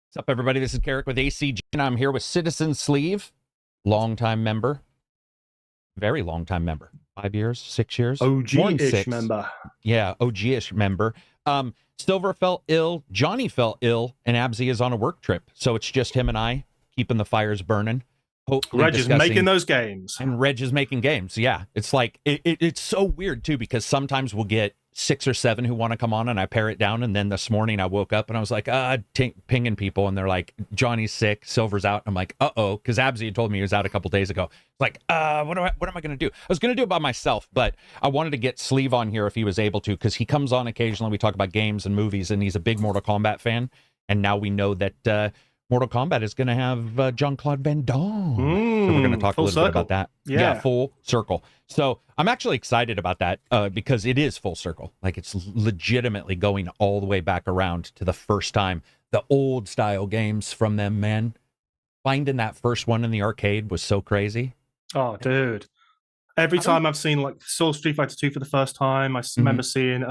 What's up, everybody? This is Karak with ACG, and I'm here with Citizen Sleeve, longtime member, very long-time member, 5 years, 6 years, OG-ish member. Yeah, OG-ish member. Silver fell ill, Johnny fell ill, and Absy is on a work trip, so it's just him and I keeping the fires burning. Reg is making those games, and Reg is making games. Yeah, it's like it's so weird too, because sometimes we'll get 6 or 7 who want to come on, and I pare it down. And then this morning I woke up and I was like, pinging people, and they're like, Johnny's sick, Silver's out. I'm like, because Absy had told me he was out a couple days ago. It's like, what am I going to do? I was going to do it by myself, but I wanted to get Sleeve on here if he was able to, because he comes on occasionally. We talk about games and movies, and he's a big Mortal Kombat fan. And now we know that Mortal Kombat is going to have Jean-Claude Van Damme. So we're going to talk a little bit about that. Yeah, full circle. So I'm actually excited about that because it is full circle. Like, it's legitimately going all the way back around to the first time. The old style games from them, man. Finding that first one in the arcade was so crazy. Oh, dude. Every time I've seen, like, saw Street Fighter 2 for the first time, I remember seeing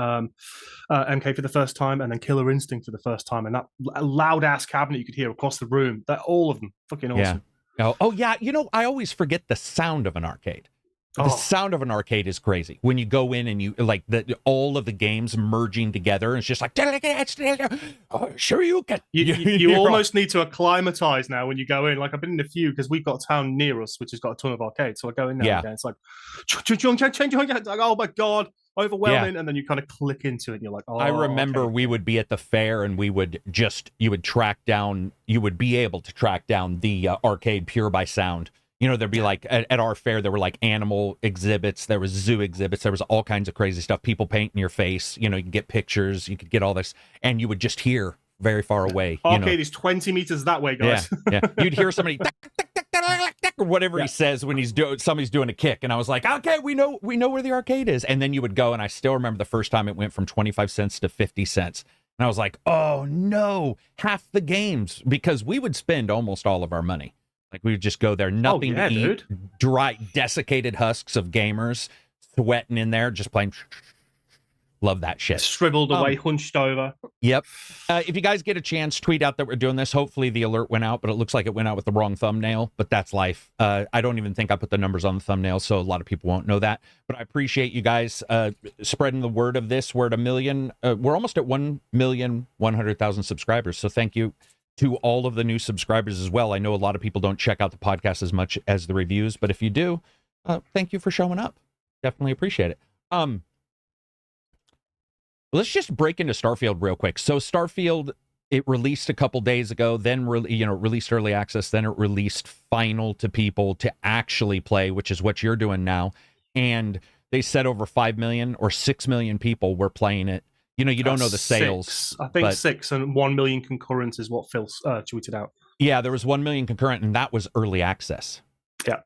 MK for the first time, and then Killer Instinct for the first time, and that loud-ass cabinet you could hear across the room. That all of them. Fucking awesome. Yeah. Oh, yeah. You know, I always forget the sound of an arcade. The sound of an arcade is crazy. When you go in and you, like, all of the games merging together, and it's just like, sure you can. You almost need to acclimatize now when you go in. Like, I've been in a few, because we've got a town near us which has got a ton of arcades. So I go in there and it's like, oh my God, overwhelming. And then you kind of click into it and you're like, oh, I remember we would be at the fair, and you would be able to track down the arcade pure by sound. You know, there'd be like, at our fair, there were like animal exhibits, there was zoo exhibits, there was all kinds of crazy stuff, people painting your face, you know, you can get pictures, you could get all this, and you would just hear very far away. Arcade is 20 meters that way, guys. Yeah. You'd hear somebody, or whatever he says when somebody's doing a kick, and I was like, okay, we know where the arcade is. And then you would go, and I still remember the first time it went from 25 cents to 50 cents. And I was like, oh no, half the games, because we would spend almost all of our money. Like, we would just go there, nothing to eat, dry, desiccated husks of gamers, sweating in there, just playing. Love that shit. Shriveled away, hunched over. Yep. If you guys get a chance, tweet out that we're doing this. Hopefully the alert went out, but it looks like it went out with the wrong thumbnail, but that's life. I don't even think I put the numbers on the thumbnail, so a lot of people won't know that. But I appreciate you guys spreading the word of this. We're at 1 million. We're almost at 1,100,000 subscribers, so thank you to all of the new subscribers as well. I know a lot of people don't check out the podcast as much as the reviews, but if you do, thank you for showing up. Definitely appreciate it. Let's just break into Starfield real quick. So Starfield, it released a couple days ago, then released early access, then it released final to people to actually play, which is what you're doing now. And they said over 5 million or 6 million people were playing it. You know, you don't know the sales. I think 6 and 1 million concurrent is what Phil tweeted out. Yeah, there was 1 million concurrent, and that was early access. Yeah.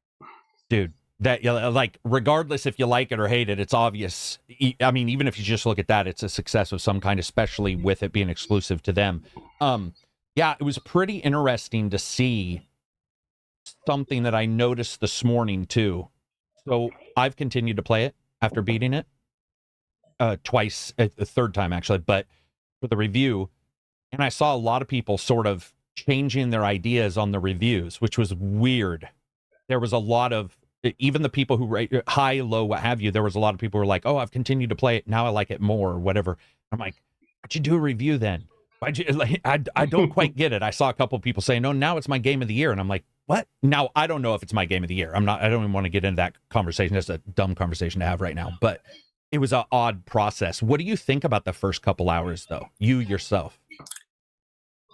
Dude, that, like, regardless if you like it or hate it, it's obvious. I mean, even if you just look at that, it's a success of some kind, especially with it being exclusive to them. Yeah, it was pretty interesting to see something that I noticed this morning, too. So I've continued to play it after beating it. Twice, the third time actually, but for the review, and I saw a lot of people sort of changing their ideas on the reviews, which was weird. There was a lot of, even the people who rate high, low, what have you, there was a lot of people who were like, oh, I've continued to play it, now I like it more, or whatever. I'm like, why'd you do a review then? Why'd you, like, I don't quite get it. I saw a couple of people saying, no, now it's my game of the year, and I'm like, what? Now, I don't know if it's my game of the year. I don't even want to get into that conversation. That's a dumb conversation to have right now, but it was an odd process. What do you think about the first couple hours, though? You yourself.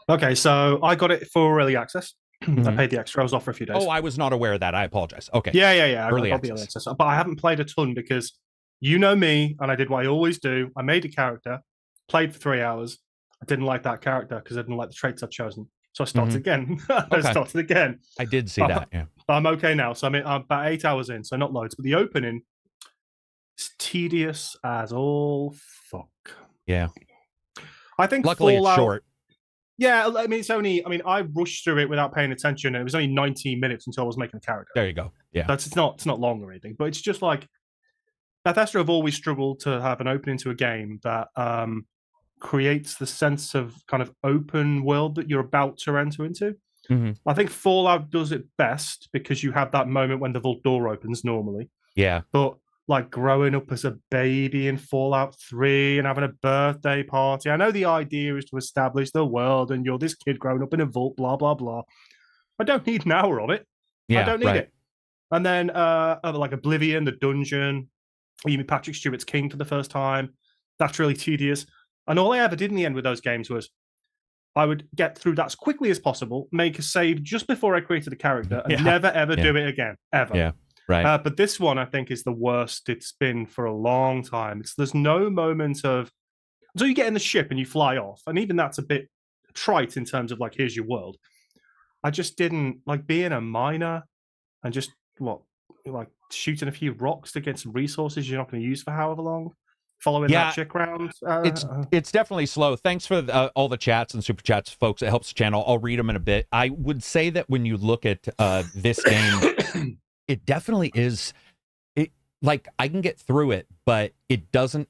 Okay, so I got it for early access. I paid the extra. I was off for a few days. Oh, I was not aware of that. I apologize. Okay. Yeah. Early I got the early access. But I haven't played a ton because you know me, and I did what I always do. I made a character, played for 3 hours. I didn't like that character because I didn't like the traits I'd chosen. So I started again. I started again. I did see that, yeah. But I'm okay now. So I'm about 8 hours in, so not loads. But the opening, it's tedious as all fuck. Yeah. I think luckily Fallout, it's short. Yeah, I mean, I rushed through it without paying attention. And it was only 19 minutes until I was making a character. There you go. Yeah. It's not long or anything, but it's just like Bethesda have always struggled to have an opening to a game that creates the sense of kind of open world that you're about to enter into. Mm-hmm. I think Fallout does it best because you have that moment when the vault door opens normally. Yeah. But like growing up as a baby in Fallout 3 and having a birthday party, I know the idea is to establish the world and you're this kid growing up in a vault, blah, blah, blah. I don't need an hour of it. Yeah, I don't need right. it. And then like Oblivion, the dungeon, you meet Patrick Stewart's king for the first time. That's really tedious. And all I ever did in the end with those games was I would get through that as quickly as possible, make a save just before I created a character, and never, ever do it again, ever. Yeah, right. But this one, I think, is the worst it's been for a long time. There's no moment of... So you get in the ship and you fly off, and even that's a bit trite in terms of, like, here's your world. I just didn't... Like, being a miner and just, like, shooting a few rocks to get some resources you're not going to use for however long, following that chick around. It's definitely slow. Thanks for all the chats and super chats, folks. It helps the channel. I'll read them in a bit. I would say that when you look at this game, it definitely is. Like, I can get through it, but it doesn't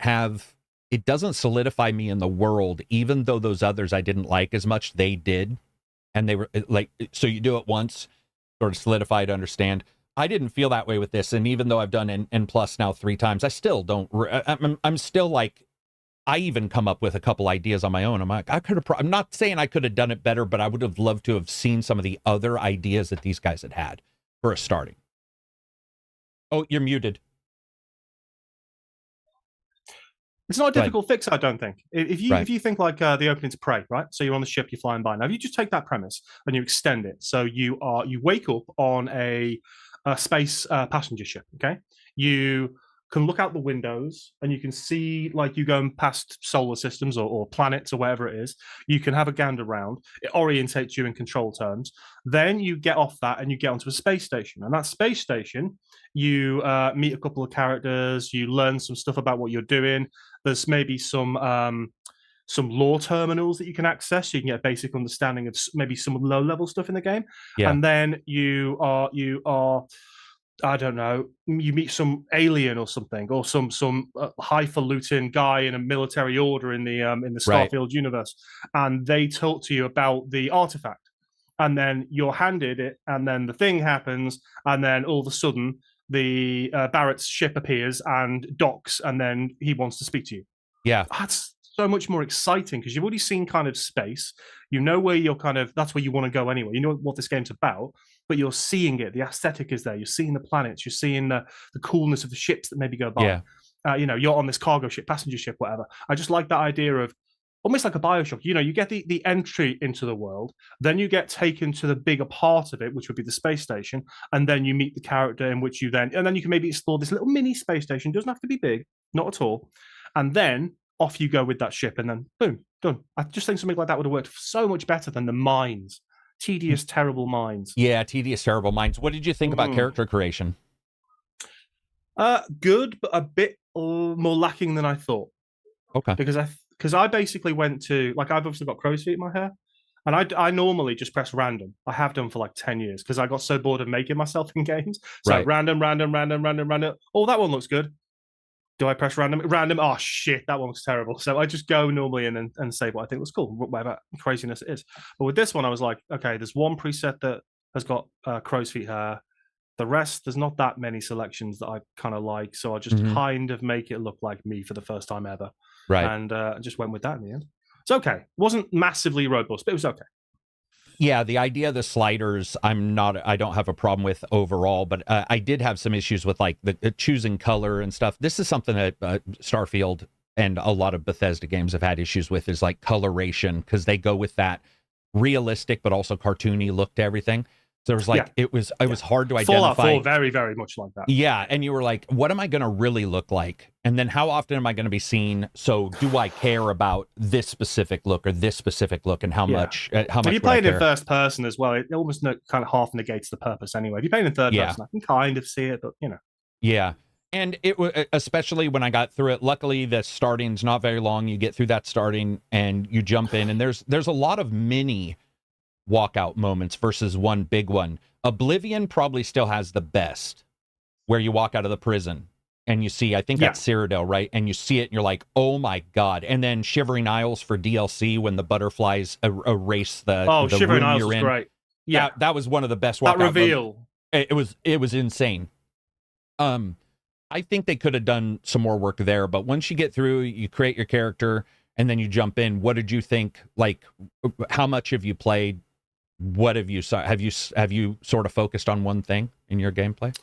solidify me in the world, even though those others I didn't like as much. They did, and they were like, so you do it once, sort of solidify to understand. I didn't feel that way with this, and even though I've done N plus now 3 times, I still don't. I'm still like, I even come up with a couple ideas on my own. I'm like, I'm not saying I could have done it better, but I would have loved to have seen some of the other ideas that these guys had for a starting. Oh, you're muted. It's not a difficult fix, I don't think. If you think like the opening to Prey, right? So you're on the ship, you're flying by. Now, if you just take that premise and you extend it, so you wake up on a space passenger ship. Okay, you can look out the windows and you can see, like, you going past solar systems or planets or wherever it is. You can have a gander around. It orientates you in control terms. Then you get off that and you get onto a space station. And that space station, you meet a couple of characters. You learn some stuff about what you're doing. There's maybe some lore terminals that you can access, so you can get a basic understanding of maybe some low-level stuff in the game. Yeah. And then you are I don't know, you meet some alien or something, or some highfalutin guy in a military order in the Starfield universe, and they talk to you about the artifact, and then you're handed it, and then the thing happens, and then all of a sudden the Barrett's ship appears and docks, and then he wants to speak to you. Yeah, that's so much more exciting because you've already seen kind of space. You know where you're that's where you want to go anyway. You know what this game's about, but you're seeing it. The aesthetic is there. You're seeing the planets. You're seeing the coolness of the ships that maybe go by. Yeah. You're on this cargo ship, passenger ship, whatever. I just like that idea of almost like a BioShock. You get the entry into the world, then you get taken to the bigger part of it, which would be the space station, and then you meet the character in which and then you can maybe explore this little mini space station. It doesn't have to be big, not at all. And then off you go with that ship, and then boom, done. I just think something like that would have worked so much better than the mines. Tedious, terrible mines. Yeah, tedious, terrible mines. What did you think about character creation? Good, but a bit more lacking than I thought. Okay. Because I basically went to, like, I've obviously got crow's feet in my hair, and I normally just press random. I have done for like 10 years because I got so bored of making myself in games. So random. Oh, that one looks good. Do I press random? Random. Oh shit, that one looks terrible. So I just go normally and say what I think was cool, whatever craziness it is. But with this one, I was like, okay, there's one preset that has got crow's feet hair. The rest, there's not that many selections that I kind of like. So I just kind of make it look like me for the first time ever. Right. And I just went with that in the end. It's okay. Wasn't massively robust, but it was okay. Yeah, the idea of the sliders, I don't have a problem with overall, but I did have some issues with like the choosing color and stuff. This is something that Starfield and a lot of Bethesda games have had issues with, is like coloration, because they go with that realistic but also cartoony look to everything. So there was like, it was hard to identify. Fallout 4 very, very much like that. Yeah, and you were like, what am I going to really look like? And then how often am I going to be seen? So do I care about this specific look or this specific look, and how much? How much? If you're playing in first person as well, it almost kind of half negates the purpose anyway. If you're playing in third person, I can kind of see it, but Yeah, and it was, especially when I got through it. Luckily, the starting's not very long. You get through that starting and you jump in, and there's a lot of mini walkout moments versus one big one. Oblivion probably still has the best, where you walk out of the prison and you see, I think that's Cyrodiil, right? And you see it, and you're like, oh my god! And then Shivering Isles for DLC when the butterflies erase the Shivering room Isles you're was in. great. Yeah, that was one of the best. That reveal. It was insane. I think they could have done some more work there, but once you get through, you create your character, and then you jump in. What did you think? Like, how much have you played? What have you sort of focused on one thing in your gameplay?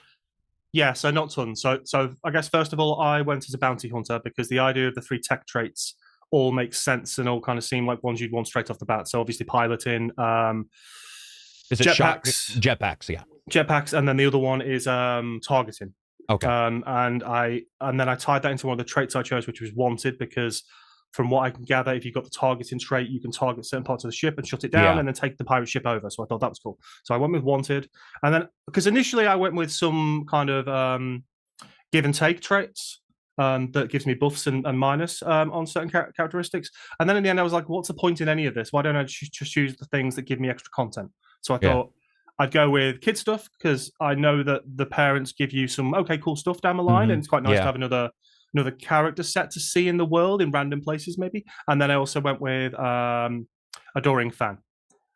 Yeah, so not tons. So I guess first of all, I went as a bounty hunter because the idea of the 3 tech traits all makes sense and all kind of seem like ones you'd want straight off the bat. So obviously piloting, is it jetpacks? Jetpacks, yeah. Jetpacks, and then the other one is targeting. Okay. And then I tied that into one of the traits I chose, which was wanted, because from what I can gather, if you've got the targeting trait, you can target certain parts of the ship and shut it down and then take the pirate ship over. So I thought that was cool. So I went with wanted. And then, because initially I went with some kind of give and take traits that gives me buffs and minus on certain characteristics. And then in the end, I was like, what's the point in any of this? Why don't I just choose the things that give me extra content? So I thought I'd go with kid stuff, because I know that the parents give you some cool stuff down the line, and it's quite nice to have another character set to see in the world in random places maybe. And then I also went with adoring fan,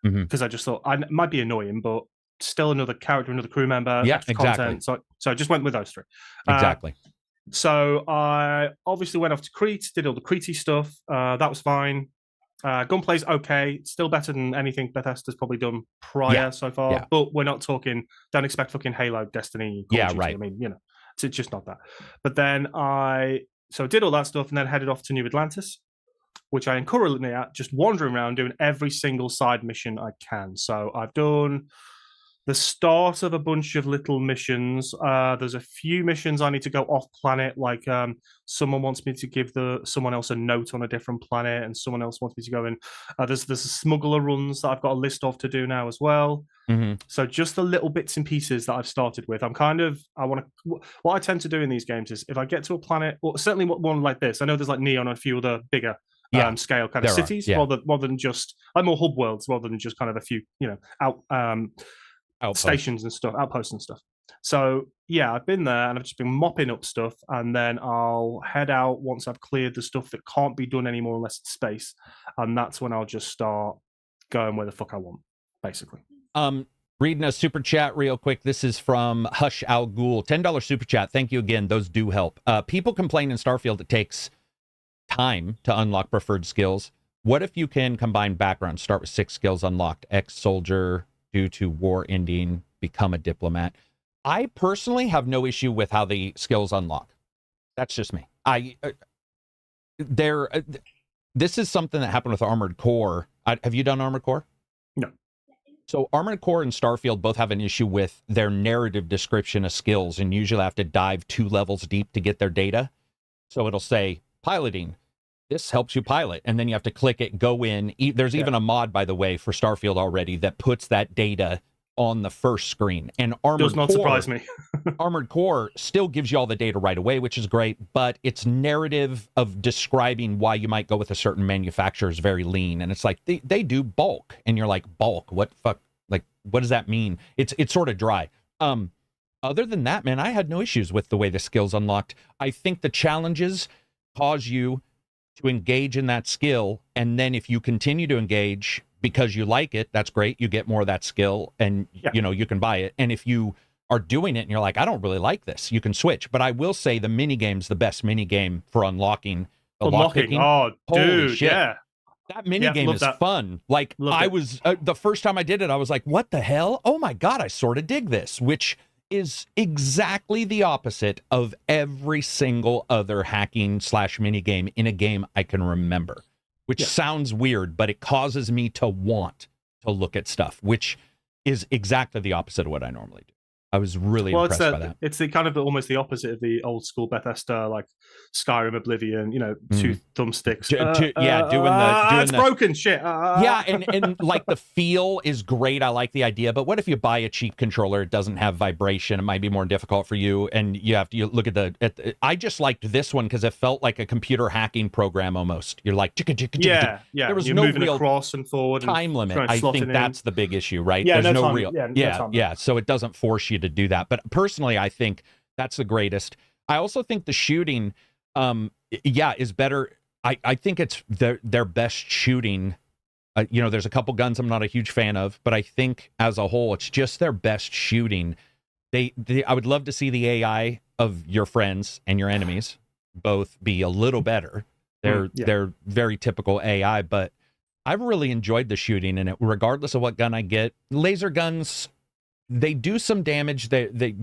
because I just thought it might be annoying, but still another character, another crew member, extra content. So I just went with those 3. Exactly. So I obviously went off to Crete, did all the Crete stuff. That was fine. Gunplay's okay, still better than anything Bethesda's probably done prior so far. But we're not talking. Don't expect fucking Halo, Destiny, Call of Duty. Right. I mean, it's just not that. But then I did all that stuff and then headed off to New Atlantis, which I am currently at, just wandering around doing every single side mission I can. So I've done the start of a bunch of little missions. There's a few missions I need to go off planet, like someone wants me to give someone else a note on a different planet, and someone else wants me to go in. There's smuggler runs that I've got a list of to do now as well. So just the little bits and pieces that I've started with. What I tend to do in these games is, if I get to a planet, well, certainly one like this, I know there's like Neon and a few other bigger scale kind of cities, rather than just like more hub worlds, rather than just kind of a few stations and stuff, outposts and stuff. So I've been there and I've just been mopping up stuff, and then I'll head out once I've cleared the stuff that can't be done anymore unless it's space, and that's when I'll just start going where the fuck I want, basically. Reading a super chat real quick. This is from Hush Al Ghul. $10 super chat. Thank you again. Those do help. People complain in Starfield it takes time to unlock preferred skills. What if you can combine backgrounds? Start with 6 skills unlocked. Ex-soldier, due to war ending, become a diplomat. I personally have no issue with how the skills unlock. That's just me. This is something that happened with Armored Core. Have you done Armored Core? No. So Armored Core and Starfield both have an issue with their narrative description of skills, and usually have to dive 2 levels deep to get their data. So it'll say piloting. This helps you pilot, and then you have to click it, go in. There's even a mod, by the way, for Starfield already that puts that data on the first screen. And Armored Core, surprise me. Armored Core still gives you all the data right away, which is great, but its narrative of describing why you might go with a certain manufacturer is very lean. And it's like, they do bulk, and you're like, bulk? What fuck? Like, what does that mean? It's sort of dry. Other than that, man, I had no issues with the way the skills unlocked. I think the challenges cause you to engage in that skill, and then if you continue to engage because you like it, that's great. You get more of that skill, and you can buy it. And if you are doing it and you're like, I don't really like this, you can switch. But I will say the mini game's the best mini game for unlocking. Oh, dude, shit. yeah. That mini game is fun. Like, the first time I did it, I was like, what the hell? Oh my God, I sort of dig this, which is exactly the opposite of every single other hacking / mini game in a game I can remember, which sounds weird, but it causes me to want to look at stuff, which is exactly the opposite of what I normally do. I was really impressed by that. It's the kind of almost the opposite of the old school Bethesda, like Skyrim, Oblivion, 2 thumbsticks. It's broken shit. Yeah, and like the feel is great. I like the idea, but what if you buy a cheap controller? It doesn't have vibration. It might be more difficult for you, and you have to look at I just liked this one because it felt like a computer hacking program almost. You're like, yeah. There was You're no moving real across and forward time limit. I think that's the big issue, right? Yeah, there's no time, real. Yeah. So it doesn't force you to do that. But personally, I think that's the greatest. I also think the shooting, is better. I think it's their best shooting. There's a couple guns I'm not a huge fan of, but I think as a whole, it's just their best shooting. I would love to see the AI of your friends and your enemies both be a little better. They're very typical AI, but I've really enjoyed the shooting in it, regardless of what gun I get. Laser guns, they do some damage. They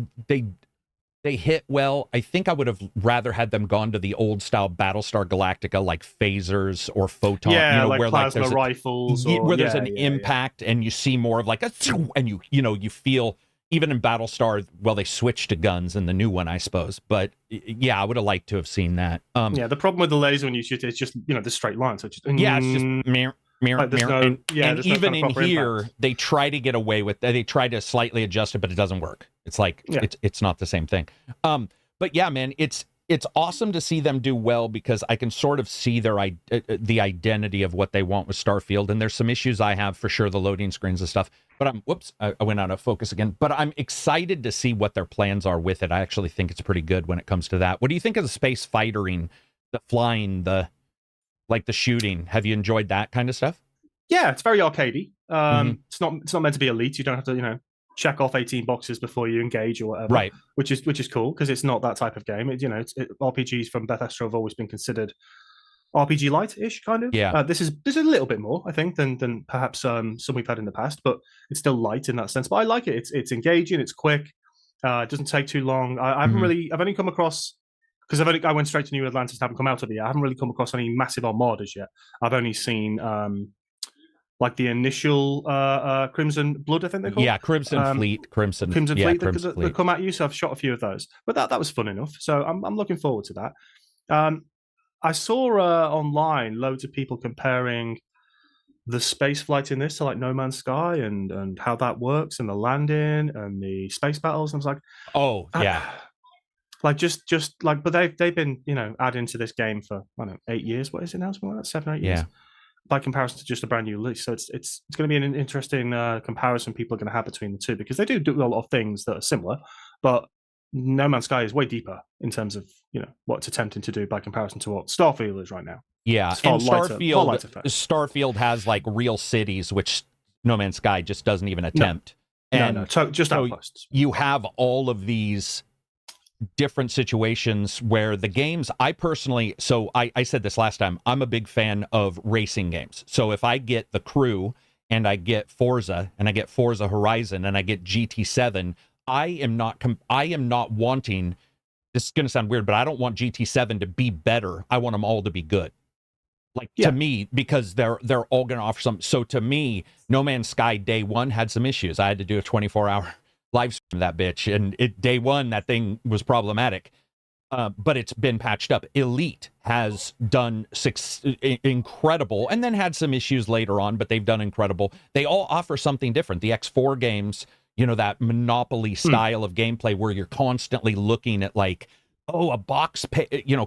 hit well. I think I would have rather had them gone to the old style Battlestar Galactica, like phasers or photon. Like where plasma there's rifles, where there's an impact and you see more of like a, and you feel. Even in Battlestar, well, they switched to guns in the new one, I suppose. But yeah, I would have liked to have seen that. The problem with the laser when you shoot it is just the straight line. So it's just it's just mirror. And even in here, impact. they try to get away with. They try to slightly adjust it, but it doesn't work. It's like it's not the same thing. But yeah, man, it's awesome to see them do well because I can sort of see the identity of what they want with Starfield. And there's some issues I have for sure, the loading screens and stuff. But I went out of focus again. But I'm excited to see what their plans are with it. I actually think it's pretty good when it comes to that. What do you think of the space fightering, the flying, the shooting? Have you enjoyed that kind of stuff? Yeah, it's very arcadey. It's not meant to be elite. You don't have to check off 18 boxes before you engage or whatever. Right. Which is cool because it's not that type of game. RPGs from Bethesda have always been considered RPG light-ish kind of. Yeah. This is a little bit more, I think, than perhaps some we've had in the past, but it's still light in that sense. But I like it. It's engaging. It's quick. It doesn't take too long. I've only come across, because I went straight to New Atlantis and haven't come out of it yet. I haven't really come across any massive armadas yet. I've only seen like the initial Crimson Blood, I think they're called. Yeah, Crimson Fleet. That come at you. So I've shot a few of those, but that was fun enough. So I'm looking forward to that. I saw online loads of people comparing the space flight in this to like No Man's Sky and how that works and the landing and the space battles. And I was like, oh yeah, like just like, but they've been adding to this game for 8 years. What is it now? Something like that, 7 or 8 years. Yeah. By comparison to just a brand new release. So it's going to be an interesting comparison people are going to have between the two, because they do a lot of things that are similar, but No Man's Sky is way deeper in terms of what it's attempting to do by comparison to what Starfield is right now. Yeah, and Starfield has like real cities, which No Man's Sky just doesn't even attempt. Just outposts. You have all of these different situations where the games, I personally, so I said this last time, I'm a big fan of racing games. So if I get The Crew and I get Forza and I get Forza Horizon and I get GT7, I am not wanting, this is going to sound weird, but I don't want GT7 to be better. I want them all to be good. To me, because they're all going to offer something. So to me, No Man's Sky day one had some issues. I had to do a 24-hour live stream of that bitch, and day one that thing was problematic. But it's been patched up. Elite has done incredible, and then had some issues later on, but they've done incredible. They all offer something different. The X4 games, that Monopoly style of gameplay where you're constantly looking at like, oh, a box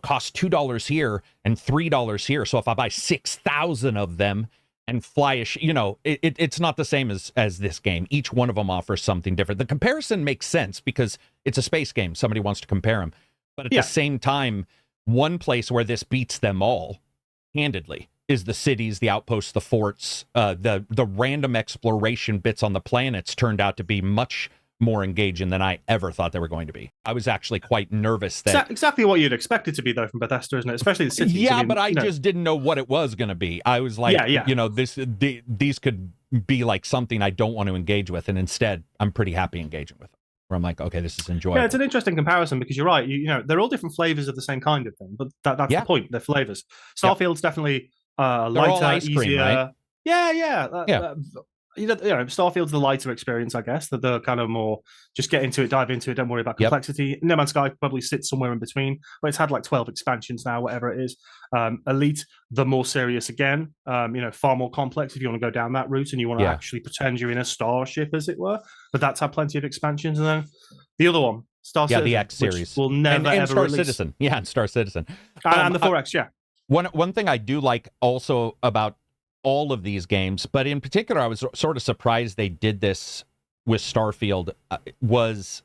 costs $2 here and $3 here. So if I buy 6,000 of them and fly it's not the same as this game. Each one of them offers something different. The comparison makes sense because it's a space game. Somebody wants to compare them. But at the same time, one place where this beats them all, handedly, is the cities, the outposts, the forts, the random exploration bits on the planets turned out to be much more engaging than I ever thought they were going to be. I was actually quite nervous that... Exactly what you'd expect it to be, though, from Bethesda, isn't it? Especially the cities. Yeah, but I just didn't know what it was going to be. I was like, these could be like something I don't want to engage with, and instead, I'm pretty happy engaging with them. Where I'm like, okay, this is enjoyable. Yeah, it's an interesting comparison because you're right. They're all different flavors of the same kind of thing, but that's the point. They're flavors. Starfield's definitely lighter, all ice cream, easier. Right? Yeah. Starfield's the lighter experience, I guess. The kind of more just get into it, dive into it, don't worry about complexity. No Man's Sky probably sits somewhere in between, but it's had like 12 expansions now, whatever it is. Elite, the more serious again, far more complex if you want to go down that route and you want to actually pretend you're in a starship, as it were. But that's had plenty of expansions. And then the other one, Star Citizen, the X series, will never and ever Star release. Citizen, and Star Citizen, and the 4X, One thing I do like also about all of these games, but in particular, I was sort of surprised they did this with Starfield, was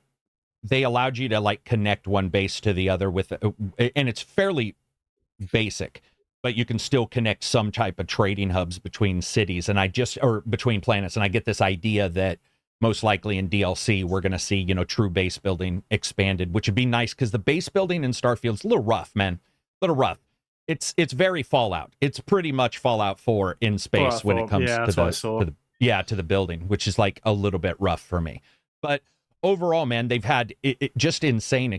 they allowed you to like connect one base to the other with, and it's fairly basic, but you can still connect some type of trading hubs between cities, or between planets. And I get this idea that most likely in DLC we're going to see, true base building expanded, which would be nice because the base building in Starfield's a little rough, man, a little rough. It's very Fallout. It's pretty much Fallout 4 in space when it comes to the building, which is like a little bit rough for me. But overall, man, they've had just insane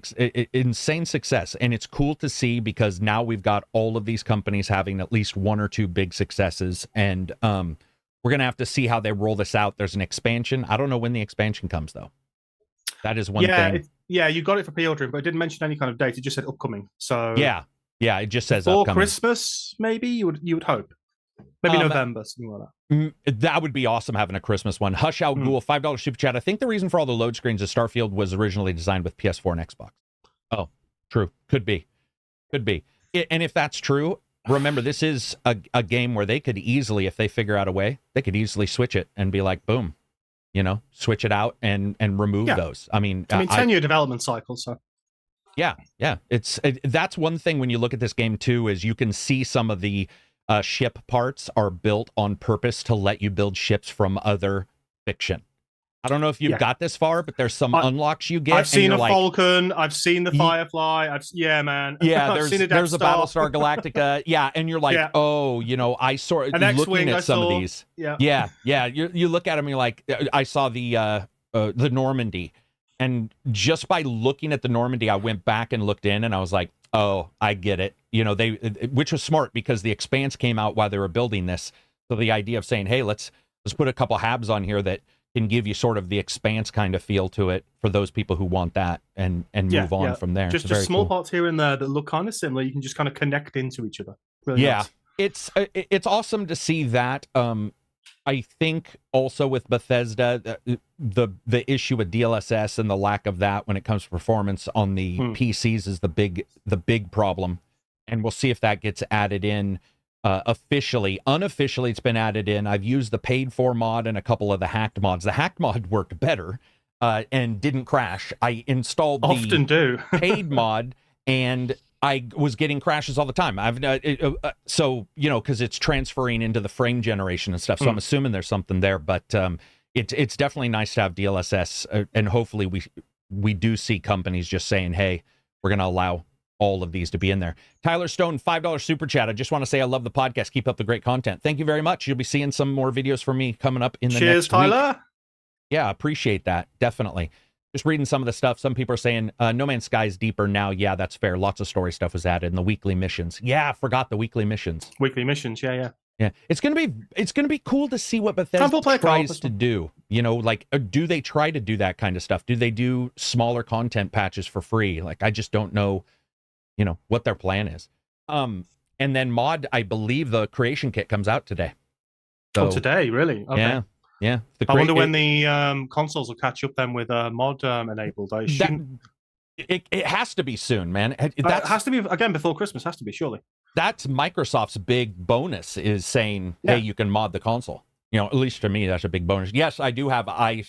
success, and it's cool to see because now we've got all of these companies having at least one or two big successes, and we're gonna have to see how they roll this out. There's an expansion. I don't know when the expansion comes though. That is one thing. You got it for pre-ordering, but it didn't mention any kind of date. It just said upcoming. So yeah, it just says for upcoming. Christmas, maybe you would hope. Maybe November, something like that. That would be awesome having a Christmas one. Hush Al Ghul, $5 super chat. I think the reason for all the load screens is Starfield was originally designed with PS4 and Xbox. Oh, true. Could be. And if that's true, remember, this is a game where they could easily, if they figure out a way, they could easily switch it and be like, boom, switch it out and remove those. I mean, 10-year development cycle, so. Yeah. That's one thing when you look at this game too, is you can see some of the ship parts are built on purpose to let you build ships from other fiction. I don't know if you've got this far, but there's some unlocks you get. I've seen a Falcon. I've seen the Firefly. Man. Yeah, there's a Battlestar Galactica. Yeah, and you're like, I saw looking at some of these. Yeah. You look at them, you're like, I saw the Normandy, and just by looking at the Normandy, I went back and looked in, and I was like, oh, I get it. Which was smart because the Expanse came out while they were building this. So the idea of saying, hey, let's put a couple habs on here that can give you sort of the Expanse kind of feel to it for those people who want that and move on from there. Just small parts here and there that look kind of similar. You can just kind of connect into each other. Really nice. It's awesome to see that. I think also with Bethesda, the issue with DLSS and the lack of that when it comes to performance on the PCs is the big problem, and we'll see if that gets added in officially. Unofficially, it's been added in. I've used the paid for mod and a couple of the hacked mods. The hacked mod worked better and didn't crash. I installed the paid mod and I was getting crashes all the time. Because it's transferring into the frame generation and stuff. So I'm assuming there's something there, but it's definitely nice to have DLSS, and hopefully we do see companies just saying, hey, we're going to allow all of these to be in there. Tyler Stone, $5 super chat. I just want to say I love the podcast. Keep up the great content. Thank you very much. You'll be seeing some more videos from me coming up in the next week. Tyler. Yeah, appreciate that. Definitely. Just reading some of the stuff. Some people are saying No Man's Sky is deeper now. Yeah, that's fair. Lots of story stuff was added, and the weekly missions. Yeah, I forgot the weekly missions. Yeah. It's gonna be cool to see what Bethesda tries to do. Do they try to do that kind of stuff? Do they do smaller content patches for free? Like, I just don't know, what their plan is. And then mod, I believe the creation kit comes out today. So, today, really? Okay. Yeah. I wonder when the consoles will catch up then with mod enabled. It has to be soon, man. That has to be, again, before Christmas, has to be, surely. That's Microsoft's big bonus, is saying, hey, you can mod the console. At least to me, that's a big bonus. Yes, I do have I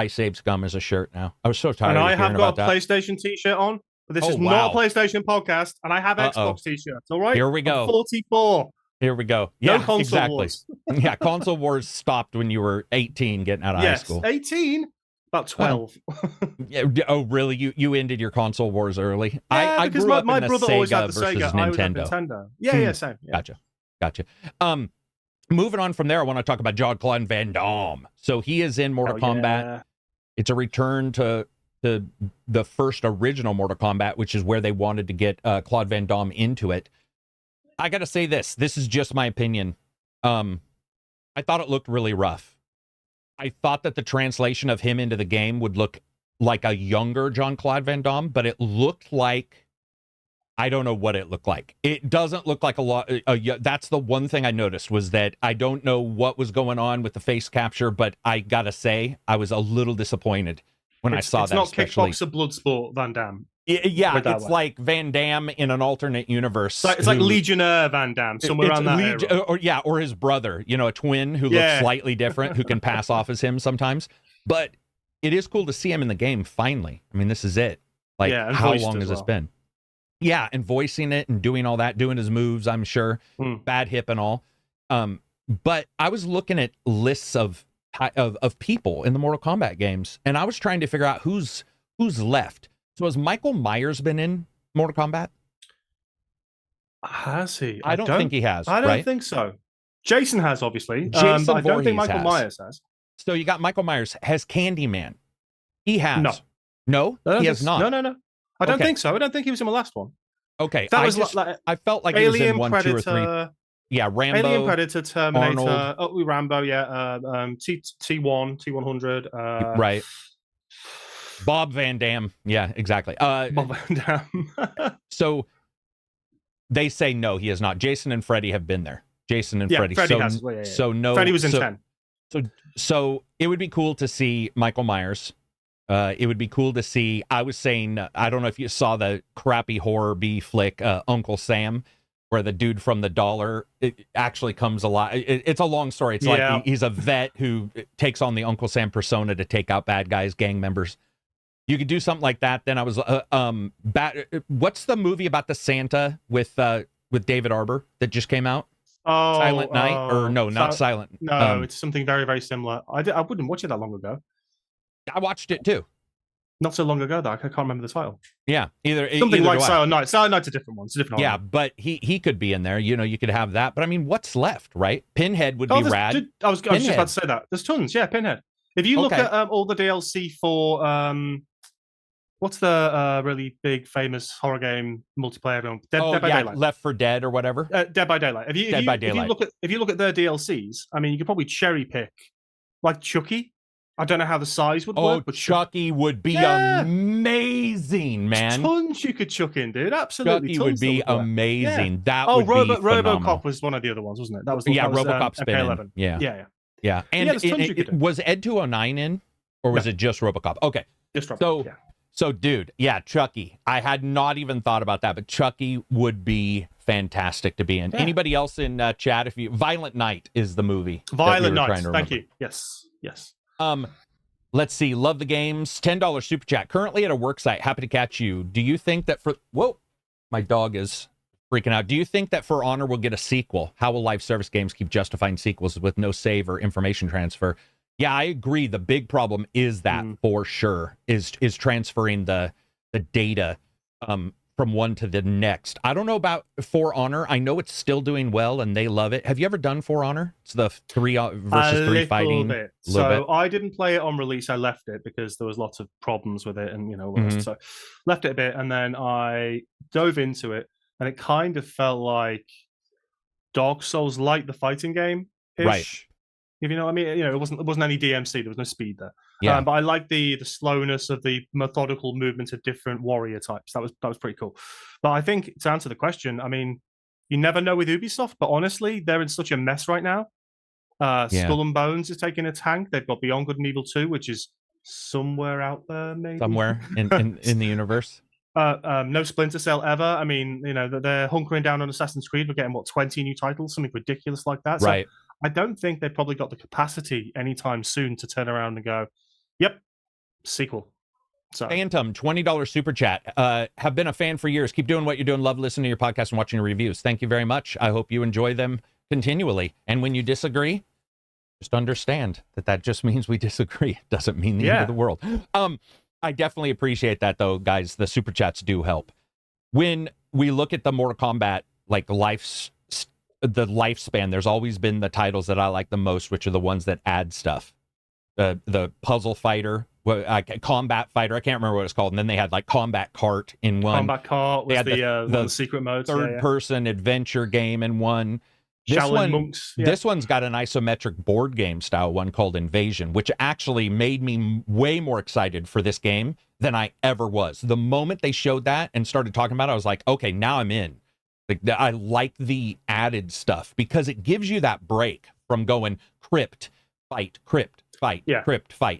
Save Scum as a shirt now. I was so tired of hearing about that. And I have got a PlayStation t-shirt on, but this is not a PlayStation podcast, and I have Xbox t-shirts, all right? Here we go. I'm 44. Here we go. Yeah, no console exactly. Wars. Yeah, console wars stopped when you were 18 getting out of high school. 18? About 12. Oh, really? You ended your console wars early? Yeah, I because grew up my in the brother Sega always had the versus Sega. Nintendo. I was at Nintendo. Yeah, same. Yeah. Gotcha. Moving on from there, I want to talk about Jean-Claude Van Damme. So he is in Mortal Kombat. Yeah. It's a return to the first original Mortal Kombat, which is where they wanted to get Claude Van Damme into it. I got to say this is just my opinion. I thought it looked really rough. I thought that the translation of him into the game would look like a younger Jean-Claude Van Damme, but it looked like, I don't know what it looked like. It doesn't look like a lot. That's the one thing I noticed, was that I don't know what was going on with the face capture, but I got to say, I was a little disappointed when I saw that. It's not Kickboxer Bloodsport Van Damme. Yeah, it's like Van Damme in an alternate universe. It's like Legionnaire Van Damme, somewhere around that era. Or his brother, a twin who looks slightly different, who can pass off as him sometimes. But it is cool to see him in the game finally. I mean, this is it. Like, and how voiced long as has this well. been? Yeah, and voicing it and doing all that, doing his moves, I'm sure. Bad hip and all. But I was looking at lists of people in the Mortal Kombat games, and I was trying to figure out who's left. So has Michael Myers been in Mortal Kombat? Has he? I don't think he has. I don't right? think so. Jason has, obviously. Jason but I don't think Voorhees Michael has. Myers has. So you got Michael Myers. Has Candyman? He has. No. No? He has not. No. I don't think so. I don't think he was in the last one. Okay. That was I felt like Alien, he was in 1, Predator, 2, or 3. Yeah, Rambo. Alien, Predator, Terminator. Arnold. Rambo, yeah. T1, T100. Right. Bob Van Dam. Yeah, exactly. Bob Van Dam. So they say no, he has not. Jason and Freddy have been there. Jason and Freddy. Freddy has. Yeah. So no. Freddy was in 10. So it would be cool to see Michael Myers. It would be cool to see. I was saying, I don't know if you saw the crappy horror B flick, Uncle Sam, where the dude from the dollar it actually comes alive. It's a long story. It's like he's a vet who takes on the Uncle Sam persona to take out bad guys, gang members. You could do something like that. Then I was, what's the movie about the Santa with David Arbor that just came out? Oh, Silent Night, or no, not Silent. No, it's something very, very similar. I wouldn't watch it that long ago. I watched it too. Not so long ago, though. I can't remember the title. Yeah, something like Silent Night. Silent Night's a different one. It's a different one. Yeah, but he could be in there. You know, you could have that. But I mean, what's left, right? Pinhead would be rad. I was just about to say that. There's tons. Yeah, Pinhead. If you look at all the DLC for what's the really big famous horror game multiplayer one? Dead by Daylight. Left 4 Dead or whatever. Dead by Daylight. If you look at their DLCs, I mean, you could probably cherry pick like Chucky. I don't know how the size would work, but Chucky would be amazing, man. Tons you could chuck in, dude. Absolutely, Chucky would be amazing. Yeah. That would be RoboCop was one of the other ones, wasn't it? That was RoboCop's been in. Yeah. And was Ed 209 in, or was it just RoboCop? Okay, just RoboCop. So, dude, Chucky. I had not even thought about that, but Chucky would be fantastic to be in. Anybody else in chat? Violent Night is the movie. Violent Night. Thank you. Yes. Let's see. Love the games. $10 super chat. Currently at a work site. Happy to catch you. Do you think that my dog is freaking out. Do you think that For Honor will get a sequel? How will live service games keep justifying sequels with no save or information transfer? Yeah, I agree. The big problem is that for sure is transferring the data from one to the next. I don't know about For Honor. I know it's still doing well and they love it. Have you ever done For Honor? It's the 3 versus 3 fighting. Bit. So I didn't play it on release. I left it because there was lots of problems with it, and so left it a bit, and then I dove into it, and it kind of felt like Dark Souls, like the fighting game, right? If you know what I mean, it wasn't any DMC. There was no speed there. Yeah. But I like the slowness of the methodical movement of different warrior types. That was pretty cool. But I think to answer the question, I mean, you never know with Ubisoft, but honestly, they're in such a mess right now. Skull and Bones is taking a tank. They've got Beyond Good and Evil 2, which is somewhere out there, maybe somewhere in the universe. No Splinter Cell ever. I mean, they're hunkering down on Assassin's Creed. We're getting 20 new titles, something ridiculous like that. Right. So I don't think they've probably got the capacity anytime soon to turn around and go, yep, sequel. So Phantom, $20 super chat. Have been a fan for years. Keep doing what you're doing. Love listening to your podcast and watching your reviews. Thank you very much. I hope you enjoy them continually. And when you disagree, just understand that just means we disagree. It doesn't mean the end of the world. I definitely appreciate that, though, guys. The super chats do help. When we look at the Mortal Kombat, like the lifespan, there's always been the titles that I like the most, which are the ones that add stuff. The puzzle fighter, combat fighter, I can't remember what it's called. And then they had like Combat Cart in one. Combat Cart was the secret mode. Third-person adventure game in one. Monks. Yeah. This one's got an isometric board game style one called Invasion, which actually made me way more excited for this game than I ever was. The moment they showed that and started talking about it, I was like, okay, now I'm in. I like the added stuff because it gives you that break from going crypt, fight, crypt, fight.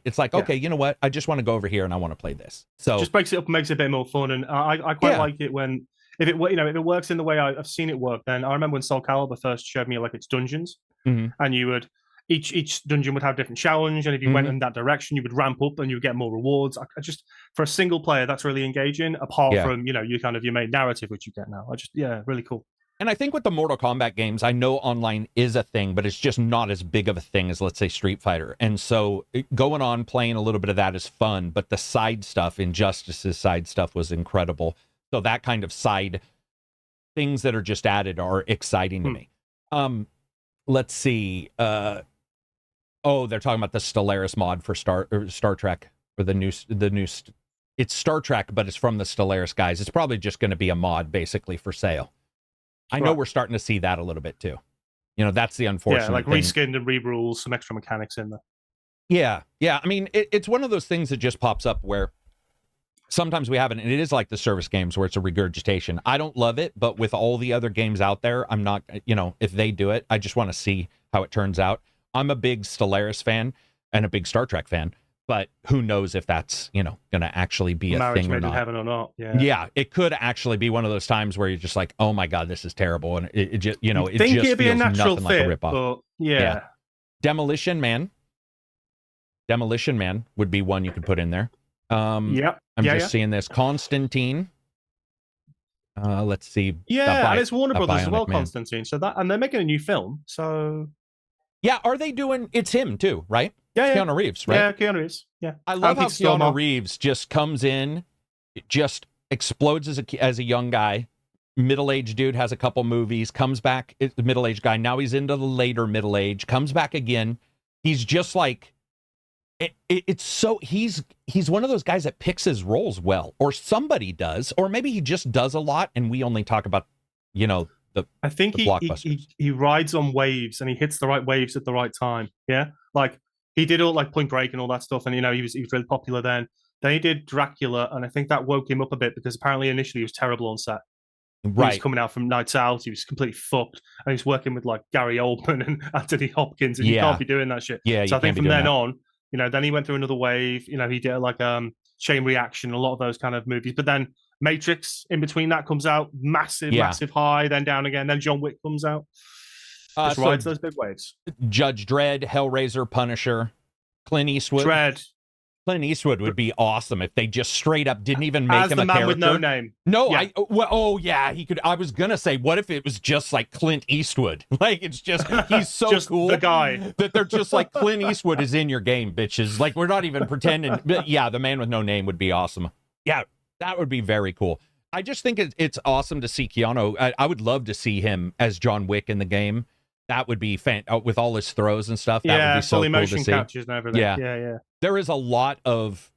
It's like, okay, you know what? I just want to go over here and I want to play this. So just breaks it up and makes it a bit more fun. And I quite like it when if it works in the way I've seen it work. Then I remember when Soul Calibur first showed me like its dungeons, and you would each dungeon would have a different challenge, and if you went in that direction, you would ramp up and you would get more rewards. I just, for a single player, that's really engaging. Apart from your main narrative, which you get now. Really cool. And I think with the Mortal Kombat games, I know online is a thing, but it's just not as big of a thing as, let's say, Street Fighter. And so going on, playing a little bit of that is fun, but the side stuff, Injustice's side stuff, was incredible. So that kind of side things that are just added are exciting to me. Let's see. They're talking about the Stellaris mod for Star Trek, or the new. It's Star Trek, but it's from the Stellaris guys. It's probably just going to be a mod, basically, for sale. I know we're starting to see that a little bit too. That's the unfortunate thing. Reskinned and re-rules, some extra mechanics in there. Yeah. I mean, it's one of those things that just pops up where sometimes we have it, and it is like the service games where it's a regurgitation. I don't love it, but with all the other games out there, I'm not, if they do it, I just want to see how it turns out. I'm a big Stellaris fan and a big Star Trek fan, but who knows if that's, going to actually be a Marriage thing or made in not. heaven or not. Yeah, it could actually be one of those times where you're just like, oh my God, this is terrible. And it just, it think just it'd be a feels natural nothing fit, like a ripoff. but yeah. Demolition Man would be one you could put in there. I'm just seeing this. Constantine. Let's see. Yeah, and it's Warner Brothers as well, Man. Constantine. So and they're making a new film. So yeah, are they doing? It's him too, right? Yeah, Keanu Reeves, right? Yeah, Keanu Reeves. Yeah, I love how Keanu Reeves just comes in, just explodes as a young guy, middle-aged dude, has a couple movies, comes back, middle-aged guy. Now he's into the later middle age, comes back again. He's just like. It's so he's one of those guys that picks his roles well, or somebody does, or maybe he just does a lot, and we only talk about, I think he rides on waves and he hits the right waves at the right time. Yeah, like he did all like Point Break and all that stuff, and he was really popular then. Then he did Dracula, and I think that woke him up a bit because apparently initially he was terrible on set. Right, he was coming out from Nights Out, he was completely fucked, and he's working with like Gary Oldman and Anthony Hopkins, and you can't be doing that shit. Yeah, so I think from then on. Then he went through another wave. He did like Chain Reaction, a lot of those kind of movies. But then Matrix in between that comes out, massive high, then down again. Then John Wick comes out. Just rides those big waves. Judge Dredd, Hellraiser, Punisher, Clint Eastwood. Clint Eastwood would be awesome if they just straight up didn't even make him a character. As the man with no name. No, he could. I was gonna say, what if it was just like Clint Eastwood? Like it's just he's so just cool, the guy that they're just like Clint Eastwood is in your game, bitches. Like we're not even pretending. But yeah, the man with no name would be awesome. Yeah, that would be very cool. I just think it's awesome to see Keanu. I would love to see him as John Wick in the game. That would be with all his throws and stuff. That would be so cool to see. Captures and everything. Yeah. There is a lot of,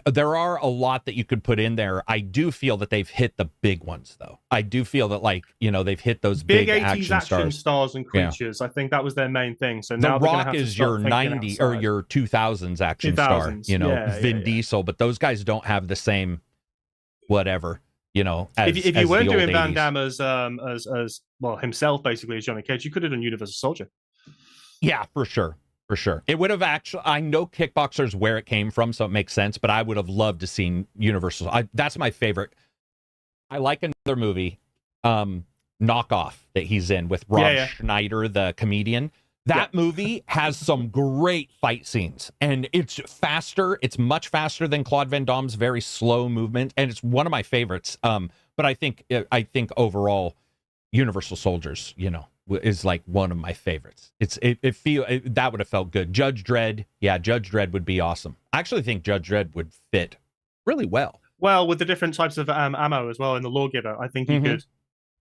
there are a lot that you could put in there. I do feel that they've hit the big ones, though. I do feel that, they've hit those big 80s action stars and creatures. Yeah. I think that was their main thing. So The now Rock is your 90s or your 2000s action star. Vin Diesel, but those guys don't have the same whatever. As, if you weren't doing 80s. Van Damme as well himself, basically as Johnny Cage, you could have done Universal Soldier. Yeah, for sure. It would have actually. I know Kickboxer's where it came from, so it makes sense. But I would have loved to see Universal. That's my favorite. I like another movie, Knockoff, that he's in with Rob Schneider, the comedian. That movie has some great fight scenes, and it's faster. It's much faster than Claude Van Damme's very slow movement, and it's one of my favorites. But I think overall, Universal Soldiers, is like one of my favorites. That would have felt good. Judge Dredd, Judge Dredd would be awesome. I actually think Judge Dredd would fit really well. Well, with the different types of ammo as well in the Lawgiver, I think you could.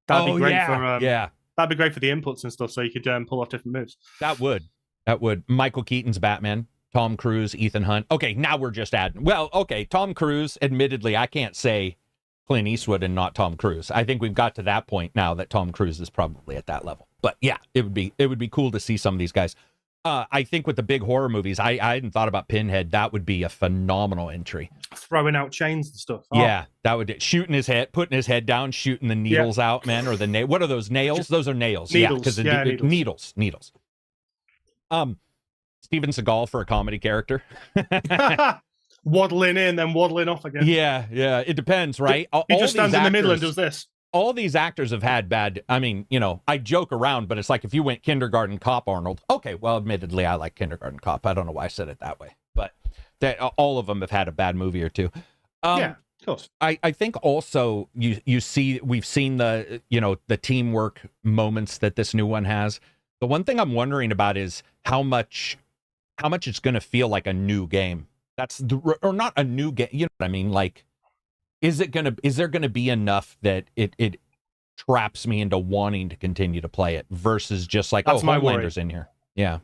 That'd be great for That'd be great for the inputs and stuff, so you could pull off different moves. That would. Michael Keaton's Batman, Tom Cruise, Ethan Hunt. Okay, now we're just adding. Well, okay, Tom Cruise, admittedly, I can't say Clint Eastwood and not Tom Cruise. I think we've got to that point now that Tom Cruise is probably at that level. But yeah, it would be cool to see some of these guys. I think with the big horror movies, I hadn't thought about Pinhead. That would be a phenomenal entry. Throwing out chains and stuff. Yeah, that would shooting his head, putting his head down, shooting the needles out, man, or the what are those nails? Those are nails. Needles. Yeah, because needles. Steven Seagal for a comedy character. Waddling in, then waddling off again. Yeah. It depends, right? He just stands in the middle and does this. all these actors have had bad. I mean, I joke around, but it's like if you went Kindergarten Cop Arnold. Okay, well, admittedly, I like Kindergarten Cop. I don't know why I said it that way, but all of them have had a bad movie or two. Yeah, of course. I think also we've seen the teamwork moments that this new one has. The one thing I'm wondering about is how much it's going to feel like a new game. Or not a new game. You know what I mean? Like, is there going to be enough that it traps me into wanting to continue to play it versus just like, that's my Homelander's worry. in here. Yeah.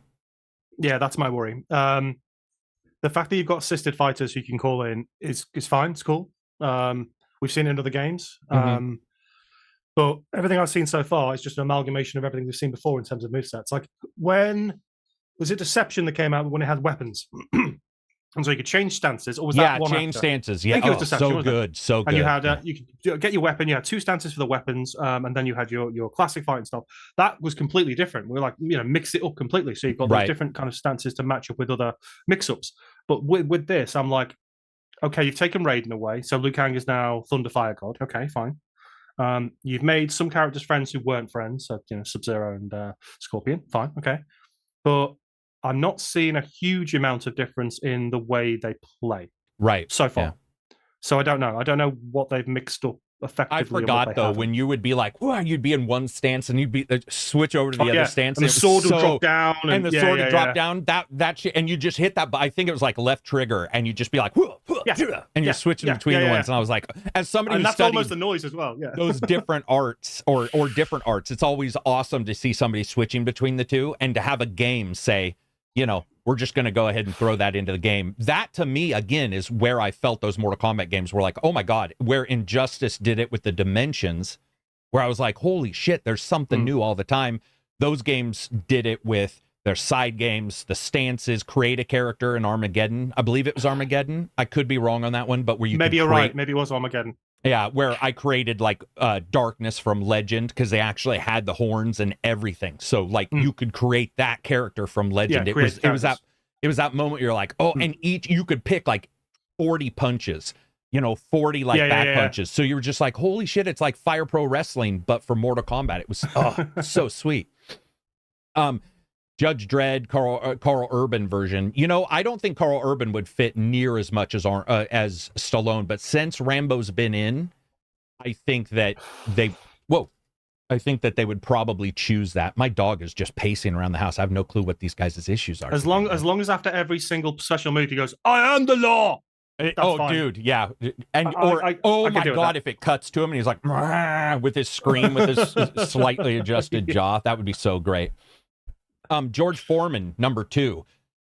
Yeah, that's my worry. The fact that you've got assisted fighters who you can call in is fine. It's cool. We've seen it in other games. But everything I've seen so far is just an amalgamation of everything we've seen before in terms of movesets. Like, when was it Deception that came out when it had weapons? And so you could change stances, or was that one change after? stances. I Yeah, think it was Deception, so wasn't it? good, so good. And you had you could get your weapon. You had 2 stances for the weapons, and then you had your classic fighting stuff. That was completely different. We like mix it up completely. So you've got these different kind of stances to match up with other mix-ups. But with this, I'm like, okay, you've taken Raiden away, so Liu Kang is now Thunder Fire God. Okay, fine. You've made some characters friends who weren't friends, so Sub-Zero and Scorpion. Fine, okay, but I'm not seeing a huge amount of difference in the way they play so far. Yeah. So I don't know what they've mixed up effectively. I forgot though when you would be like, "Whoa," you'd be in one stance and you'd be switch over to the other stance, and the sword would drop down, and the sword would drop down. That shit, and you just hit that. I think it was like left trigger, and you just be like, and you're switching between the ones. And I was like, as somebody who's that's almost the noise as well. Yeah, those different arts or different arts. It's always awesome to see somebody switching between the two, and to have a game say, we're just going to go ahead and throw that into the game. That, to me, again, is where I felt those Mortal Kombat games were like, oh my God, where Injustice did it with the dimensions, where I was like, holy shit, there's something new all the time. Those games did it with their side games, the stances, create a character in Armageddon. I believe it was Armageddon. I could be wrong on that one, but where you maybe you're right. Maybe it was Armageddon. Yeah, where I created like Darkness from Legend, because they actually had the horns and everything. So like you could create that character from Legend. It was that moment you're like, and you could pick like 40 punches, 40 like back punches. So you were just like, holy shit, it's like Fire Pro Wrestling, but for Mortal Kombat. It was so sweet. Judge Dredd, Carl Urban version. I don't think Carl Urban would fit near as much as Stallone, but since Rambo's been in, I think that they would probably choose that. My dog is just pacing around the house. I have no clue what these guys' issues are. As long as after every single special move he goes, "I am the law." Fine. Dude, yeah, and my God, if it cuts to him and he's like with his scream with his slightly adjusted jaw, that would be so great. George Foreman, number 2,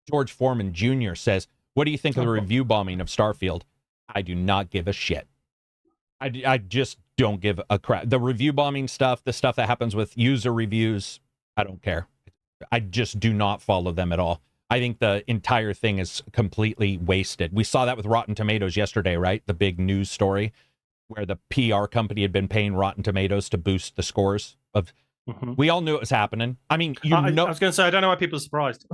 George Foreman Jr. says, what do you think of the review bombing of Starfield? I do not give a shit. I just don't give a crap. The review bombing stuff, the stuff that happens with user reviews, I don't care. I just do not follow them at all. I think the entire thing is completely wasted. We saw that with Rotten Tomatoes yesterday, right? The big news story where the PR company had been paying Rotten Tomatoes to boost the scores of... We all knew it was happening. I mean, I was going to say, I don't know why people are surprised.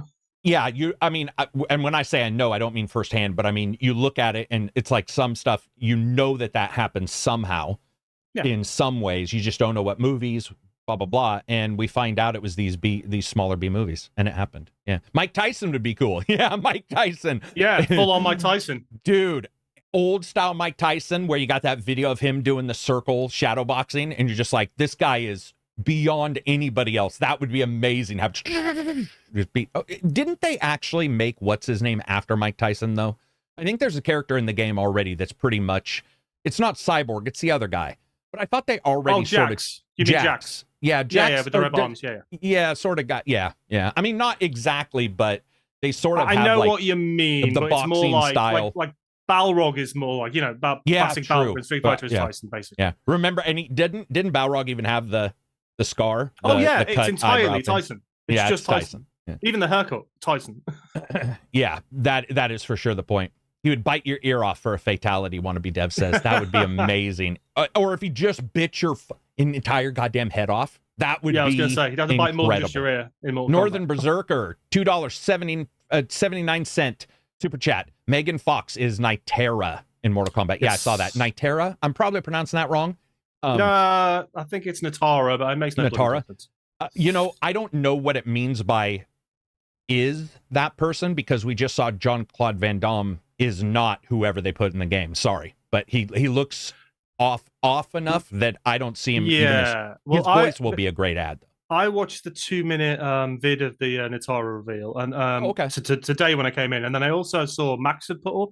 Yeah, and when I say I know, I don't mean firsthand, but I mean, you look at it and it's like some stuff, that happens somehow in some ways. You just don't know what movies, blah, blah, blah. And we find out it was these smaller B movies, and it happened. Yeah. Mike Tyson would be cool. Yeah, Mike Tyson. Yeah, full on Mike Tyson. Dude. Old style Mike Tyson, where you got that video of him doing the circle shadow boxing, and you're just like, this guy is beyond anybody else. That would be amazing. Didn't they actually make what's his name after Mike Tyson though? I think there's a character in the game already that's pretty much, it's not Cyborg, it's the other guy. But I thought they already Jax. You mean Jax? Yeah, Jax. Yeah, with the red bombs. Yeah, sort of got. Yeah. I mean, not exactly, but they sort of. I have know like what you mean. The but boxing it's more style. Like Balrog is more like classic Balrog in Street Fighter is Tyson basically. Yeah. Remember, and he didn't Balrog even have the scar? It's entirely Tyson. It's just Tyson. Yeah. Even the haircut, Tyson. Yeah, that is for sure the point. He would bite your ear off for a fatality, Wannabe Dev says. That would be amazing. Or if he just bit your entire goddamn head off, that would be I was going to say, he'd have to bite more than just your ear. In Northern Berserker, $2.79 super chat. Megan Fox is Nitera in Mortal Kombat. Yeah, I saw that. Nitera? I'm probably pronouncing that wrong. I think it's Natara, but it makes no Natara. difference. I don't know what it means by is that person, because we just saw Jean-Claude Van Damme is not whoever they put in the game. Sorry, but he looks off enough that I don't see him. Yeah, his voice will be a great ad. I watched the 2-minute vid of the Natara reveal, and today when I came in, and then I also saw Max had put up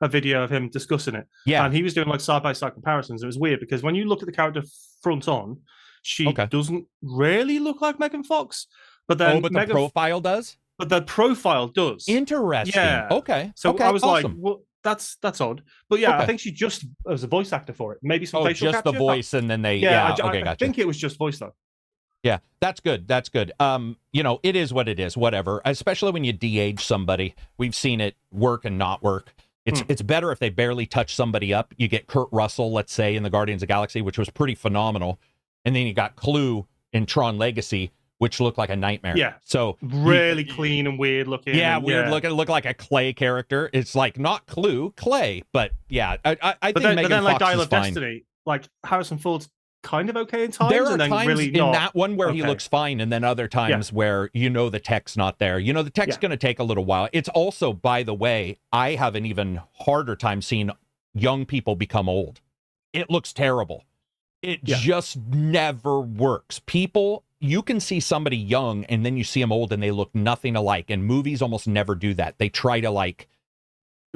a video of him discussing it. Yeah, and he was doing like side-by-side comparisons. It was weird because when you look at the character front on, she doesn't really look like Megan Fox, but then the profile does. But the profile does. Interesting. Yeah. Okay. So I was like, well, that's odd. But yeah, I think she just was a voice actor for it. Maybe some facial capture. Just the voice, and then they. I think it was just voice though. Yeah, that's good. That's good. It is what it is. Whatever. Especially when you de-age somebody, we've seen it work and not work. It's better if they barely touch somebody up. You get Kurt Russell, let's say, in the Guardians of the Galaxy, which was pretty phenomenal, and then you got Clue in Tron Legacy, which looked like a nightmare. Yeah. So really clean and weird looking. Yeah, weird looking. Look like a Clay character. It's like not Clue, Clay. But yeah, I think Megan Fox is fine. Like Dial of Destiny, like Harrison Ford's kind of okay in times. There are and then times really in not. that one where he looks fine, and then other times where the tech's not there. The tech's going to take a little while. It's also, by the way, I have an even harder time seeing young people become old. It looks terrible. It just never works. You can see somebody young and then you see them old and they look nothing alike. And movies almost never do that. They try to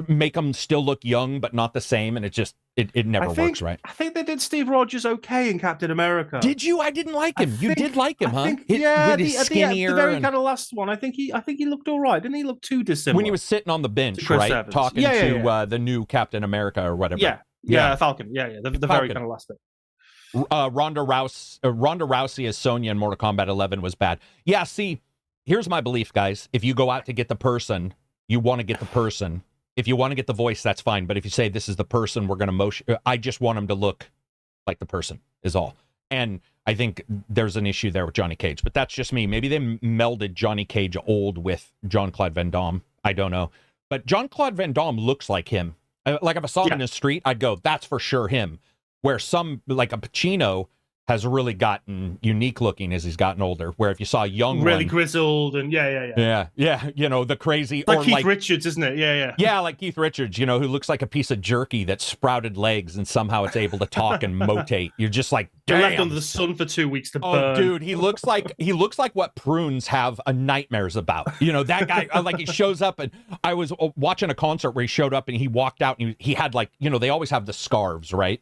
make them still look young, but not the same. And it never works, right? I think they did Steve Rogers okay in Captain America. Did you? I didn't like him. You did like him, huh? With his skinnier. The very kind of last one. I think he looked all right. Didn't he look too dissimilar? When he was sitting on the bench, right? Talking to the new Captain America or whatever. Yeah, Falcon. Yeah. The very kind of last bit. Ronda Rousey as Sonya in Mortal Kombat 11 was bad. Yeah, see, here's my belief, guys. If you go out to get the person, you want to get the person. If you want to get the voice, that's fine. But if you say this is the person, we're going to motion. I just want him to look like the person is all. And I think there's an issue there with Johnny Cage. But that's just me. Maybe they melded Johnny Cage old with Jean-Claude Van Damme. I don't know. But Jean-Claude Van Damme looks like him. Like if I saw him in the street, I'd go, that's for sure him. Where some, like a Pacino, has really gotten unique looking as he's gotten older. Where if you saw a young really grizzled and yeah, the crazy like Keith Richards, isn't it? Yeah, like Keith Richards, who looks like a piece of jerky that's sprouted legs and somehow it's able to talk and motate. You're just like, damn. Left under the sun for 2 weeks to burn. Oh, dude, he looks like what prunes have nightmares about. That guy, like he shows up, and I was watching a concert where he showed up and he walked out and he had they always have the scarves, right?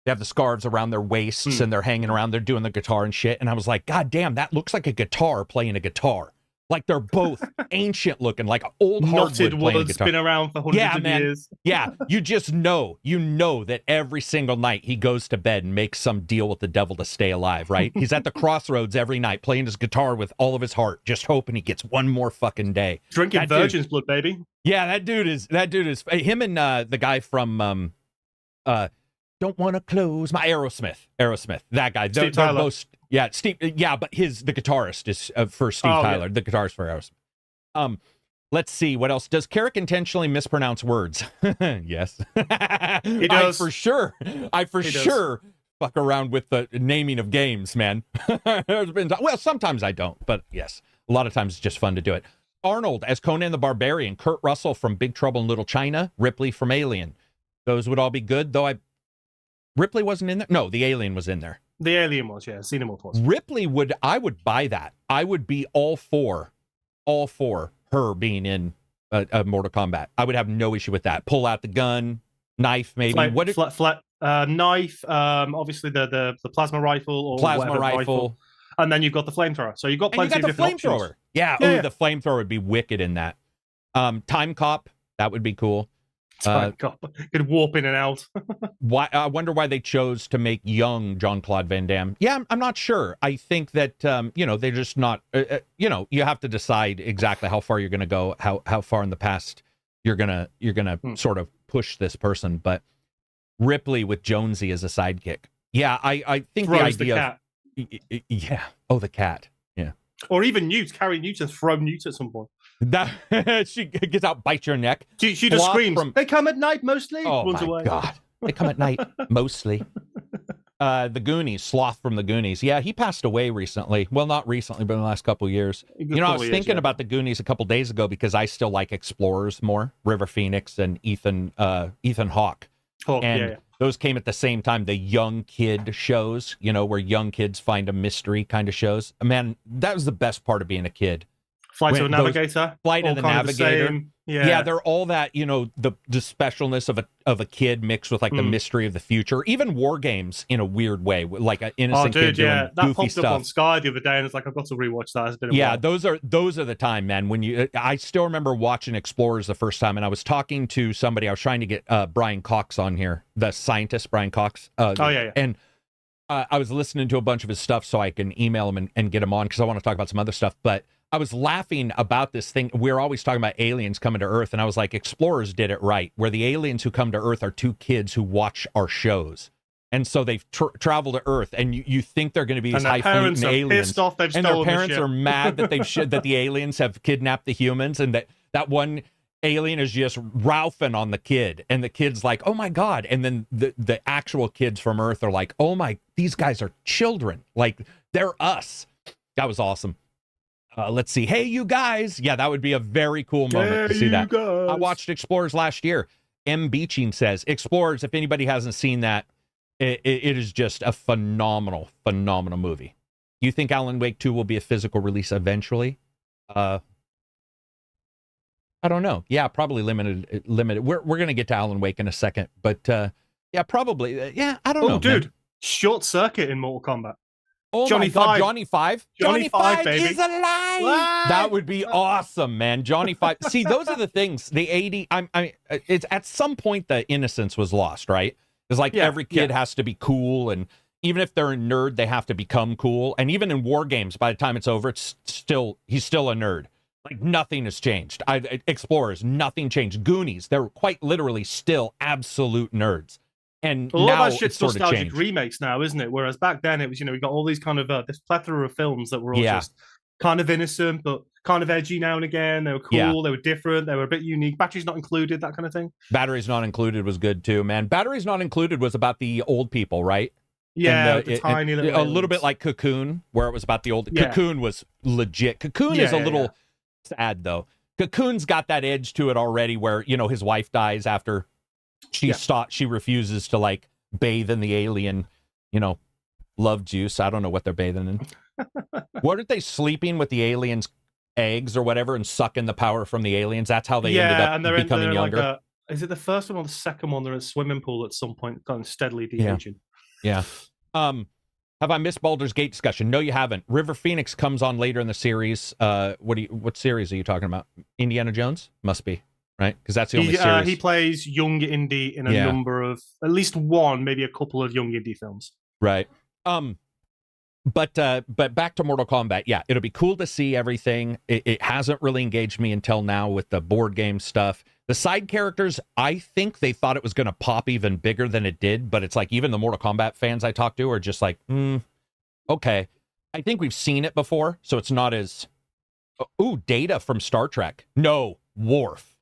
They have the scarves around their waists and they're hanging around. They're doing the guitar and shit. And I was like, God damn, that looks like a guitar playing a guitar. Like they're both ancient looking, like old hardwood playing a guitar. Been around for hundreds of years. Yeah, you just know, that every single night he goes to bed and makes some deal with the devil to stay alive, right? He's at the crossroads every night playing his guitar with all of his heart, just hoping he gets one more fucking day. Drinking virgin's blood, baby. Yeah, that dude is him and the guy from Don't Want to Close My Aerosmith, that guy. They're both, Steve. Yeah, but the guitarist is for Steve Tyler. The guitarist for Aerosmith. Let's see what else. Does Karak intentionally mispronounce words? Yes, he does. I for sure fuck around with the naming of games, man. There's been sometimes I don't, but yes, a lot of times it's just fun to do it. Arnold as Conan the Barbarian, Kurt Russell from Big Trouble in Little China, Ripley from Alien. Those would all be good, though. Ripley wasn't in there? No, the alien was in there. The alien was, yeah. Xenomorph was. Ripley I would buy that. I would be all for her being in a Mortal Kombat. I would have no issue with that. Pull out the gun, knife, maybe. Knife, obviously the plasma rifle or plasma rifle. And then you've got the flamethrower. So you've got plenty of different options. Flamethrower. Yeah, the flamethrower would be wicked in that. Time Cop, that would be cool. Could warp in and out. Why? I wonder why they chose to make young Jean-Claude Van Damme. Yeah, I'm not sure. I think that they're just not. You have to decide exactly how far you're going to go, how far in the past you're gonna sort of push this person. But Ripley with Jonesy as a sidekick. Yeah, I think the idea. The cat. Yeah. Or even Newt, carry Newt and throw Newt at some point. That she gets out, bites your neck. She just screams. They come at night mostly. Oh my god! They come at night mostly. The Goonies, Sloth from the Goonies. Yeah, he passed away recently. Well, not recently, but in the last couple of years. I was thinking about the Goonies a couple days ago because I still like Explorers more, River Phoenix and Ethan Hawke. And those came at the same time, the young kid shows, where young kids find a mystery kind of shows. Man, that was the best part of being a kid. Flight of the Navigator. Flight of the Navigator. Yeah, they're all that, the specialness of a kid mixed with like the mystery of the future. Even war games in a weird way, like an innocent kid doing that goofy popped stuff. up on Sky the other day, and it's like I've got to rewatch that. It's been a while. those are the time, man. When I still remember watching Explorers the first time, and I was talking to somebody. I was trying to get Brian Cox on here, the scientist Brian Cox. And I was listening to a bunch of his stuff so I can email him and get him on because I want to talk about some other stuff, but. I was laughing about this thing. We're always talking about aliens coming to Earth, and I was like, Explorers did it right, where the aliens who come to Earth are two kids who watch our shows. And so they've traveled to Earth, and you think they're going to be these highfalutin aliens. Pissed off they've and their parents are mad that that the aliens have kidnapped the humans, and that one alien is just ralphing on the kid, and the kid's like, oh my God. And then the actual kids from Earth are like, oh my, these guys are children. Like, they're us. That was awesome. Let's see. Hey, you guys. Yeah, that would be a very cool moment to see that. Guys. I watched Explorers last year. M. Beeching says, Explorers, if anybody hasn't seen that, it is just a phenomenal, phenomenal movie. Do you think Alan Wake 2 will be a physical release eventually? I don't know. Yeah, probably limited. We're going to get to Alan Wake in a second. But yeah, probably. I don't know. Dude, man. Short circuit in Mortal Kombat. Oh my God, Johnny Five? Johnny Five, baby. Is alive. That would be awesome, man. Johnny Five. See, those are the things. The 80. It's at some point the innocence was lost, right? It's like every kid has to be cool, and even if they're a nerd, they have to become cool. And even in war games, by the time it's over, he's still a nerd. Like nothing has changed. Explorers, nothing changed. Goonies, they're quite literally still absolute nerds. And a lot now of that shit's sort of nostalgic changed. Remakes now, isn't it? Whereas back then it was, we got all these kind of this plethora of films that were all just kind of innocent, but kind of edgy now and again. They were cool, they were different, they were a bit unique. Batteries Not Included, that kind of thing. Batteries Not Included was good too, man. Batteries Not Included was about the old people, right? Yeah, the tiny little a little bit like Cocoon, where it was about the old. Cocoon was legit. Cocoon is a little sad though. Cocoon's got that edge to it already, where his wife dies after she refuses to like bathe in the alien, love juice. I don't know what they're bathing in. Weren't they sleeping with the aliens' eggs or whatever and sucking the power from the aliens? That's how they ended up becoming younger. Like is it the first one or the second one? They're in a swimming pool at some point, kind of steadily de-aging. Yeah. Have I missed Baldur's Gate discussion? No, you haven't. River Phoenix comes on later in the series. What series are you talking about? Indiana Jones? Must be. Right, because that's the only series. He plays young indie in a number of, at least one, maybe a couple of young indie films. Right. But back to Mortal Kombat. Yeah, it'll be cool to see everything. It hasn't really engaged me until now with the board game stuff. The side characters, I think they thought it was going to pop even bigger than it did. But it's like even the Mortal Kombat fans I talked to are just like, okay. I think we've seen it before, so it's not as. Ooh, Data from Star Trek. No, Worf.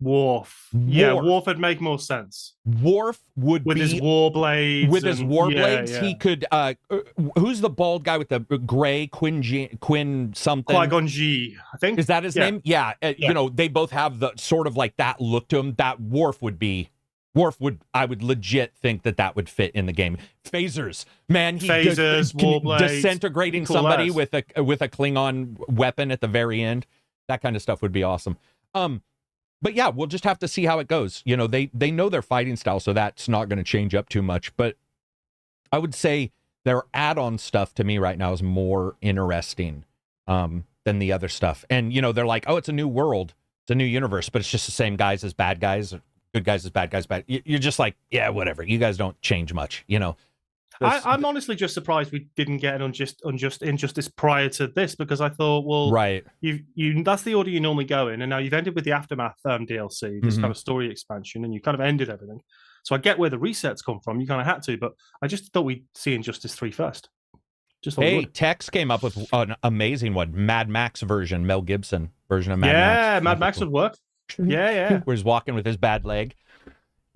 Yeah, Worf would make more sense. Worf would with be his war blades. With his war blades, he could. Who's the bald guy with the gray Quinn something? Qui-Gon Jinn, I think. Is that his name? Yeah. They both have the sort of like that look to him. That Worf would. I would legit think that would fit in the game. Phasers, man. Phasers, war blades, disintegrating somebody with a Klingon weapon at the very end. That kind of stuff would be awesome. But yeah, we'll just have to see how it goes. They know their fighting style, so that's not going to change up too much. But I would say their add-on stuff to me right now is more interesting than the other stuff. And, they're like, oh, it's a new world. It's a new universe, but it's just the same guys as bad guys, or good guys as bad guys. You're just like, yeah, whatever. You guys don't change much, I'm honestly just surprised we didn't get an unjust injustice prior to this, because I thought, well, right, you that's the order you normally go in, and now you've ended with the Aftermath DLC, this kind of story expansion, and you kind of ended everything. So I get where the resets come from. You kind of had to, but I just thought we'd see Injustice 3 first. Hey, Tex came up with an amazing one, Mad Max version, Mel Gibson version of Mad Max. Yeah, Mad Max would work. Yeah. Where he's walking with his bad leg.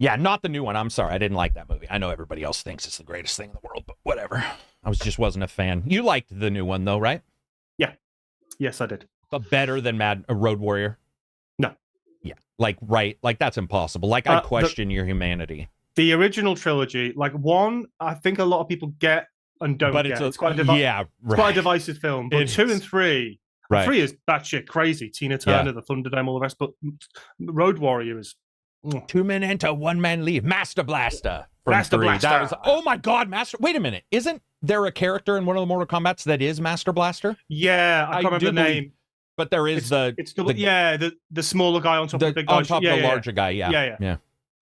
Yeah, not the new one. I'm sorry. I didn't like that movie. I know everybody else thinks it's the greatest thing in the world, but whatever. Just wasn't a fan. You liked the new one, though, right? Yeah. Yes, I did. But better than Road Warrior? No. Yeah. Like, right. Like, that's impossible. Like, I question your humanity. The original trilogy, like 1, I think a lot of people get and don't get. It's quite a it's quite a divisive film. But 2 and 3... Right. 3 is batshit crazy. Tina Turner, the Thunderdome, all the rest. But Road Warrior is 2 men enter, 1 man leave. Master Blaster. Master 3. Blaster. That was, oh my God, Master. Wait a minute. Isn't there a character in one of the Mortal Kombats that is Master Blaster? Yeah, I can't remember the name. But there is the smaller guy on top of the big guy. On top of the larger guy. Yeah.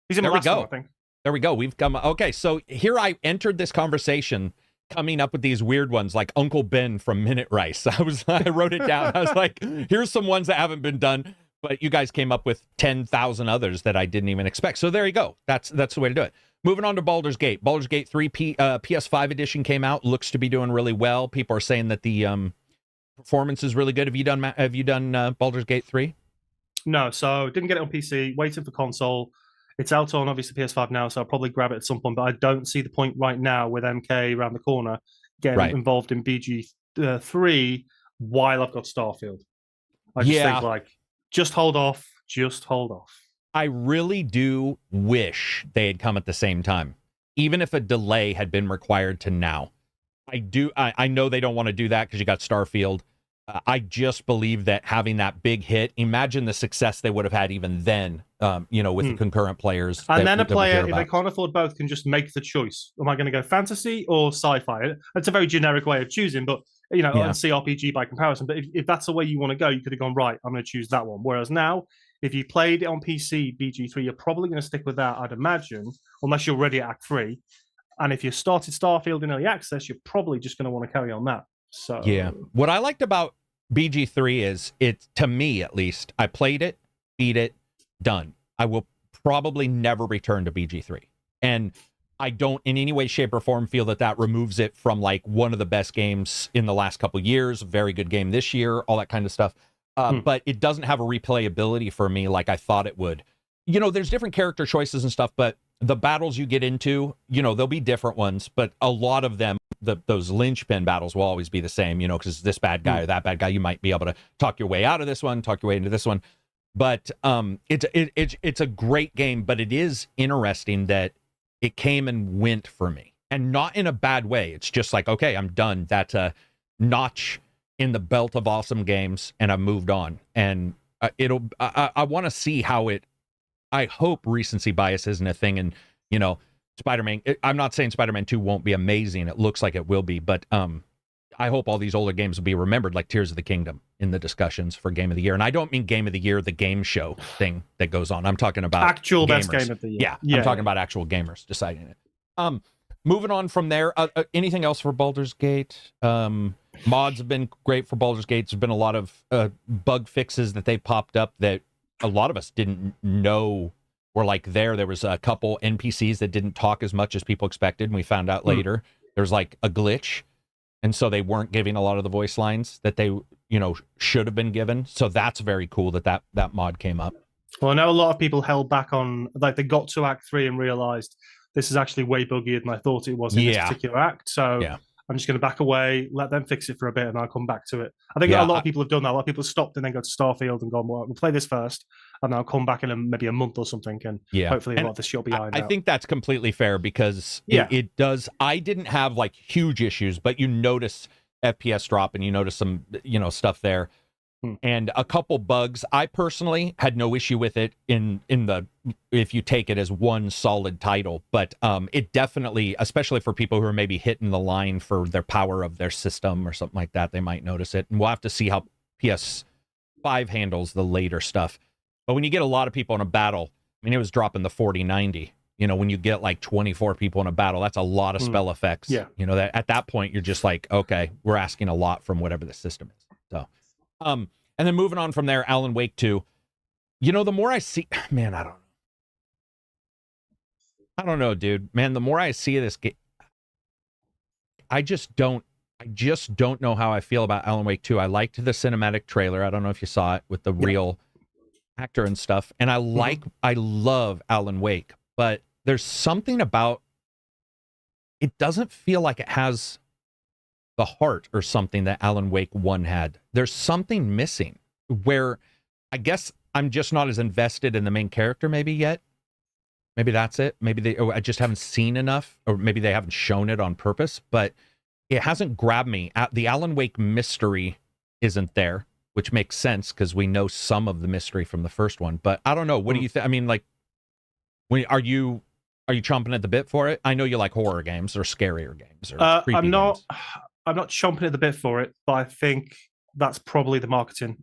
He's in the last one, I think. There we go. We've come. Okay, so here I entered this conversation coming up with these weird ones like Uncle Ben from Minute Rice. I wrote it down. I was like, here's some ones that haven't been done, but you guys came up with 10,000 others that I didn't even expect. So there you go. That's the way to do it. Moving on to Baldur's Gate. Baldur's Gate 3 PS5 edition came out. Looks to be doing really well. People are saying that the performance is really good. Have you done Baldur's Gate 3? No, so didn't get it on PC. Waiting for console. It's out on obviously PS5 now, so I'll probably grab it at some point. But I don't see the point right now with MK around the corner getting involved in BG3 while I've got Starfield. I just think like, just hold off. Just hold off. I really do wish they had come at the same time, even if a delay had been required to now. I know they don't want to do that because you got Starfield. I just believe that having that big hit, imagine the success they would have had even then, with the concurrent players. And then a player, if they can't afford both, can just make the choice. Am I going to go fantasy or sci-fi? It's a very generic way of choosing, but, and CRPG by comparison. But if that's the way you want to go, you could have gone, right, I'm going to choose that one. Whereas now, if you played it on PC, BG3, you're probably going to stick with that, I'd imagine, unless you're ready at Act 3. And if you started Starfield in early access, you're probably just going to want to carry on that. So yeah, what I liked about BG3 is, it, to me at least, I played it, beat it, done. I will probably never return to BG3. And I don't in any way, shape, or form feel that removes it from like one of the best games in the last couple of years, very good game this year, all that kind of stuff. But it doesn't have a replayability for me like I thought it would. There's different character choices and stuff, but the battles you get into, there'll be different ones, but a lot of them, those linchpin battles will always be the same, because this bad guy or that bad guy, you might be able to talk your way out of this one, talk your way into this one. But it's a great game, but it is interesting that it came and went for me, and not in a bad way. It's just like, okay, I'm done. That's a notch in the belt of awesome games, and I've moved on. And I want to see how it. I hope recency bias isn't a thing, and Spider-Man. I'm not saying Spider-Man 2 won't be amazing. It looks like it will be, but I hope all these older games will be remembered, like Tears of the Kingdom, in the discussions for Game of the Year. And I don't mean Game of the Year, the game show thing that goes on. I'm talking about actual gamers. Best Game of the Year. Yeah, I'm talking about actual gamers deciding it. Moving on from there, anything else for Baldur's Gate? Mods have been great for Baldur's Gate. There's been a lot of bug fixes that they popped up that a lot of us didn't know were like there. There was a couple NPCs that didn't talk as much as people expected, and we found out later there's like a glitch, and so they weren't giving a lot of the voice lines that they should have been given. So that's very cool that mod came up. Well, I know a lot of people held back on, like, they got to Act 3 and realized this is actually way buggier than I thought it was in this particular act. So I'm just going to back away, let them fix it for a bit, and I'll come back to it. I think a lot of people have done that. A lot of people have stopped and then go to Starfield and gone, well, we'll play this first, and I'll come back in maybe a month or something, and hopefully a lot of this shit will be ironed out. I think that's completely fair, because it does. I didn't have like huge issues, but you notice FPS drop, and you notice some stuff there. And a couple bugs. I personally had no issue with it in the, if you take it as one solid title, but it definitely, especially for people who are maybe hitting the line for their power of their system or something like that, they might notice it. And we'll have to see how PS5 handles the later stuff. But when you get a lot of people in a battle, I mean, it was dropping the 40-90. When you get like 24 people in a battle, that's a lot of spell effects. Yeah. That at that point you're just like, okay, we're asking a lot from whatever the system is. So. And then moving on from there, Alan Wake 2. The more I see, man, I don't know, dude. Man, the more I see this game, I just don't know how I feel about Alan Wake 2. I liked the cinematic trailer. I don't know if you saw it with the real actor and stuff. And I love Alan Wake, but there's something about it doesn't feel like it has the heart or something that Alan Wake 1 had. There's something missing where I guess I'm just not as invested in the main character maybe yet. Maybe that's it. Maybe I just haven't seen enough, or maybe they haven't shown it on purpose, but it hasn't grabbed me. The Alan Wake mystery isn't there, which makes sense because we know some of the mystery from the first one. But I don't know. What do you think? I mean, like, are you chomping at the bit for it? I know you like horror games or scarier games or creepy games. I'm not chomping at the bit for it, but I think that's probably the marketing.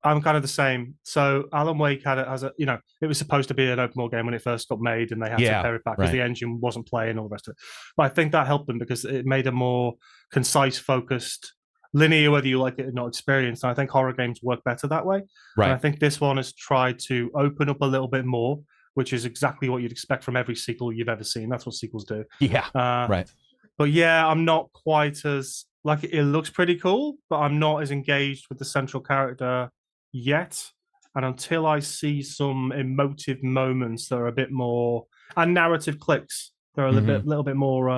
I'm kind of the same. So Alan Wake had it as a, it was supposed to be an open world game when it first got made, and they had to pare it back because the engine wasn't playing, all the rest of it. But I think that helped them because it made a more concise, focused, linear, whether you like it or not, experience. And I think horror games work better that way. Right. And I think this one has tried to open up a little bit more, which is exactly what you'd expect from every sequel you've ever seen. That's what sequels do. Yeah. Right. But yeah, I'm not quite as, like, it looks pretty cool, but I'm not as engaged with the central character yet. And until I see some emotive moments that are a bit more, and narrative clicks that are a little bit more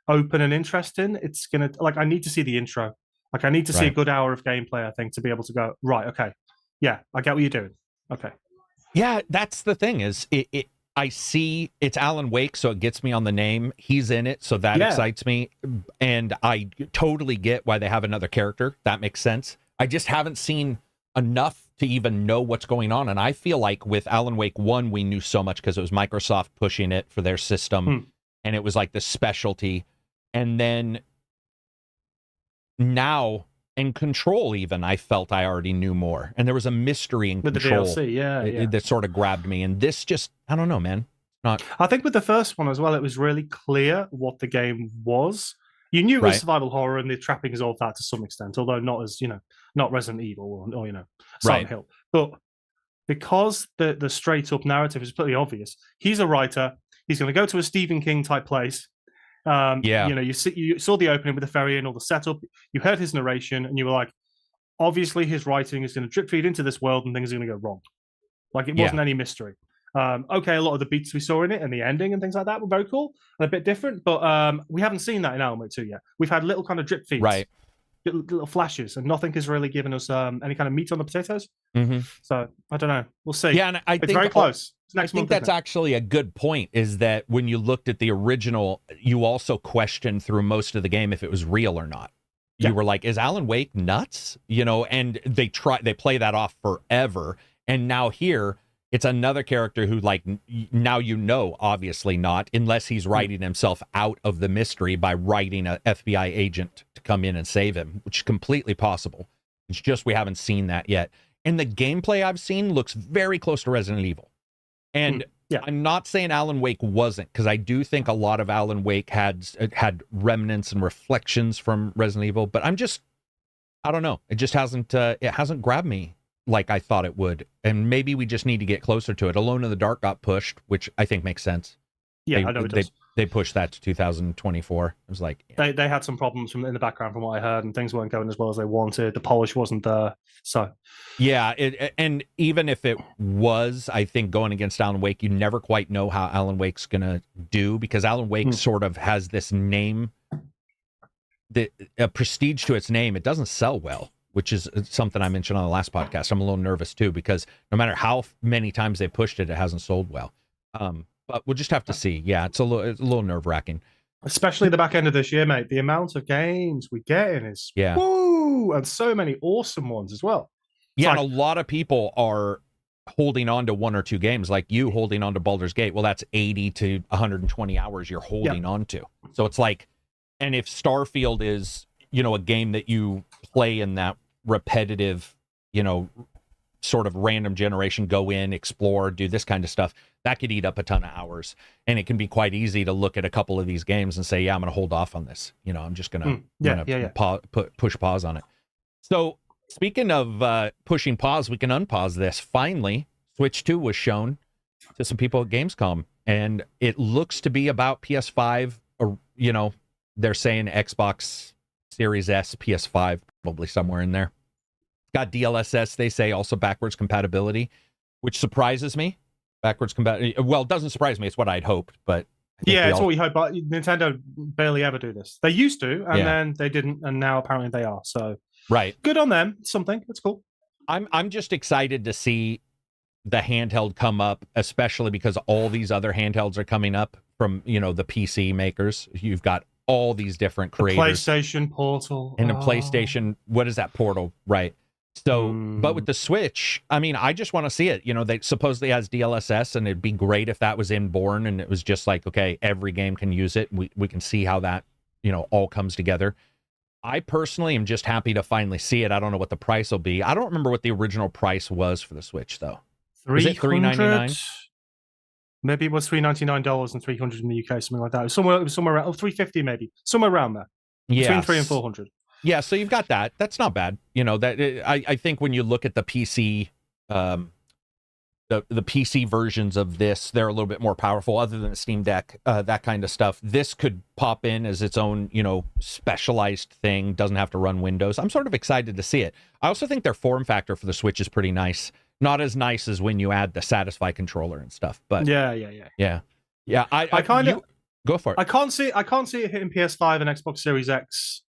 open and interesting, it's gonna, like, I need to see the intro. Like, I need to see a good hour of gameplay, I think, to be able to go, right, okay, yeah, I get what you're doing. Okay. Yeah, that's the thing is I see it's Alan Wake, so it gets me on the name. He's in it, so that excites me. And I totally get why they have another character. That makes sense. I just haven't seen enough to even know what's going on. And I feel like with Alan Wake 1, we knew so much because it was Microsoft pushing it for their system. And it was like the specialty. And then now in Control, even, I felt I already knew more. And there was a mystery in Control with the DLC, that sort of grabbed me. And this just, I don't know, man. Not. I think with the first one as well, it was really clear what the game was. You knew it was survival horror and the trappings of that to some extent, although not as, not Resident Evil or Silent Hill. But because the straight up narrative is pretty obvious, he's a writer. He's going to go to a Stephen King type place. You saw the opening with the ferry and all the setup. You heard his narration, and you were like, obviously his writing is going to drip feed into this world, and things are going to go wrong. Like, it wasn't any mystery. Okay, a lot of the beats we saw in it and the ending and things like that were very cool and a bit different, but we haven't seen that in Alan Wake 2 yet. We've had little kind of drip feeds, little flashes, and nothing has really given us any kind of meat on the potatoes. So I don't know. We'll see. Yeah, and I it's think very close. I think that's actually a good point, is that when you looked at the original, you also questioned through most of the game if it was real or not. You were like, is Alan Wake nuts? And they play that off forever. And now here, it's another character who, like, now obviously not, unless he's writing himself out of the mystery by writing an FBI agent to come in and save him, which is completely possible. It's just we haven't seen that yet. And the gameplay I've seen looks very close to Resident Evil. And I'm not saying Alan Wake wasn't, because I do think a lot of Alan Wake had remnants and reflections from Resident Evil, but I don't know. It just hasn't grabbed me like I thought it would. And maybe we just need to get closer to it. Alone in the Dark got pushed, which I think makes sense. Yeah, I know it does. They pushed that to 2024. It was like they had some problems in the background from what I heard, and things weren't going as well as they wanted. The polish wasn't there. So yeah, and even if it was, I think going against Alan Wake, you never quite know how Alan Wake's gonna do, because Alan Wake sort of has this name, a prestige to its name. It doesn't sell well, which is something I mentioned on the last podcast. I'm a little nervous too, because no matter how many times they pushed it, it hasn't sold well. But we'll just have to see. Yeah, it's a little nerve-wracking. Especially the back end of this year, mate. The amount of games we get in is woo, and so many awesome ones as well. Yeah, and a lot of people are holding on to one or two games, like you holding on to Baldur's Gate. Well, that's 80 to 120 hours you're holding on to. So it's like, and if Starfield is, a game that you play in that repetitive, sort of random generation, go in, explore, do this kind of stuff, that could eat up a ton of hours. And it can be quite easy to look at a couple of these games and say, yeah, I'm going to hold off on this. I'm just going to push pause on it. So speaking of pushing pause, we can unpause this. Finally, Switch 2 was shown to some people at Gamescom, and it looks to be about PS5, or, they're saying Xbox Series S, PS5, probably somewhere in there. Got DLSS, they say, also backwards compatibility, which surprises me. Backwards compatible. Well, it doesn't surprise me. It's what I'd hoped, but yeah, it's what we hope. But Nintendo barely ever do this. They used to, and then they didn't, and now apparently they are. So right, good on them. Something that's cool. I'm just excited to see the handheld come up, especially because all these other handhelds are coming up from the PC makers. You've got all these different creators. The PlayStation Portal and the PlayStation. What is that Portal? Right. So, but with the Switch, I mean, I just want to see it. They supposedly has DLSS, and it'd be great if that was inborn and it was just like, okay, every game can use it. We can see how that, all comes together. I personally am just happy to finally see it. I don't know what the price will be. I don't remember what the original price was for the Switch, though. Was it $399? Maybe it was $399 and $300 in the UK, something like that. It was somewhere around $350, maybe somewhere around there. Between $300 and $400. Yeah, so you've got that. That's not bad. I think when you look at the PC, the PC versions of this, they're a little bit more powerful. Other than the Steam Deck, that kind of stuff, this could pop in as its own, specialized thing. Doesn't have to run Windows. I'm sort of excited to see it. I also think their form factor for the Switch is pretty nice. Not as nice as when you add the Satisfy controller and stuff, but yeah. I kind of go for it. I can't see it hitting PS5 and Xbox Series X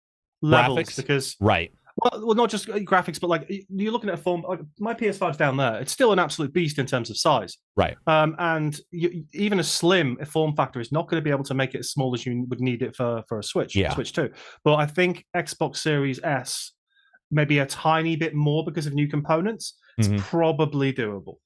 levels graphics? Because right. Well, not just graphics, but like you're looking at a form. Like my PS5's down there. It's still an absolute beast in terms of size. Right. And even a slim form factor is not going to be able to make it as small as you would need it for a Switch. Yeah. Switch 2. But I think Xbox Series S maybe a tiny bit more because of new components. It's probably doable.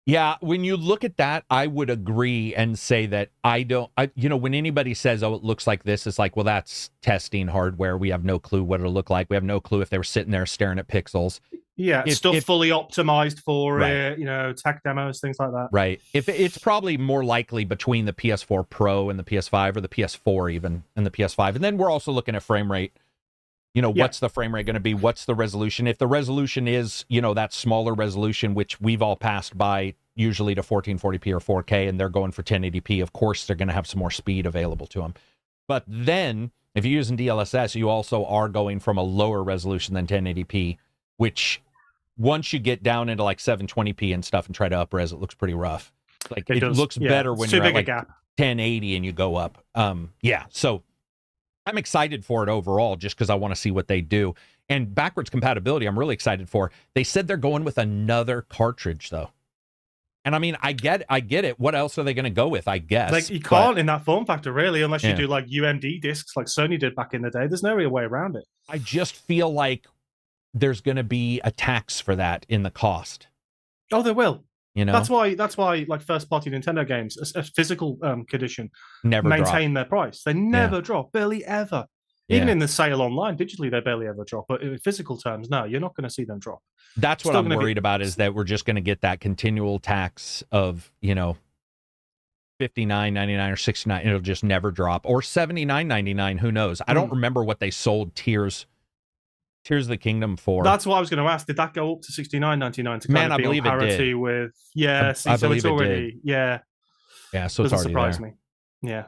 Yeah, when you look at that, I would agree and say that when anybody says, oh, it looks like this, it's like, well, that's testing hardware. We have no clue what it'll look like. We have no clue if they were sitting there staring at pixels. Yeah, stuff fully optimized for it, tech demos, things like that. Right. If it's probably more likely between the PS4 Pro and the PS5 or the PS4 even and the PS5. And then we're also looking at frame rate. What's the frame rate going to be? What's the resolution? If the resolution is, that smaller resolution, which we've all passed by usually to 1440p or 4K, and they're going for 1080p, of course, they're going to have some more speed available to them. But then if you're using DLSS, you also are going from a lower resolution than 1080p, which once you get down into like 720p and stuff and try to up-res, it looks pretty rough. Like it looks better when you're at like 1080 and you go up. So I'm excited for it overall just because I want to see what they do. And backwards compatibility, I'm really excited for. They said they're going with another cartridge, though. And I mean, I get it. What else are they going to go with, I guess? Like, you can't in that form factor, really, unless you do like UMD discs like Sony did back in the day. There's no real way around it. I just feel like there's going to be a tax for that in the cost. Oh, there will. That's why like first party Nintendo games, a physical condition, never maintain their price. They never drop, barely ever. Even in the sale online, digitally, they barely ever drop. But in physical terms, no, you're not going to see them drop. That's what I'm worried about, is that we're just going to get that continual tax of, $59.99 or $69. It'll just never drop, or $79.99. Who knows? I don't remember what they sold Tears of the Kingdom for. That's what I was going to ask. Did that go up to $69.99 to kind of be on parity with? Yeah, I believe it's already. Yeah, so it's already surprise there. me. Yeah.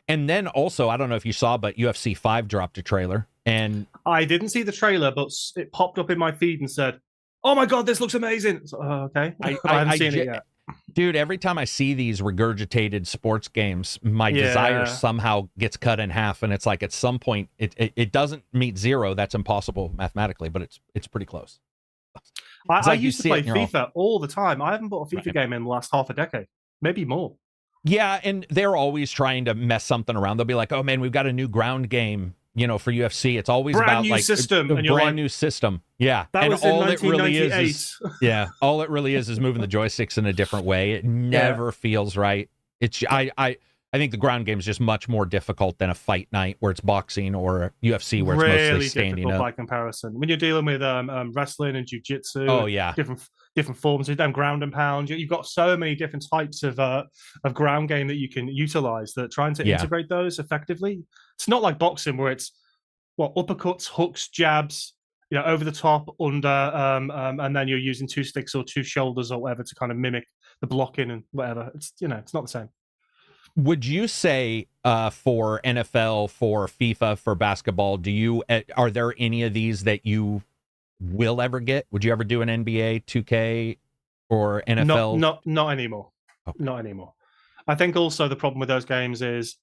And then also, I don't know if you saw, but UFC 5 dropped a trailer, and I didn't see the trailer, but it popped up in my feed and said, "Oh my god, this looks amazing!" So, okay, I haven't seen it yet. Dude, every time I see these regurgitated sports games, my desire somehow gets cut in half, and it's like at some point it doesn't meet zero. That's impossible mathematically, but it's pretty close. I used to play FIFA all the time. I haven't bought a FIFA game in the last half a decade, maybe more. Yeah, and they're always trying to mess something around. They'll be like, "Oh man, we've got a new ground game, for UFC." It's always about like system, a brand new system. Yeah, that was all it really is. All it really is moving the joysticks in a different way. It never feels right. It's I think the ground game is just much more difficult than a fight night where it's boxing or UFC where it's mostly standing difficult up. By comparison, when you're dealing with wrestling and jiu-jitsu, different forms of them, ground and pound, you've got so many different types of ground game that you can utilize. That trying to integrate those effectively, it's not like boxing where it's uppercuts, hooks, jabs, over the top, under, and then you're using two sticks or two shoulders or whatever to kind of mimic the blocking and whatever. It's it's not the same. Would you say for NFL, for FIFA, for basketball, are there any of these that you will ever get? Would you ever do an NBA 2K or NFL? Not anymore. Okay. Not anymore. I think also the problem with those games is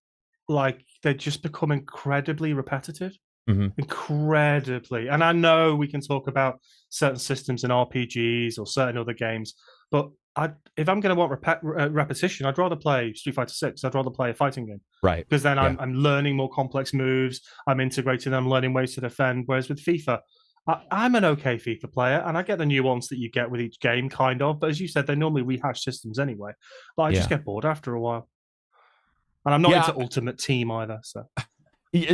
like they just become incredibly repetitive. Incredibly. And I know we can talk about certain systems in RPGs or certain other games, but if I'm going to want repetition, I'd rather play Street Fighter 6. I'd rather play a fighting game. Right. Because then I'm learning more complex moves. I'm integrating them, learning ways to defend. Whereas with FIFA, I'm an okay FIFA player, and I get the nuance that you get with each game, kind of. But as you said, they normally rehash systems anyway. But I just get bored after a while. And I'm not into Ultimate Team either, so...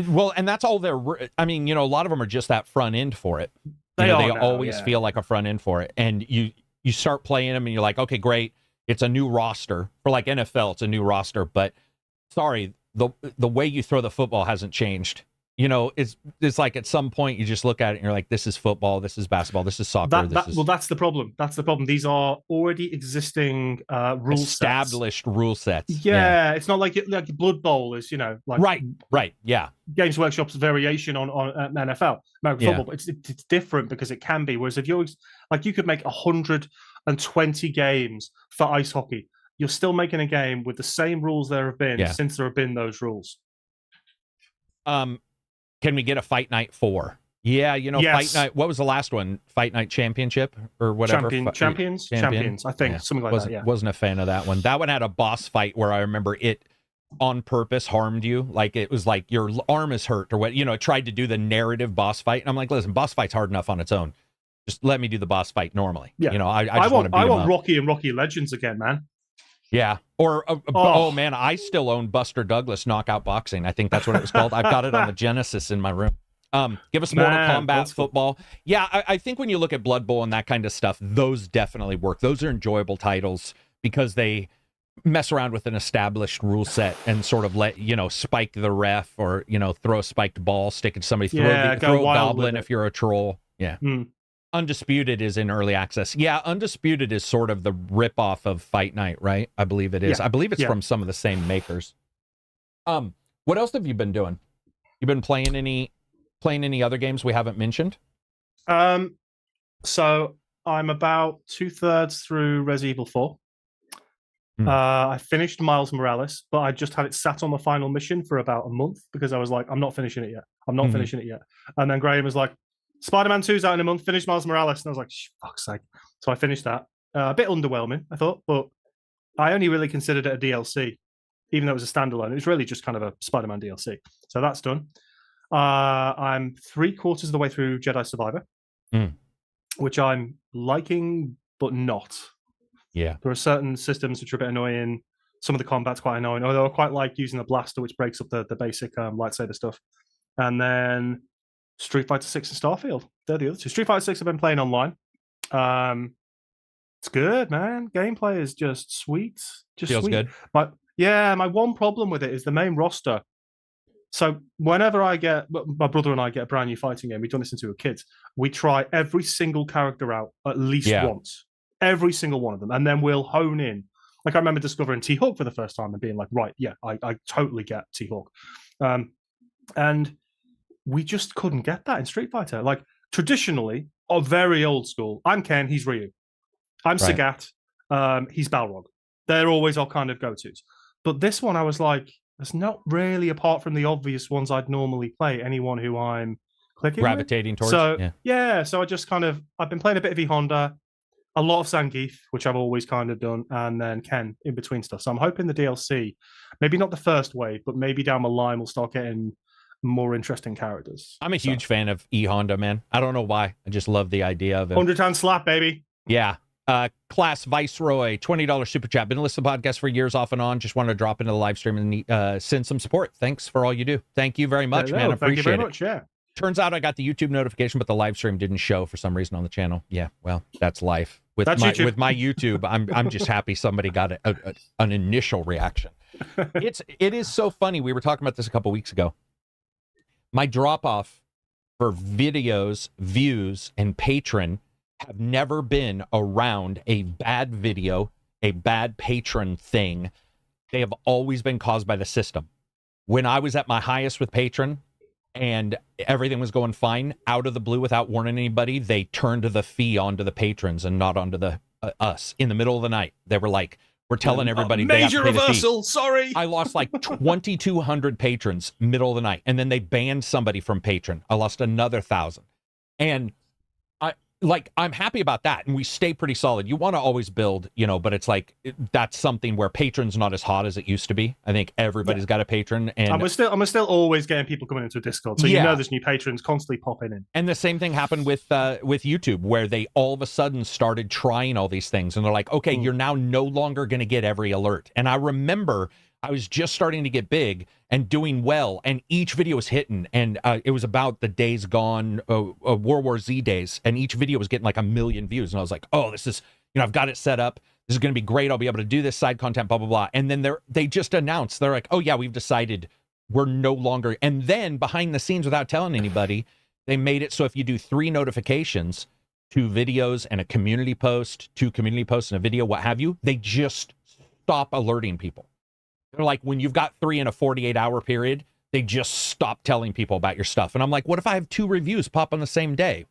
Well, and that's all they're. I mean, a lot of them are just that front end for it. They always feel like a front end for it, and you start playing them, and you're like, okay, great, it's a new roster for like NFL. It's a new roster, but sorry, the way you throw the football hasn't changed. It's like at some point you just look at it and you're like, this is football, this is basketball, this is soccer. Well, that's the problem. That's the problem. These are already existing established rule sets. Yeah, it's not like Blood Bowl is, like right, yeah. Games Workshop's variation on NFL, American football, but it's different because it can be. Whereas if you're like, you could make 120 games for ice hockey, you're still making a game with the same rules there have been since there have been those rules. Can we get a Fight Night 4? Yeah, Fight Night. What was the last one? Fight Night Championship or whatever? Champions, I think. Something like that, yeah. Wasn't a fan of that one. That one had a boss fight where I remember it on purpose harmed you. Like, it was like your arm is hurt or what, it tried to do the narrative boss fight. And I'm like, listen, boss fight's hard enough on its own. Just let me do the boss fight normally. Yeah. I want Rocky and Rocky Legends again, man. Yeah. Or, oh man, I still own Buster Douglas Knockout Boxing. I think that's what it was called. I've got it on the Genesis in my room. Give us Mortal Kombat football. Yeah, I think when you look at Blood Bowl and that kind of stuff, those definitely work. Those are enjoyable titles because they mess around with an established rule set and sort of let, spike the ref or, throw a spiked ball, stick it to somebody, throw a goblin if you're a troll. Yeah. Undisputed is in early access. Yeah, Undisputed is sort of the ripoff of Fight Night, right? I believe it is. I believe it's from some of the same makers. What else have you been doing? You been playing any other games we haven't mentioned? So I'm about 2/3 through Resident Evil 4. I finished Miles Morales, but I just had it sat on the final mission for about a month because I was like, I'm not finishing it yet. Finishing it yet. And then Graham was like, Spider-Man 2's out in a month, finish Miles Morales. And I was like, fuck's sake. So I finished that. A bit underwhelming, I thought, but I only really considered it a DLC, even though it was a standalone. It was really just kind of a Spider-Man DLC. So that's done. I'm 3/4 of the way through Jedi Survivor, which I'm liking, but not. Yeah. There are certain systems which are a bit annoying. Some of the combat's quite annoying, although I quite like using the blaster, which breaks up the basic lightsaber stuff. And then Street Fighter 6 and Starfield. They're the other two. Street Fighter 6 I've been playing online. It's good, man. Gameplay is just sweet. Feels good. My one problem with it is the main roster. So whenever my brother and I get a brand new fighting game, we've done this since we were kids, we try every single character out at least once. Every single one of them. And then we'll hone in. Like I remember discovering T-Hawk for the first time and being like, right, yeah, I totally get T-Hawk. And we just couldn't get that in Street Fighter. Like traditionally, or very old school, I'm Ken, he's Ryu. I'm Sagat, he's Balrog. They're always our kind of go-tos. But this one, I was like, there's not really, apart from the obvious ones I'd normally play, anyone who I'm gravitating towards. So so I just I've been playing a bit of E-Honda, a lot of Zangief, which I've always kind of done, and then Ken in between stuff. So I'm hoping the DLC, maybe not the first wave, but maybe down the line we'll start getting more interesting characters. I'm a huge fan of E-Honda, man. I don't know why. I just love the idea of it. 100-ton slap, baby. Yeah. Class Viceroy, $20 super chat. Been listening to the podcast for years off and on. Just wanted to drop into the live stream and send some support. Thanks for all you do. Thank you very much, man. I appreciate it. Thank you very much, yeah. Turns out I got the YouTube notification, but the live stream didn't show for some reason on the channel. Yeah, well, that's life. With my YouTube, I'm just happy somebody got an initial reaction. It is so funny. We were talking about this a couple weeks ago. My drop-off for videos, views, and patron have never been around a bad video, a bad patron thing. They have always been caused by the system. When I was at my highest with patron and everything was going fine, out of the blue without warning anybody, they turned the fee onto the patrons and not onto the us in the middle of the night. They were like, we're telling everybody they have to major pay the fee. reversal. Sorry, I lost like 2,200 patrons middle of the night, and then they banned somebody from patron. I lost another 1,000, and I'm happy about that, and we stay pretty solid. You want to always build, but it's like that's something where patron's not as hot as it used to be. I think everybody's got a patron, and we're still always getting people coming into a Discord, so there's new patrons constantly popping in. And the same thing happened with YouTube, where they all of a sudden started trying all these things, and they're like, okay, you're now no longer going to get every alert. And I remember I was just starting to get big and doing well, and each video was hitting, and it was about the Days Gone, World War Z days, and each video was getting like 1 million views, and I was like, oh, this is, I've got it set up. This is going to be great. I'll be able to do this side content, blah, blah, blah. And then they just announced, they're like, oh yeah, we've decided we're no longer, and then behind the scenes, without telling anybody, they made it so if you do 3 notifications, 2 videos and a community post, 2 community posts and a video, what have you, they just stop alerting people. They're like, when you've got 3 in a 48-hour period, they just stop telling people about your stuff. And I'm like, what if I have 2 reviews pop on the same day?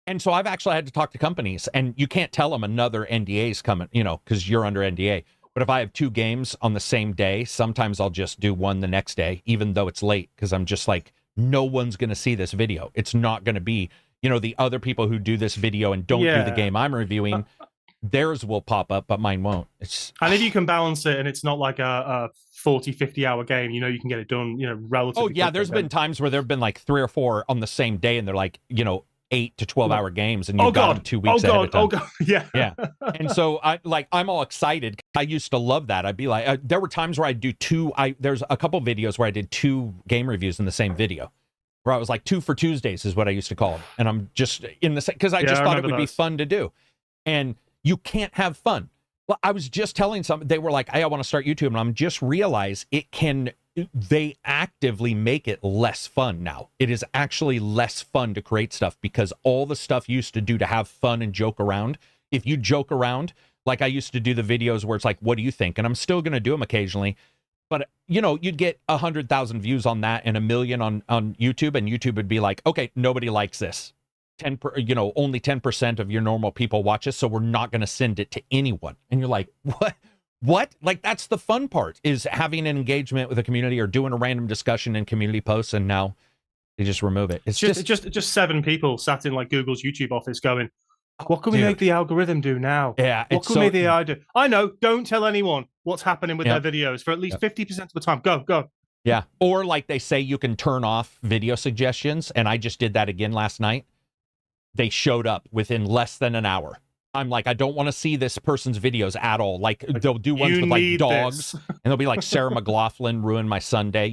And so I've actually had to talk to companies, and you can't tell them another NDA is coming, because you're under NDA. But if I have 2 games on the same day, sometimes I'll just do one the next day, even though it's late, because I'm just like, no one's going to see this video. It's not going to be, the other people who do this video and don't do the game I'm reviewing. Theirs will pop up, but mine won't. And if you can balance it and it's not like a 40, 50-hour game, you can get it done, relatively. Oh, yeah, there's been times where there have been like 3 or 4 on the same day, and they're like, 8 to 12-hour games, and you've got them 2 weeks ahead of time. Oh, God, yeah. Yeah. And so, I'm all excited. I used to love that. I'd be like, there were times where I'd do 2, there's a couple videos where I did 2 game reviews in the same video, where I was like 2 for Tuesdays is what I used to call them. And I'm just in the same, because I just thought it would be fun to do. And you can't have fun. Well, I was just telling some, they were like, hey, I want to start YouTube. And I'm just realized they actively make it less fun now. It is actually less fun to create stuff, because all the stuff you used to do to have fun and joke around, if you joke around, like I used to do the videos where it's like, what do you think? And I'm still going to do them occasionally. But, you'd get 100,000 views on that and 1 million on YouTube, and YouTube would be like, okay, nobody likes this. Only 10% of your normal people watch this, so we're not going to send it to anyone. And you're like, what? Like, that's the fun part, is having an engagement with a community or doing a random discussion in community posts, and now they just remove it. It's just 7 people sat in like Google's YouTube office going, what can we make the algorithm do now? Yeah. What can we make the AI do? I know, don't tell anyone what's happening with their videos for at least 50% of the time. Go. Yeah. Or like they say you can turn off video suggestions, and I just did that again last night. They showed up within less than an hour. I'm like, I don't want to see this person's videos at all. Like, they'll do ones with like dogs, and they'll be like, Sarah McLachlan ruined my Sunday,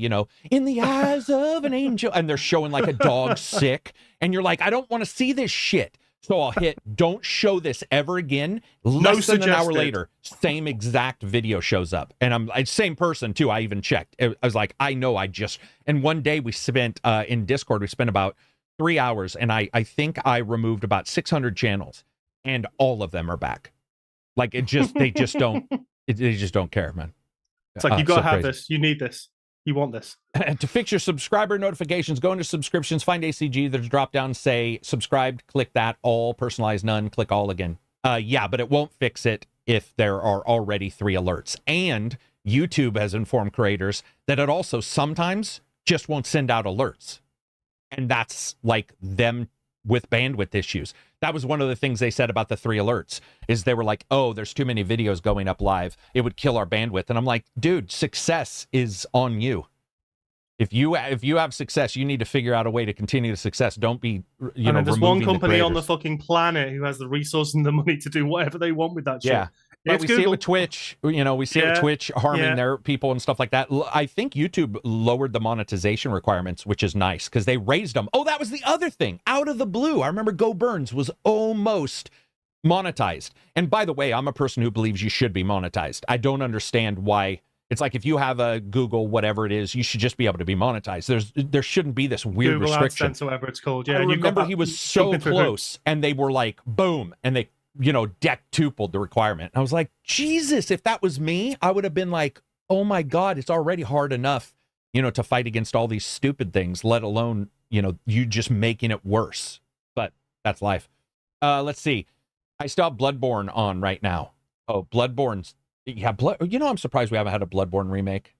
in the eyes of an angel. And they're showing like a dog sick. And you're like, I don't want to see this shit. So I'll hit, don't show this ever again. Less than an hour later, same exact video shows up. And I'm same person too. I even checked. I was like, I know and one day we spent in Discord, we spent about 3 hours, and I think I removed about 600 channels, and all of them are back. Like, they just don't care, man. It's like, you got to have this. You need this. You want this. And to fix your subscriber notifications, go into subscriptions, find ACG. There's a drop down, say subscribed, click that, all, personalized, none, click all again. Yeah, but it won't fix it if there are already 3 alerts. And YouTube has informed creators that it also sometimes just won't send out alerts. And that's like them with bandwidth issues. That was one of the things they said about the 3 alerts, is they were like, oh, there's too many videos going up live. It would kill our bandwidth. And I'm like, dude, success is on you. If you have success, you need to figure out a way to continue the success. Don't be, there's one company on the fucking planet who has the resources and the money to do whatever they want with that shit. Yeah. But we see it with Twitch, we see it with Twitch harming their people and stuff like that. I think YouTube lowered the monetization requirements, which is nice, because they raised them. Oh, that was the other thing. Out of the blue, I remember Go Burns was almost monetized. And by the way, I'm a person who believes you should be monetized. I don't understand why. It's like, if you have a Google, whatever it is, you should just be able to be monetized. There shouldn't be this weird Google restriction. AdSense, whatever it's called. Yeah, I remember he was so close, and they were like, boom, and they dectupled the requirement. I was like, Jesus, if that was me, I would have been like, oh my God, it's already hard enough, to fight against all these stupid things, let alone, you just making it worse. But that's life. Let's see. I still have Bloodborne on right now. Oh, Bloodborne's I'm surprised we haven't had a Bloodborne remake.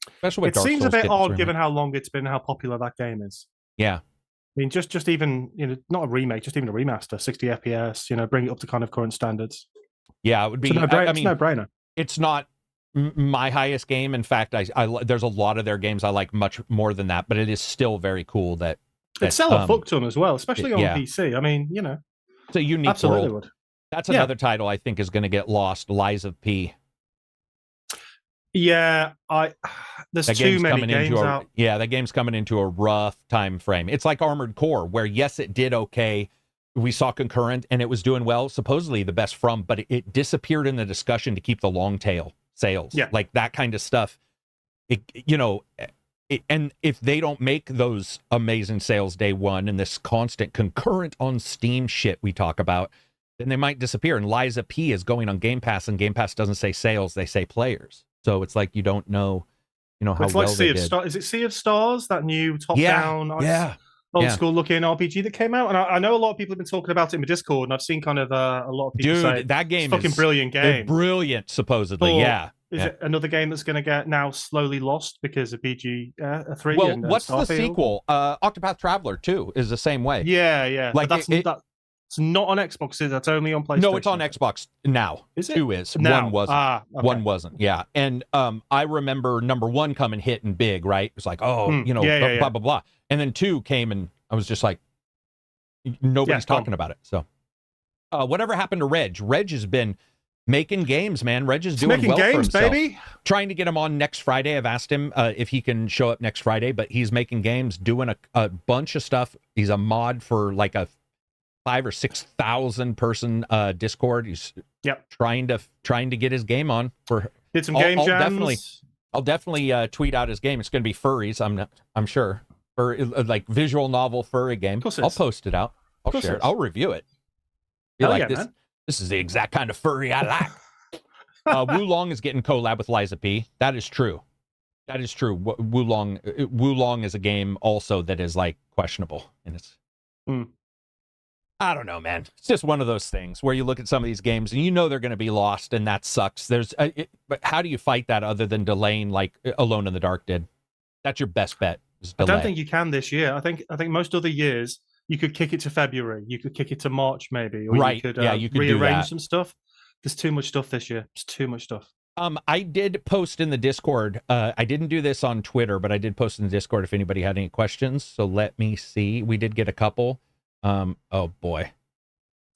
Especially with It Dark seems Souls a bit getting its odd remake. given how long it's been, and how popular that game is. Yeah. I mean, just even not a remake, just even a remaster, 60 FPS. Bring it up to kind of current standards. Yeah, it would be. It's I mean, no brainer. it's not my highest game. In fact, there's a lot of their games I like much more than that, but it is still very cool that It'd sell a fuck ton as well, especially on yeah. PC. I mean, it's a unique absolutely world. would. That's another title I think is going to get lost. Lies of P. Yeah, there's too many games out. Yeah, that game's coming into a rough time frame. It's like Armored Core, where yes, it did okay. We saw concurrent and it was doing well, supposedly the best from, but it disappeared in the discussion to keep the long tail sales. Yeah. Like that kind of stuff. And if they don't make those amazing sales day one and this constant concurrent on Steam shit we talk about, then they might disappear. And Liza P is going on Game Pass, and Game Pass doesn't say sales, they say players. So it's like you don't know, how it's well like they did. Is it Sea of Stars, that new top-down, old school looking RPG that came out? And I know a lot of people have been talking about it in the Discord, and I've seen kind of a lot of people say that game it's fucking brilliant game. Brilliant, supposedly. Is it another game that's going to get now slowly lost because of BG3? Well, and what's Starfield? the sequel? Octopath Traveler 2 is the same way. Yeah. Like but it's not on Xbox. That's only on PlayStation. No, it's on Xbox now. Is it? 2 is. Now. 1 wasn't. Okay. 1 wasn't. Yeah. And I remember number 1 coming hitting big, right? It's like, blah, blah, blah. And then 2 came and I was just like, nobody's talking about it. So whatever happened to Reg? Reg has been making games, man. Reg is doing well games, for himself. baby. Trying to get him on next Friday. I've asked him if he can show up next Friday, but he's making games, doing a bunch of stuff. He's a mod for like a 5,000 or 6,000 person Discord. He's trying to get his game on. Did some game jams. I'll definitely tweet out his game. It's going to be furries. I'm sure for like visual novel furry game. I'll post it out. I'll share it. I'll review it. This is the exact kind of furry I like. Wulong is getting collab with Liza P. That is true. Wulong is a game also that is like questionable, and it's. I don't know, man. It's just one of those things where you look at some of these games and they're going to be lost, and that sucks. But how do you fight that other than delaying like Alone in the Dark did? That's your best bet. I don't think you can this year. I think most other years you could kick it to February. You could kick it to March maybe. Or right. You could, you could rearrange some stuff. There's too much stuff this year. It's too much stuff. I did post in the Discord. I didn't do this on Twitter, but I did post in the Discord if anybody had any questions. So let me see. We did get a couple. Oh boy.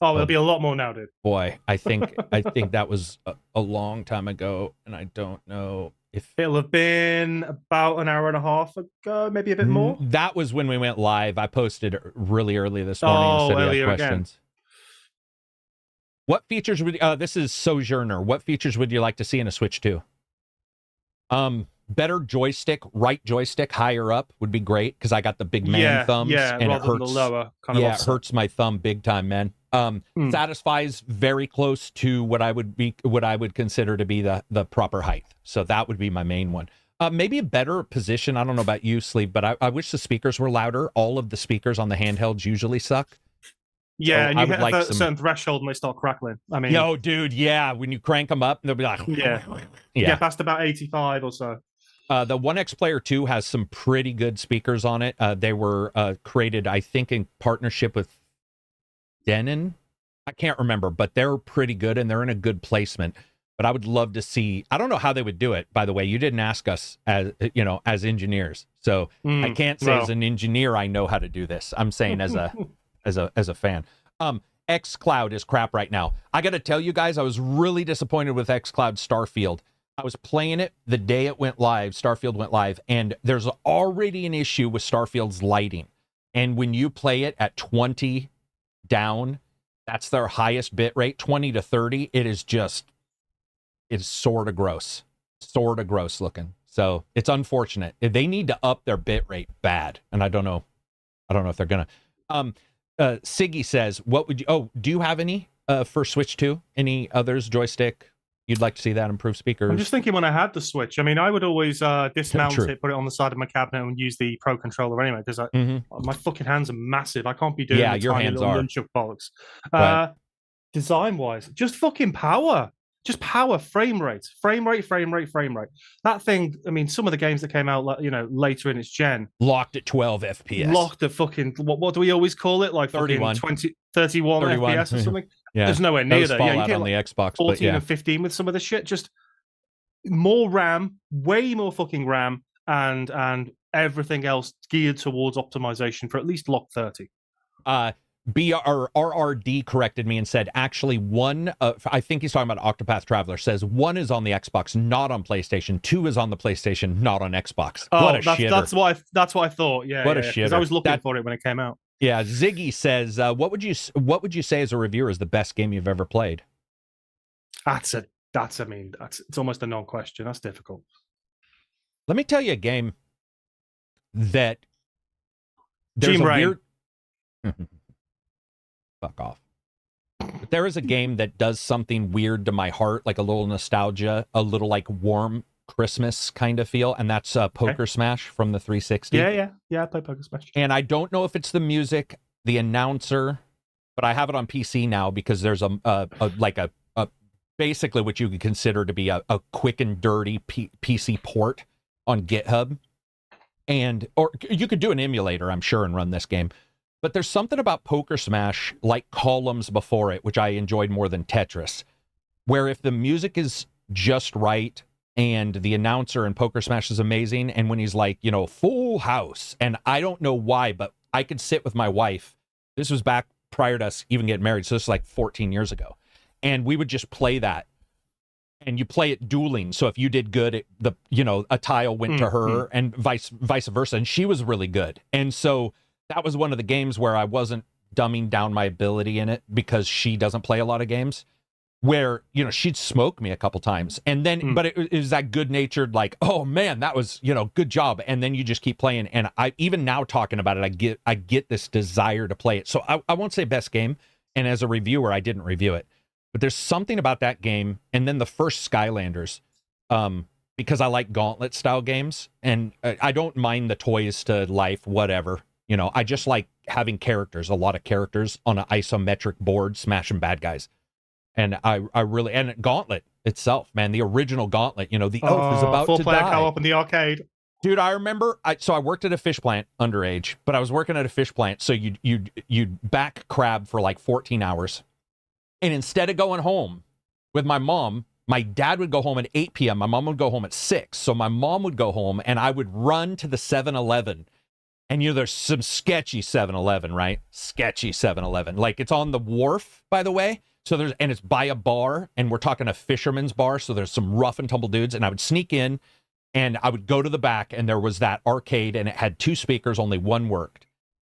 Oh, there'll be a lot more now, dude. Boy, I think that was a long time ago, and I don't know if it'll have been about an hour and a half ago, maybe a bit more. That was when we went live. I posted really early this morning. Earlier questions. Again. What features would this is Sojourner? What features would you like to see in a Switch 2? Better joystick, right joystick higher up would be great because I got the big man thumbs and it hurts. The lower kind of it hurts my thumb big time, man. Satisfies very close to what I would consider to be the proper height. So that would be my main one. Maybe a better position. I don't know about you, Sleeve, but I wish the speakers were louder. All of the speakers on the handhelds usually suck. Yeah, and you hit a certain threshold and they start crackling. I mean, dude, yeah. When you crank them up, they'll be like, yeah, past about 85 or so. The 1X Player 2 has some pretty good speakers on it. They were created, I think, in partnership with Denon. I can't remember, but they're pretty good and they're in a good placement. But I would love to see. I don't know how they would do it. By the way, you didn't ask us as engineers, so I can't say as an engineer I know how to do this. I'm saying as a fan. xCloud is crap right now. I got to tell you guys, I was really disappointed with xCloud Starfield. I was playing it the day it went live. Starfield went live, and there's already an issue with Starfield's lighting. And when you play it at 20 down, that's their highest bit rate, 20 to 30. It's sort of gross looking. So it's unfortunate. They need to up their bit rate bad, and I don't know if they're gonna. Siggy says, "What would you? Do you have any for Switch 2? Any others? Joystick? You'd like to see that improve speakers?" I'm just thinking when I had the Switch. I mean, I would always dismount it, put it on the side of my cabinet, and use the Pro controller anyway because my fucking hands are massive. I can't be doing your hands are nunchuk bollocks. Right. design wise, just fucking power. Just power, frame rate. That thing, I mean, some of the games that came out, later in its gen, Locked at 12 FPS. locked at fucking, what do we always call it? Like 31. 31 FPS or something? Yeah. There's nowhere near that. Fallout You get on the Xbox, 14 but yeah. and 15 with some of the shit. Just more RAM, way more fucking RAM, and everything else geared towards optimization for at least lock 30. RRD corrected me and said, actually, one, I think he's talking about Octopath Traveler, says one is on the Xbox, not on PlayStation. 2 is on the PlayStation, not on Xbox. Oh, what a shitter. That's what I thought. Yeah, what a shitter. Because I was looking for it when it came out. Yeah, Ziggy says, what would you say as a reviewer is the best game you've ever played? It's almost a non-question. That's difficult. Let me tell you a game that there's Team a Rain. weird. Fuck off. But there is a game that does something weird to my heart, like a little nostalgia, a little like warm Christmas kind of feel, and that's Poker Smash from the 360. Yeah, I play Poker Smash. And I don't know if it's the music, the announcer, but I have it on PC now because there's a basically what you could consider to be a quick and dirty PC port on GitHub. Or you could do an emulator, I'm sure, and run this game. But there's something about Poker Smash, like Columns before it, which I enjoyed more than Tetris, where if the music is just right and the announcer in Poker Smash is amazing, and when he's like, full house, and I don't know why, but I could sit with my wife. This was back prior to us even getting married, so this is like 14 years ago. And we would just play that. And you play it dueling. So if you did good, a tile went to her and vice versa. And she was really good. And so that was one of the games where I wasn't dumbing down my ability in it because she doesn't play a lot of games where, she'd smoke me a couple times. And then, but it was that good natured, like, oh man, that was, good job. And then you just keep playing. And even now talking about it, I get this desire to play it. So I won't say best game. And as a reviewer, I didn't review it. But there's something about that game, and then the first Skylanders, because I like gauntlet style games, and I don't mind the toys to life, whatever. I just like having characters, a lot of characters on an isometric board, smashing bad guys. And I really, and Gauntlet itself, man, the original Gauntlet, the elf is about to die. 4-player co-op in the arcade. Dude, I remember, I worked at a fish plant underage, but I was working at a fish plant, so you'd back crab for like 14 hours. And instead of going home with my mom, my dad would go home at 8 p.m. My mom would go home at 6. So my mom would go home and I would run to the 7-Eleven. And there's some sketchy 7-Eleven, right? Sketchy 7-Eleven. Like it's on the wharf, by the way. And it's by a bar, and we're talking a fisherman's bar. So there's some rough and tumble dudes. And I would sneak in and I would go to the back, and there was that arcade, and it had 2 speakers, only one worked.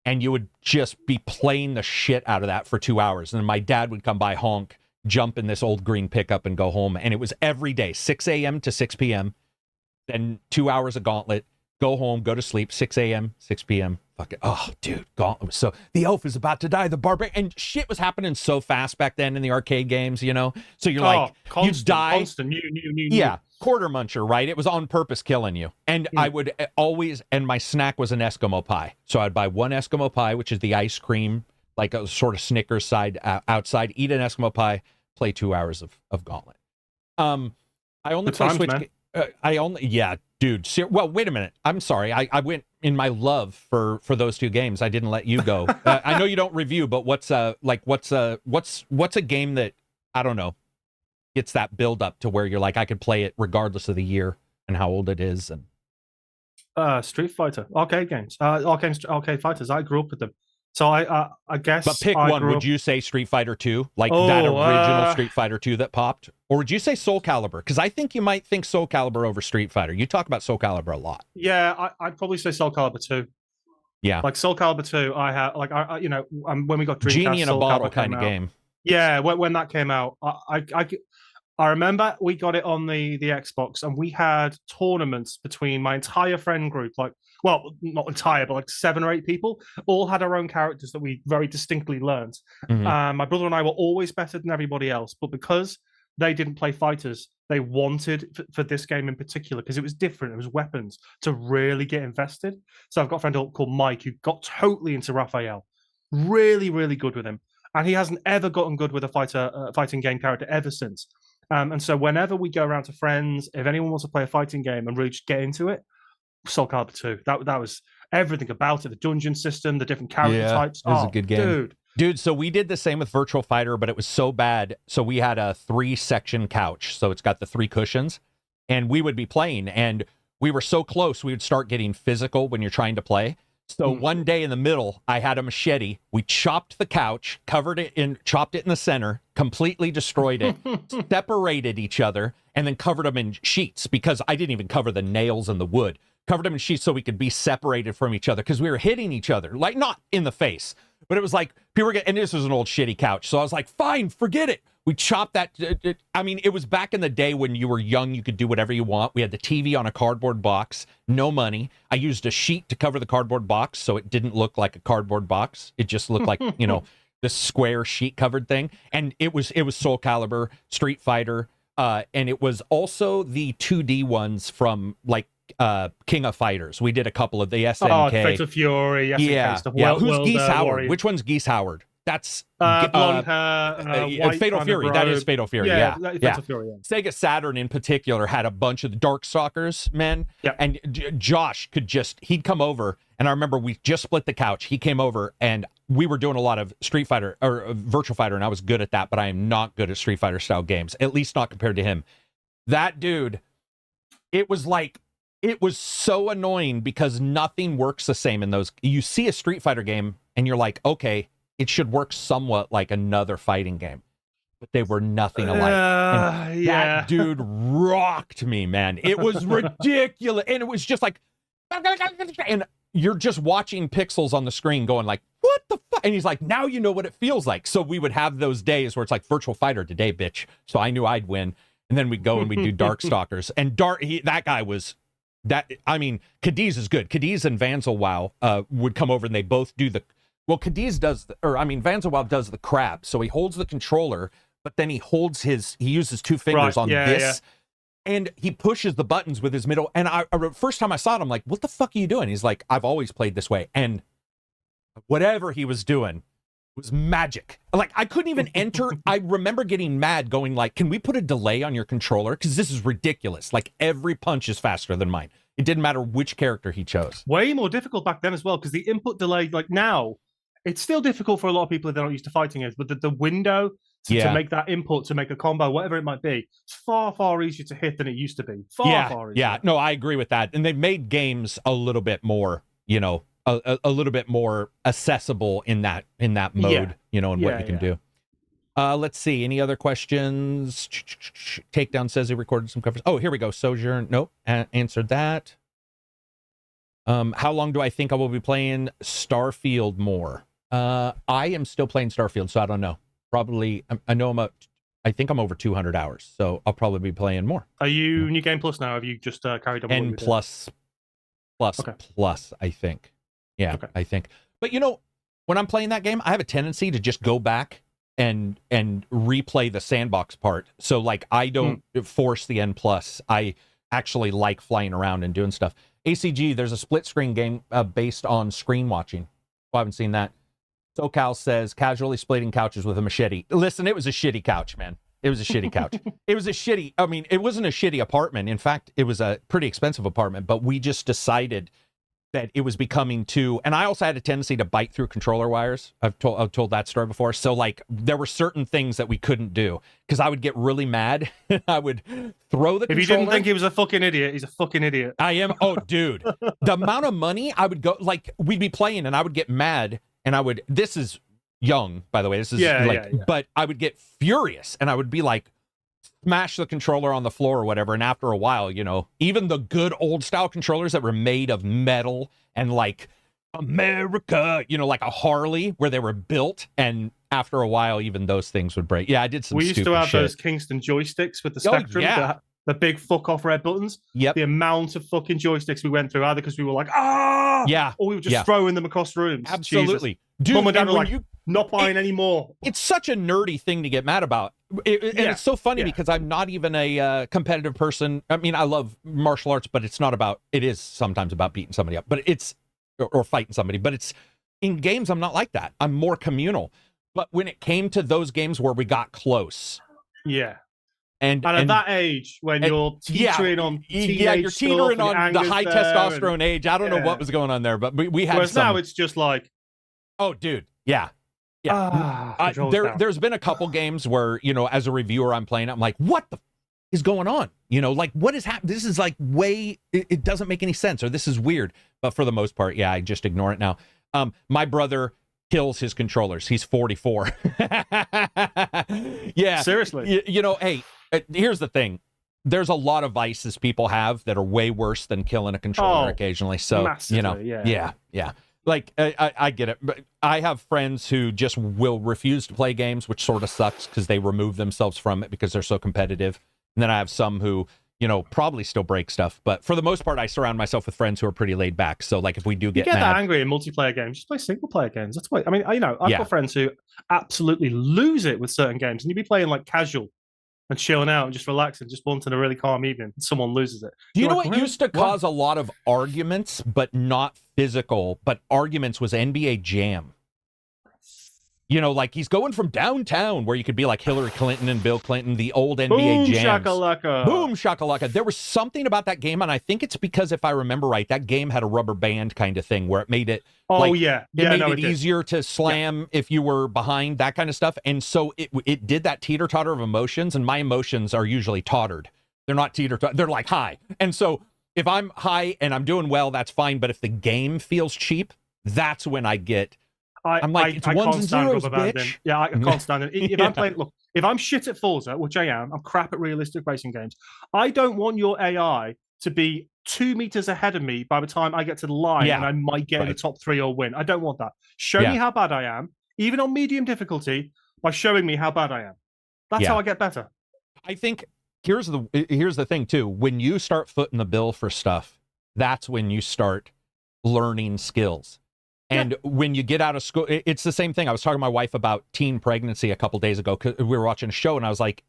And you would just be playing the shit out of that for 2 hours. And then my dad would come by, honk, jump in this old green pickup and go home. And it was every day, 6 a.m. to 6 p.m. Then 2 hours of Gauntlet, go home, go to sleep, 6 a.m., 6 p.m. Fuck it. Oh, dude, Gauntlet was so... The elf is about to die, the barbarian... And shit was happening so fast back then in the arcade games, So you're like, you die... Constant, new. Yeah, quarter muncher, right? It was on purpose killing you. And I would always... And my snack was an Eskimo pie. So I'd buy one Eskimo pie, which is the ice cream, like a sort of Snickers side outside, eat an Eskimo pie, play 2 hours of Gauntlet. I only play Switch... Yeah, dude. Well, wait a minute. I'm sorry. I went in my love for those 2 games. I didn't let you go. I know you don't review, but what's a game that, I don't know, gets that build up to where you're like, I could play it regardless of the year and how old it is? And Street Fighter, arcade games, arcade fighters. I grew up with them. So I guess. But pick one. Would you say Street Fighter 2? Like that original Street Fighter 2 that popped? Or would you say Soul Calibur? Because I think you might think Soul Calibur over Street Fighter. You talk about Soul Calibur a lot. Yeah, I'd probably say Soul Calibur 2. Yeah. Like Soul Calibur 2, I have, like, when we got Dreamcast, Genie in a Soul bottle Calibur kind of game. Yeah, when that came out, I remember we got it on the Xbox, and we had tournaments between my entire friend group, like, well, not entire, but like 7 or 8 people, all had our own characters that we very distinctly learned. My brother and I were always better than everybody else, but because they didn't play fighters, they wanted for this game in particular, because it was different, it was weapons, to really get invested. So I've got a friend called Mike who got totally into Raphael, really, really good with him. and he hasn't ever gotten good with a fighting game character ever since. And so whenever we go around to friends, if anyone wants to play a fighting game and really just get into it, Soul Calibur 2. That was everything about it. The dungeon system, the different character types. It was a good game. Dude, so we did the same with Virtual Fighter, but it was so bad. So we had a 3-section couch. So it's got the 3 cushions, and we would be playing, and we were so close, we would start getting physical when you're trying to play. So one day in the middle, I had a machete. We chopped the couch, chopped it in the center, completely destroyed it, separated each other, and then covered them in sheets, because I didn't even cover the nails and the wood. Covered them in sheets so we could be separated from each other, because we were hitting each other, like not in the face, but it was like people were and this was an old shitty couch. So I was like, fine, forget it. We chopped that. I mean, it was back in the day when you were young, you could do whatever you want. We had the TV on a cardboard box, no money. I used a sheet to cover the cardboard box so it didn't look like a cardboard box. It just looked like, this square sheet covered thing. And it was Soul Calibur, Street Fighter, and it was also the 2D ones from like King of Fighters. We did a couple of the SNK. Fatal Fury, SNK stuff. Who's Geese Howard? Warrior. Which one's Geese Howard? That's blonde hair, Fatal Fury. That is Fatal Fury. Fatal Fury. Sega Saturn in particular had a bunch of the Darkstalkers, man. Yeah. And Josh he'd come over, and I remember we just split the couch. He came over, and we were doing a lot of Street Fighter or Virtual Fighter, and I was good at that, but I am not good at Street Fighter style games, at least not compared to him. That dude, it was so annoying because nothing works the same in those. You see a Street Fighter game, and you're like, okay, it should work somewhat like another fighting game, but they were nothing alike. That dude rocked me, man. It was ridiculous. And it was just like, and you're just watching pixels on the screen going like, what the fuck? And he's like, now you know what it feels like. So we would have those days where it's like Virtual Fighter today, bitch. So I knew I'd win. And then we'd go and we'd do Darkstalkers. And that guy was Cadiz is good. Cadiz and Vanzelwow would come over, and they both do Cadiz does, Vanzelwow does the crab. So he holds the controller, but then he uses 2 fingers on this, and he pushes the buttons with his middle. And first time I saw it, I'm like, what the fuck are you doing? He's like, I've always played this way. And whatever he was doing was magic. Like, I couldn't even enter. I remember getting mad going like, can we put a delay on your controller? Because this is ridiculous. Like, every punch is faster than mine. It didn't matter which character he chose. Way more difficult back then as well, because the input delay, like now, it's still difficult for a lot of people if they're not used to fighting it, but the window to make that input, to make a combo, whatever it might be, it's far, far easier to hit than it used to be. Far easier. Yeah, no, I agree with that. And they've made games a little bit more, a little bit more accessible in that mode, and what you can do. Let's see. Any other questions? Takedown says he recorded some covers. Oh, here we go. Sojourn. Nope. Answered that. How long do I think I will be playing Starfield more? I am still playing Starfield, so I don't know. Probably, I think I'm over 200 hours, so I'll probably be playing more. Are you New Game Plus now? Have you just carried on? And plus, I think. Yeah, okay. I think. But when I'm playing that game, I have a tendency to just go back and replay the sandbox part. So like, I don't force the N+. I actually like flying around and doing stuff. ACG, there's a split screen game based on screen watching. I haven't seen that. SoCal says, casually splitting couches with a machete. Listen, it was a shitty couch, man. It was a shitty couch. It wasn't a shitty apartment. In fact, it was a pretty expensive apartment, but we just decided that it was becoming too, and I also had a tendency to bite through controller wires. I've told that story before. So like, there were certain things that we couldn't do because I would get really mad. I would throw the controller. If you didn't think he was a fucking idiot, he's a fucking idiot. I am. Oh, dude. The amount of money I would go, like, we'd be playing and I would get mad and this is young, by the way. This is but I would get furious and I would be like, smash the controller on the floor or whatever. And after a while, even the good old style controllers that were made of metal and like America, like a Harley where they were built. And after a while, even those things would break. Yeah, I did some We used stupid to have shit. those Kingston joysticks with the Spectrum, the big fuck off red buttons. Yep. The amount of fucking joysticks we went through, either because we were like, or we were just throwing them across rooms. Absolutely. Jesus. Dude, Mom and Dad were like, not buying any more. It's such a nerdy thing to get mad about. And it's so funny because I'm not even a competitive person. I mean, I love martial arts, but it is sometimes about beating somebody up, but or fighting somebody, but it's in games. I'm not like that. I'm more communal. But when it came to those games where we got close, yeah. and at that age, when you're teetering on you're teetering on the high testosterone age. I don't know what was going on there, but we had. Whereas now it's just like, oh, dude, yeah. There's been a couple games where, you know, as a reviewer, I'm playing. I'm like, what the is going on? You know, like, what is happening? This is like it doesn't make any sense, or this is weird. But for the most part, I just ignore it now. My brother kills his controllers. He's 44. Yeah, seriously. You know, hey. Here's the thing. There's a lot of vices people have that are way worse than killing a controller occasionally. So, massively, you know, yeah. Like, I get it. But I have friends who just will refuse to play games, which sort of sucks because they remove themselves from it because they're so competitive. And then I have some who, you know, probably still break stuff. But for the most part, I surround myself with friends who are pretty laid back. So, like, if we do get mad, that angry in multiplayer games, just play single player games. That's why. I mean, you know, I've got friends who absolutely lose it with certain games, and you'd be playing like casual and chilling out and just relaxing, just wanting a really calm evening. Someone loses it. Do you know what used to cause a lot of arguments, but not physical, but arguments was NBA Jam. You know, like he's going from downtown where you could be like Hillary Clinton and Bill Clinton, the old NBA jams. Shakalaka. Boom shakalaka. There was something about that game, and I think it's because, if I remember right, that game had a rubber band kind of thing where it made it it made it easier to slam if you were behind, that kind of stuff. And so it did that teeter-totter of emotions, and my emotions are usually tottered. They're not teeter-totter, they're like high. And so if I'm high and I'm doing well, that's fine. But if the game feels cheap, that's when I get I'm like, it's ones and zeros, bitch. Yeah, I can't stand it. If I'm playing, look, if I'm shit at Forza, which I am, I'm crap at realistic racing games. I don't want your AI to be 2 meters ahead of me by the time I get to the line, and I might get in the top 3 or win. I don't want that. Show me how bad I am, even on medium difficulty, by showing me how bad I am. That's how I get better. I think here's the thing too. When you start footing the bill for stuff, that's when you start learning skills. And when you get out of school, it's the same thing. I was talking to my wife about teen pregnancy a couple days ago because we were watching a show, and I was like,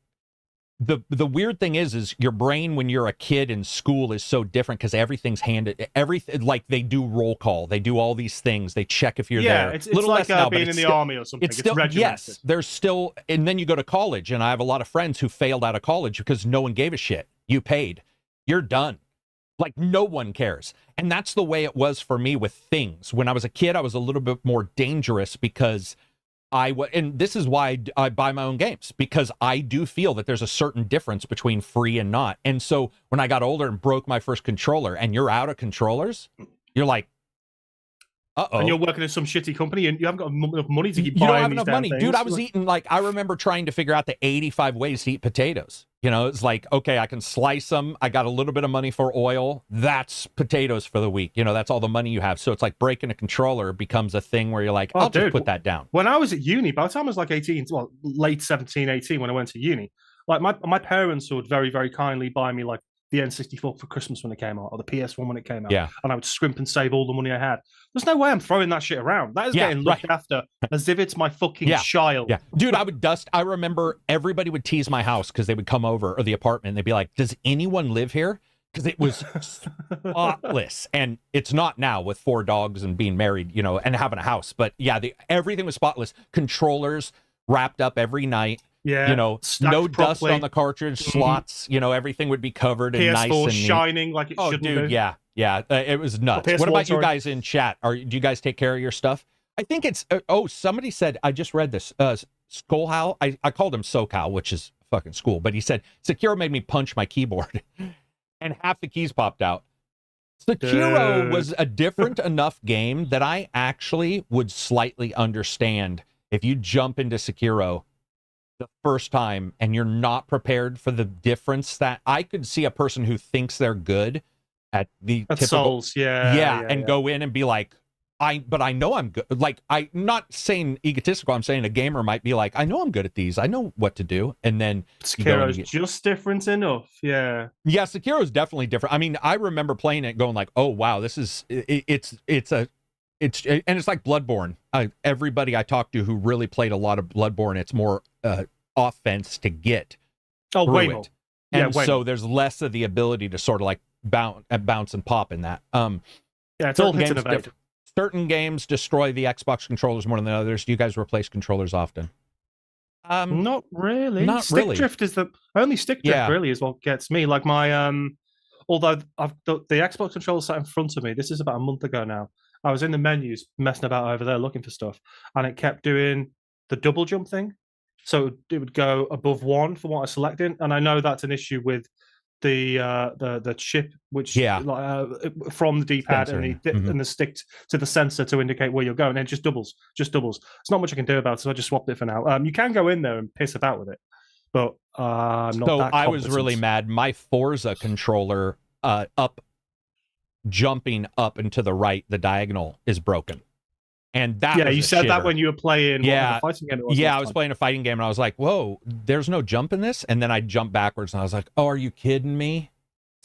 the weird thing is your brain when you're a kid in school is so different because everything's handed. Everything, like, they do roll call, they do all these things, they check if you're there. It's like now, being in the army or something. It's still regimented. There's still, and then you go to college, and I have a lot of friends who failed out of college because no one gave a shit. You paid, you're done. Like, no one cares. And that's the way it was for me with things. When I was a kid, I was a little bit more dangerous because and this is why I buy my own games, because I do feel that there's a certain difference between free and not. And so when I got older and broke my first controller, and you're out of controllers, you're like, uh-oh. And you're working at some shitty company, and you haven't got enough money to keep buying. You don't have enough money. Things. Dude, I was eating, like, I remember trying to figure out the 85 ways to eat potatoes. You know, it's like, okay, I can slice them. I got a little bit of money for oil. That's potatoes for the week. You know, that's all the money you have. So it's like breaking a controller becomes a thing where you're like, I'll just put that down. When I was at uni, by the time I was like 18, well, late 17, 18, when I went to uni, like my parents would very, very kindly buy me like the N64 for Christmas when it came out, or the PS1 when it came out. Yeah. And I would scrimp and save all the money I had. There's no way I'm throwing that shit around. That is getting looked after as if it's my fucking child. Yeah. Dude, I would dust. I remember everybody would tease my house because they would come over, or the apartment, and they'd be like, does anyone live here? Because it was spotless. And it's not now with 4 dogs and being married, you know, and having a house. But yeah, everything was spotless. Controllers wrapped up every night. Yeah, you know, no dust on the cartridge slots. You know, everything would be covered and nice and neat. Shining like it shouldn't dude, be. Yeah, it was nuts. What about you guys in chat? Do you guys take care of your stuff? I think it's. Somebody said, I just read this. Skullhowl. I called him SoCal, which is fucking school, but he said Sekiro made me punch my keyboard, and half the keys popped out. Sekiro was a different enough game that I actually would slightly understand if you jump into Sekiro the first time and you're not prepared for the difference. That I could see a person who thinks they're good at the typical Souls, go in and be like, but I know I'm good. Like, I'm not saying egotistical, I'm saying a gamer might be like, I know I'm good at these, I know what to do. And then Sekiro's just different enough. Yeah, Sekiro's definitely different. I mean, I remember playing it going like, oh wow, this is it's like Bloodborne. Everybody I talked to who really played a lot of Bloodborne, it's more offense to get way more. And so there's less of the ability to sort of like bounce and pop in that. It's all hits and evade. certain games destroy the Xbox controllers more than others. Do you guys replace controllers often? Not really. Not Stick really. drift is the only stick drift really is what gets me. Like my although I've the Xbox controller sat in front of me. This is about a month ago now. I was in the menus messing about over there looking for stuff, and it kept doing the double jump thing. So it would go above one for what I selected, and I know that's an issue with the chip, which from the D-pad and the stick to the sensor to indicate where you're going, and it just doubles. It's not much I can do about it, so I just swapped it for now. You can go in there and piss about with it, but I'm not. So that I was really mad. My Forza controller jumping up and to the right, the diagonal is broken. And that you said that when you were playing a fighting game. I was playing a fighting game, and I was like, whoa, there's no jump in this? And then I jumped backwards, and I was like, oh, are you kidding me?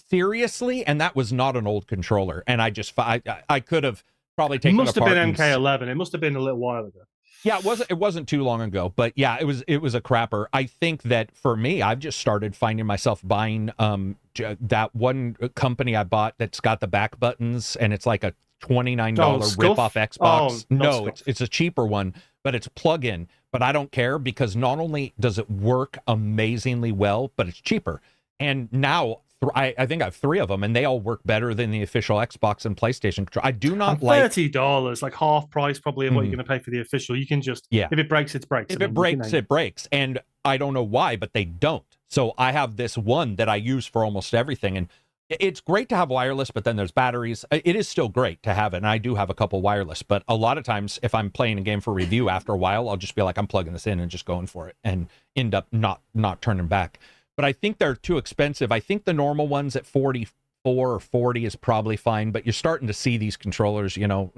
Seriously? And that was not an old controller. And I could have probably taken it apart. It must have been MK11. It must have been a little while ago. Yeah, it wasn't too long ago, but yeah, it was a crapper. I think that for me, I've just started finding myself buying that one company I bought that's got the back buttons, and it's like a $29 rip-off Xbox. No, it's a cheaper one, but it's plug-in. But I don't care, because not only does it work amazingly well, but it's cheaper. And now I think I have 3 of them, and they all work better than the official Xbox and PlayStation control. I do not like $30, like half price probably of what you're going to pay for the official. You can just if it breaks, it breaks. If it breaks, it breaks. And I don't know why, but they don't. So I have this one that I use for almost everything, and it's great to have wireless, but then there's batteries. It is still great to have it, and I do have a couple wireless, but a lot of times if I'm playing a game for review, after a while, I'll just be like, I'm plugging this in and just going for it, and end up not turning back. But I think they're too expensive. I think the normal ones at 44 or 40 is probably fine, but you're starting to see these controllers, you're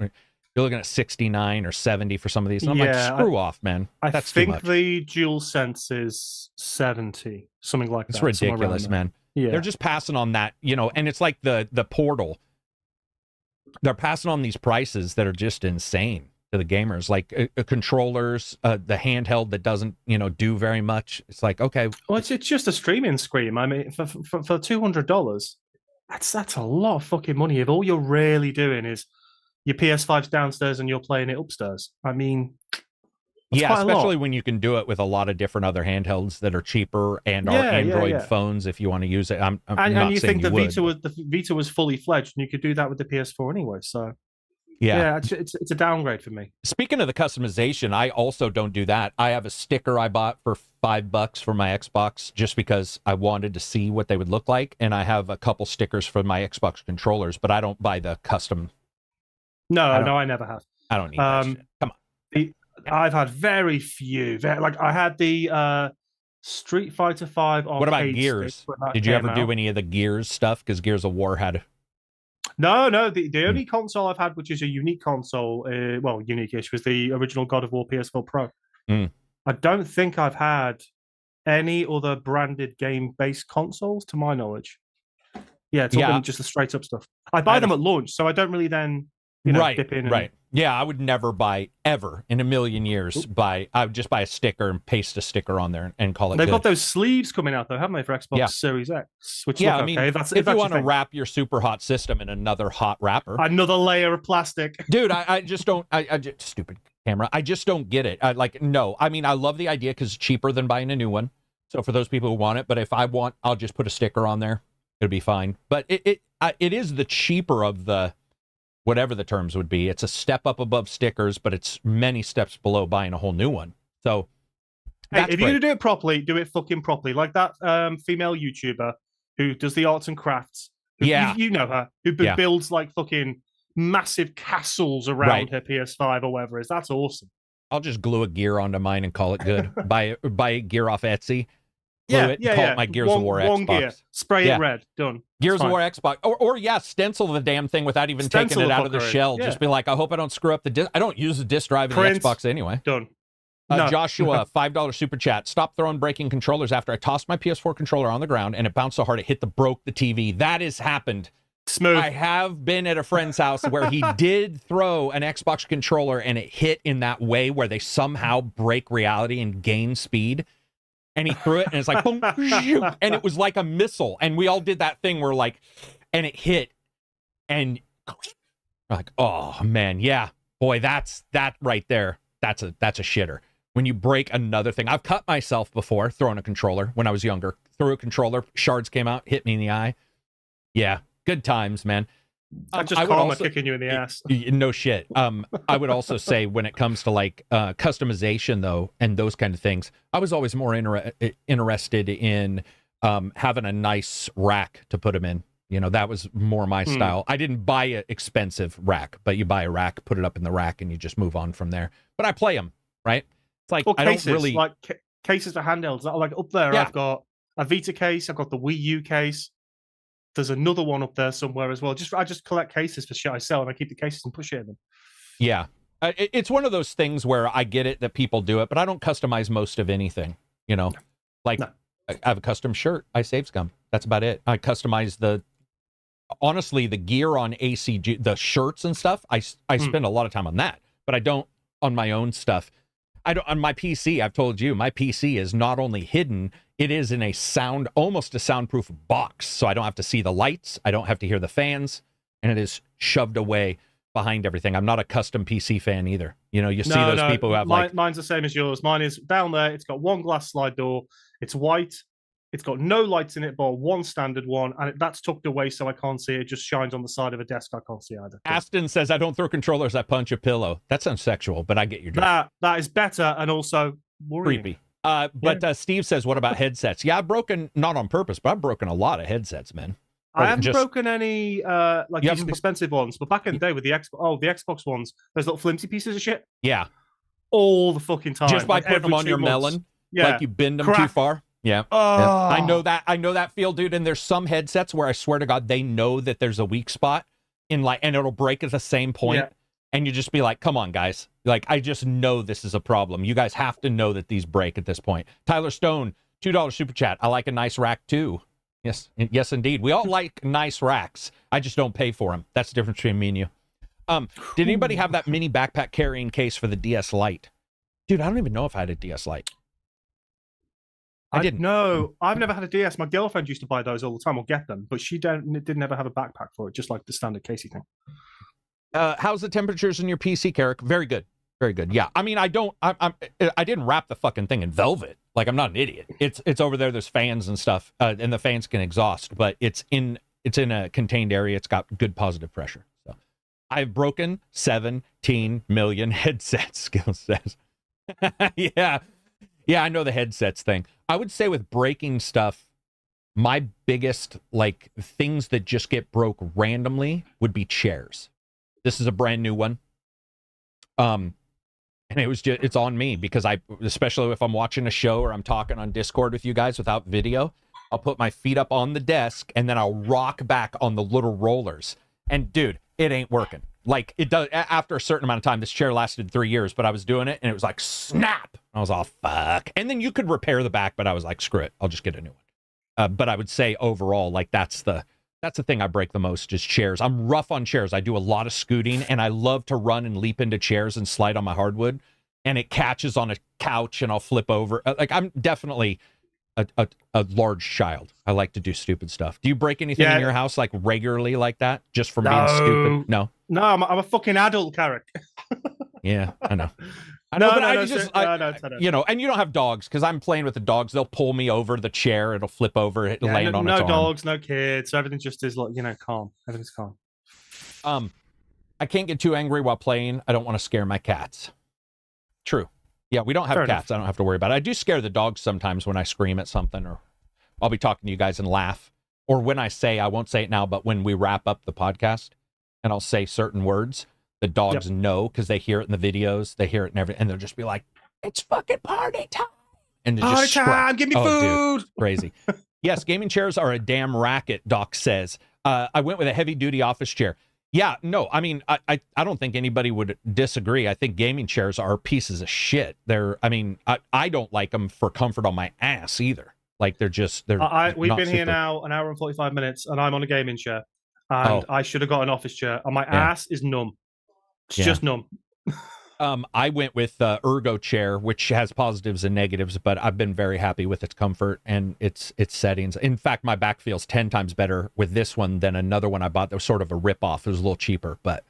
looking at 69 or 70 for some of these. And I'm like, screw off, man. That's too much. I think the DualSense is 70, something like that. It's ridiculous, man. Yeah. They're just passing on that, and it's like the Portal. They're passing on these prices that are just insane to the gamers, like controllers, the handheld that doesn't, do very much. It's like, okay. Well, it's just a streaming screen. I mean, for $200, that's a lot of fucking money if all you're really doing is your PS5's downstairs and you're playing it upstairs. I mean, especially when you can do it with a lot of different other handhelds that are cheaper and are Android phones if you want to use it. I'm not you saying think the Vita was fully fledged, and you could do that with the PS4 anyway. So it's a downgrade for me. Speaking of the customization, I also don't do that. I have a sticker I bought for $5 for my Xbox just because I wanted to see what they would look like, and I have a couple stickers for my Xbox controllers, but I don't buy the custom. No, I never have. I don't need that shit. Come on. I've had very few. I had the Street Fighter 5 arcade. What about Gears? Did you ever do any of the Gears stuff? Because Gears of War had. No. The only console I've had, which is a unique console, unique-ish, was the original God of War PS4 Pro. I don't think I've had any other branded game-based consoles, to my knowledge. Yeah, it's all been just the straight-up stuff. I buy them at launch, so I don't really then. Dip in. Right. Yeah, I would never buy, ever in a million years, I would just buy a sticker and paste a sticker on there and call it They've good. got those sleeves coming out, though, haven't they, for Xbox Series X? Which I mean, if you want to wrap your super hot system in another hot wrapper. Another layer of plastic. Dude, I just don't, stupid camera, I just don't get it. No. I mean, I love the idea because it's cheaper than buying a new one. So for those people who want it, but if I want, I'll just put a sticker on there. It'll be fine. But it is the cheaper of the, whatever the terms would be. It's a step up above stickers, but it's many steps below buying a whole new one. So, if you're going to do it properly, do it fucking properly. Like that female YouTuber who does the arts and crafts. You know her. Who builds like fucking massive castles around her PS5 or whatever it is. That's awesome. I'll just glue a gear onto mine and call it good. buy gear off Etsy. Call it my Gears of War Xbox. Gear. Spray it red. Done. Gears of War Xbox. Or stencil the damn thing without even taking it out of the shell. Yeah. Just be like, I hope I don't screw up the disc. I don't use the disc drive in the Xbox anyway. Done. Joshua, $5 super chat. Stop throwing breaking controllers after I tossed my PS4 controller on the ground and it bounced so hard it broke the TV. That has happened. Smooth. I have been at a friend's house where he did throw an Xbox controller and it hit in that way where they somehow break reality and gain speed. And he threw it, and it's like, boom, and it was like a missile. And we all did that thing where, and it hit, and Like, oh man, yeah, boy, that right there. That's a shitter. When you break another thing, I've cut myself before throwing a controller when I was younger. Threw a controller, shards came out, hit me in the eye. Yeah, good times, man. That's just karma kicking you in the ass. No shit. I would also say when it comes to like customization though, and those kind of things, I was always more interested in having a nice rack to put them in. You know, that was more my style. I didn't buy an expensive rack, but you buy a rack, put it up in the rack, and you just move on from there. But I play them, right? It's like, I cases, don't really... like cases for handhelds. Like up there, Yeah. I've got a Vita case, I've got the Wii U case. There's another one up there somewhere as well. I just collect cases for shit I sell, and I keep the cases and push it in them. Yeah. It's one of those things where I get it that people do it, but I don't customize most of anything, you know? I have a custom shirt. I save scum. That's about it. I customize honestly, the gear on ACG, the shirts and stuff, I spend a lot of time on that, but I don't on my own stuff. I don't on my PC. I've told you, my PC is not only hidden, it is in almost a soundproof box. So I don't have to see the lights. I don't have to hear the fans, and it is shoved away behind everything. I'm not a custom PC fan either. You know, you see those people who have mine's the same as yours. Mine is down there. It's got one glass slide door. It's white. It's got no lights in it, but one standard one, and that's tucked away so I can't see it. It just shines on the side of a desk. I can't see either. Aston says, I don't throw controllers, I punch a pillow. That sounds sexual, but I get your drift. That is better and also worrying. Creepy. But Steve says, what about headsets? Yeah, I've broken, not on purpose, but I've broken a lot of headsets, man. I haven't broken any decent expensive ones, but back in the day with the Xbox ones, those little flimsy pieces of shit. Yeah. All the fucking time. Just by putting them on your melon, like you bend them too far. Yeah. I know that feel, dude. And there's some headsets where I swear to God, they know that there's a weak spot and it'll break at the same point. Yeah. And you just be like, come on, guys. Like, I just know this is a problem. You guys have to know that these break at this point. Tyler Stone, $2 super chat. I like a nice rack too. Yes, indeed. We all like nice racks. I just don't pay for them. That's the difference between me and you. Did anybody have that mini backpack carrying case for the DS Lite? Dude, I don't even know if I had a DS Lite. I didn't. No, I've never had a DS. My girlfriend used to buy those all the time or get them, but she didn't ever have a backpack for it, just like the standard casey thing. How's the temperatures in your PC, Karak? Very good. Very good. Yeah. I mean, I didn't wrap the fucking thing in velvet. Like, I'm not an idiot. It's over there. There's fans and stuff, and the fans can exhaust, but it's in a contained area. It's got good positive pressure. So I've broken 17 million headsets, Skill says. Yeah. Yeah, I know the headsets thing. I would say with breaking stuff, my biggest, like, things that just get broke randomly would be chairs. This is a brand new one. And it's on me because especially if I'm watching a show or I'm talking on Discord with you guys without video, I'll put my feet up on the desk and then I'll rock back on the little rollers. And dude, it ain't working. Like, it does after a certain amount of time. This chair lasted 3 years, but I was doing it and it was like snap. I was all fuck. And then you could repair the back, but I was like, screw it, I'll just get a new one. But I would say overall, like, that's the thing I break the most is chairs. I'm rough on chairs. I do a lot of scooting and I love to run and leap into chairs and slide on my hardwood, and it catches on a couch and I'll flip over. Like, I'm definitely a large child. I like to do stupid stuff. Do you break anything in your house like regularly like that just for being stupid? No, I'm a fucking adult, Karak. Yeah, I know. You know, and you don't have dogs because I'm playing with the dogs. They'll pull me over the chair. It'll flip over. It'll land on its arm. No dogs, no kids. So everything just is like, calm. Everything's calm. I can't get too angry while playing. I don't want to scare my cats. True. Yeah, we don't have cats. I don't have to worry about it. I do scare the dogs sometimes when I scream at something, or I'll be talking to you guys and laugh. Or when I won't say it now, but when we wrap up the podcast and I'll say certain words, the dogs know because they hear it in the videos, they hear it in everything, and they'll just be like, "It's fucking party time!" And they just time, give me food. Dude, crazy. Yes, gaming chairs are a damn racket. Doc says. I went with a heavy duty office chair. Yeah, no, I mean, I don't think anybody would disagree. I think gaming chairs are pieces of shit. I don't like them for comfort on my ass either. Like, they're we've been here now an hour and 45 minutes, and I'm on a gaming chair, and I should have got an office chair, and my ass is numb. It's just numb. I went with the Ergo chair, which has positives and negatives, but I've been very happy with its comfort and its settings. In fact, my back feels 10 times better with this one than another one I bought that was sort of a ripoff. It was a little cheaper, but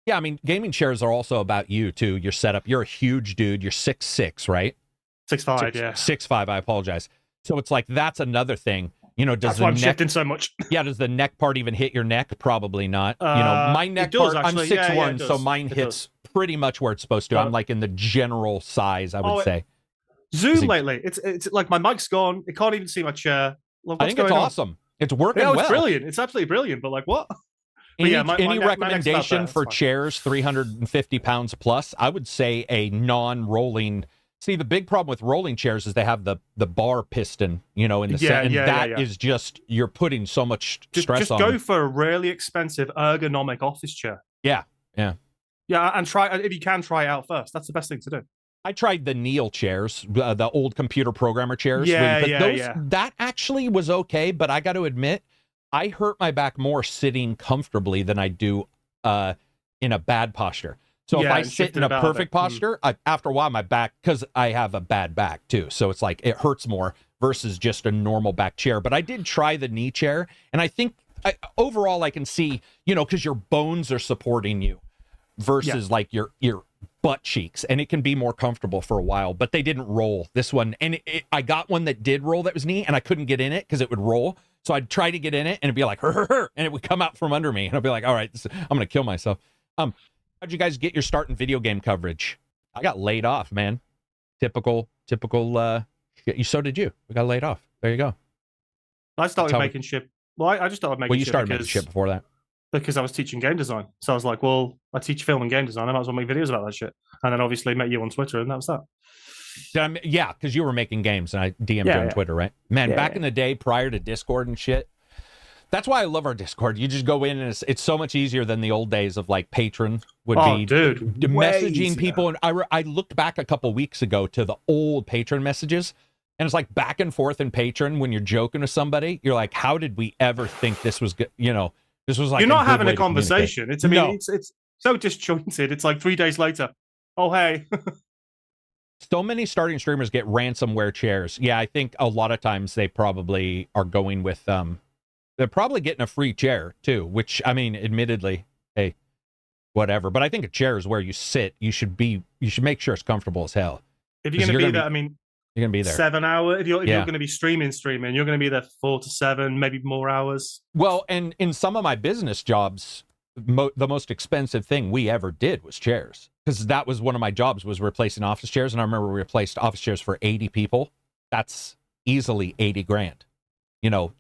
Yeah, I mean, gaming chairs are also about you too. Your setup. You're a huge dude. You're 6'6", right? 6'5", yeah. 6'5", I apologize. So it's like that's another thing. You know, does That's the why I'm neck shifting so much. Yeah, does the neck part even hit your neck? Probably not. You know, my neck it does, part, actually. I'm 6'1", it so does. mine It hits does. pretty much where it's supposed to. I'm like in the general size, I would say. Zoom lately, it's like my mic's gone. It can't even see my chair. Like, I think it's awesome. It's working well. it's brilliant. It's absolutely brilliant. But like, what? Any recommendation for chairs 350 pounds plus? I would say a non-rolling. See, the big problem with rolling chairs is they have the bar piston, you know, in the center, and that is just, you're putting so much stress on. Just go for a really expensive ergonomic office chair. Yeah, and try, if you can, try it out first. That's the best thing to do. I tried the Neil chairs, the old computer programmer chairs. Yeah. That actually was okay, but I got to admit, I hurt my back more sitting comfortably than I do in a bad posture. So if I sit in a perfect posture, after a while, my back, because I have a bad back too, so it's like it hurts more versus just a normal back chair. But I did try the knee chair, and I think overall I can see, you know, because your bones are supporting you versus like your butt cheeks, and it can be more comfortable for a while. But they didn't roll this one, and I got one that did roll, that was knee, and I couldn't get in it because it would roll. So I'd try to get in it, and it'd be like, and it would come out from under me, and I'd be like, all right, I'm gonna kill myself. How'd you guys get your start in video game coverage? I got laid off, man. Typical. So did you. We got laid off. There you go. I started making shit. Well, I just started making shit. Well, you started making shit before that. Because I was teaching game design. So I was like, well, I teach film and game design. I might as well make videos about that shit. And then obviously met you on Twitter, and that was that. Yeah, because you were making games, and I DM'd you on Twitter, right? Man, back in the day, prior to Discord and shit, that's why I love our Discord. You just go in, and it's so much easier than the old days of like Patron would be. Dude, messaging people. And I looked back a couple weeks ago to the old Patron messages, and it's like back and forth in Patron when you're joking with somebody. You're like, how did we ever think this was good? You know, this was like you're not having a conversation. It's it's so disjointed. It's like 3 days later. Oh, hey. So many starting streamers get ransomware chairs. Yeah, I think a lot of times they probably are going with they're probably getting a free chair too, which, I mean, admittedly, hey, whatever. But I think a chair is where you sit. You should make sure it's comfortable as hell. If you're going to be there, I mean, you're going to be there 7 hours. If you're going to be streaming, you're going to be there 4 to 7, maybe more hours. Well, and in some of my business jobs, the most expensive thing we ever did was chairs, because that was one of my jobs, was replacing office chairs. And I remember we replaced office chairs for 80 people. That's easily 80 grand. You know,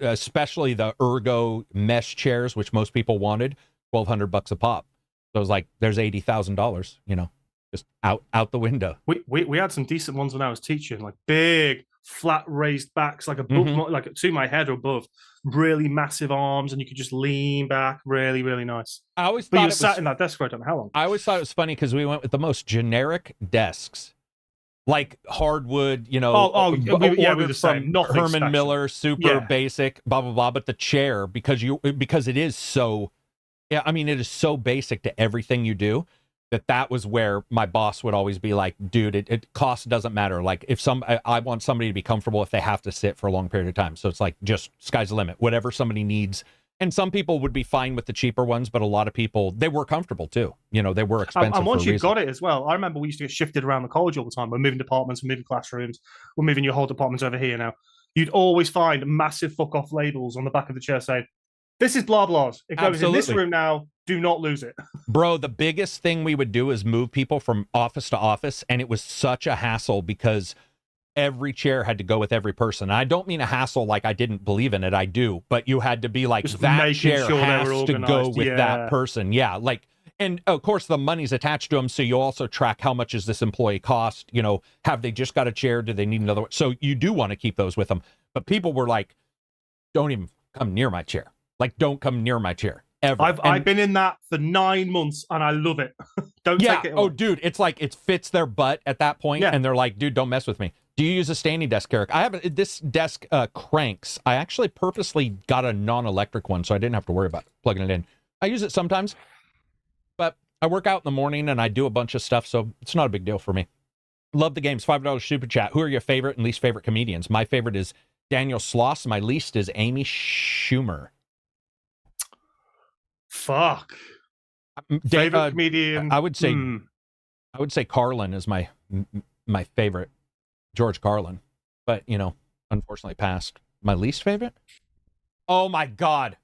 especially the ergo mesh chairs, which most people wanted, $1,200 a pop. So it was like, there's $80,000, you know, just out the window. We had some decent ones when I was teaching, like big, flat raised backs, like like to my head or above, really massive arms, and you could just lean back, really, really nice. I always thought you sat in that desk for I don't know how long. I always thought it was funny because we went with the most generic desks. Like hardwood, you know, we were from Herman Miller, super basic, blah blah blah. But the chair, because it is so, I mean, it is so basic to everything you do, that was where my boss would always be like, dude, it cost doesn't matter. Like I want somebody to be comfortable if they have to sit for a long period of time. So it's like, just sky's the limit, whatever somebody needs. And some people would be fine with the cheaper ones, but a lot of people, they were comfortable too. You know, they were expensive. And once you got it as well, I remember we used to get shifted around the college all the time. We're moving departments, we're moving classrooms, we're moving your whole departments over here now. You'd always find massive fuck off labels on the back of the chair saying, this is blah blahs. It goes in this room now, do not lose it. Bro, the biggest thing we would do is move people from office to office, and it was such a hassle because every chair had to go with every person. And I don't mean a hassle like I didn't believe in it. I do. But you had to be like, just that chair has to go with that person. Yeah. Like, and of course the money's attached to them. So you also track how much is this employee cost? You know, have they just got a chair? Do they need another one? So you do want to keep those with them. But people were like, don't even come near my chair. Like, don't come near my chair. Ever. I've been in that for 9 months and I love it. Don't take it away. Oh, dude, it's like it fits their butt at that point, and they're like, dude, don't mess with me. Do you use a standing desk, Karak? I have this desk cranks. I actually purposely got a non-electric one, so I didn't have to worry about plugging it in. I use it sometimes, but I work out in the morning and I do a bunch of stuff, so it's not a big deal for me. Love the games. $5 super chat. Who are your favorite and least favorite comedians? My favorite is Daniel Sloss. My least is Amy Schumer. Fuck. Favorite comedian? I would say Carlin is my favorite, George Carlin, but unfortunately passed. My least favorite? Oh my God,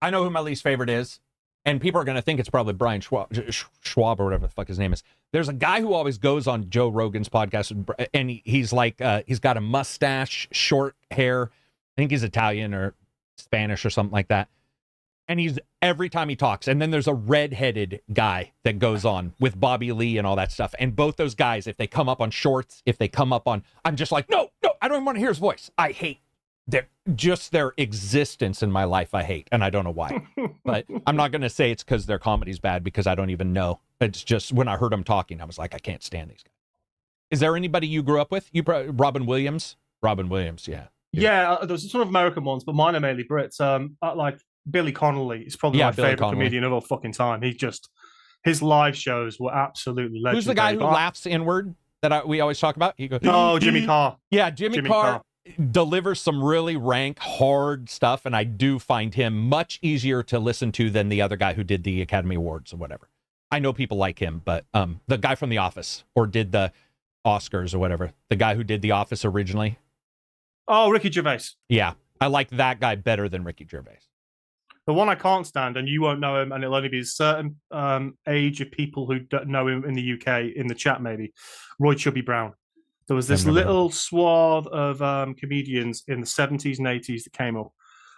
I know who my least favorite is, and people are gonna think it's probably Brian Schwab or whatever the fuck his name is. There's a guy who always goes on Joe Rogan's podcast, and he's like, he's got a mustache, short hair. I think he's Italian or Spanish or something like that. And he's every time he talks, and then there's a redheaded guy that goes on with Bobby Lee and all that stuff. And both those guys, if they come up on shorts, if they come up on, I'm just like, no, I don't even want to hear his voice. I hate their existence in my life. I hate, and I don't know why. But I'm not going to say it's because their comedy's bad, because I don't even know. It's just when I heard them talking, I was like, I can't stand these guys. Is there anybody you grew up with? Robin Williams? Robin Williams, yeah. Yeah, there's some American ones, but mine are mainly Brits. Like Billy Connolly is probably my favorite comedian of all fucking time. His live shows were absolutely legendary. Who's the guy who laughs inward that we always talk about? He goes, Jimmy Carr. Yeah, Jimmy Carr delivers some really rank, hard stuff, and I do find him much easier to listen to than the other guy who did the Academy Awards or whatever. I know people like him, but the guy from The Office, or did the Oscars or whatever, the guy who did The Office originally. Oh, Ricky Gervais. Yeah, I like that guy better than Ricky Gervais. The one I can't stand, and you won't know him, and it'll only be a certain age of people who don't know him in the UK, in the chat maybe, Roy Chubby Brown. There was this little swath of comedians in the 70s and 80s that came up,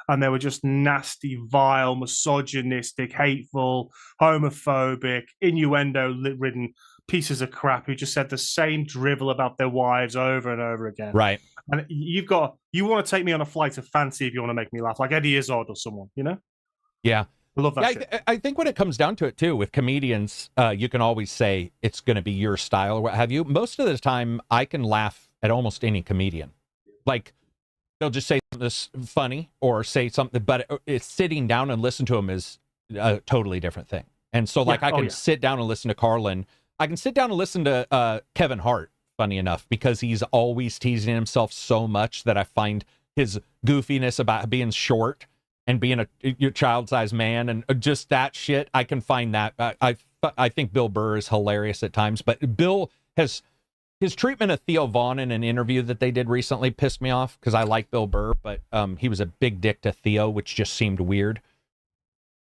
and they were just nasty, vile, misogynistic, hateful, homophobic, innuendo-ridden pieces of crap who just said the same drivel about their wives over and over again. Right. And you want to take me on a flight of fancy if you want to make me laugh, like Eddie Izzard or someone, Yeah. I love that shit. I think when it comes down to it, too, with comedians, you can always say it's going to be your style or what have you. Most of the time, I can laugh at almost any comedian. Like, they'll just say something that's funny or say something, but it's sitting down and listen to them is a totally different thing. And so, like, I can sit down and listen to Carlin. I can sit down and listen to Kevin Hart, funny enough, because he's always teasing himself so much that I find his goofiness about being short and being your child-sized man and just that shit, I can find that. I think Bill Burr is hilarious at times, but Bill his treatment of Theo Vaughn in an interview that they did recently pissed me off, because I like Bill Burr, but he was a big dick to Theo, which just seemed weird.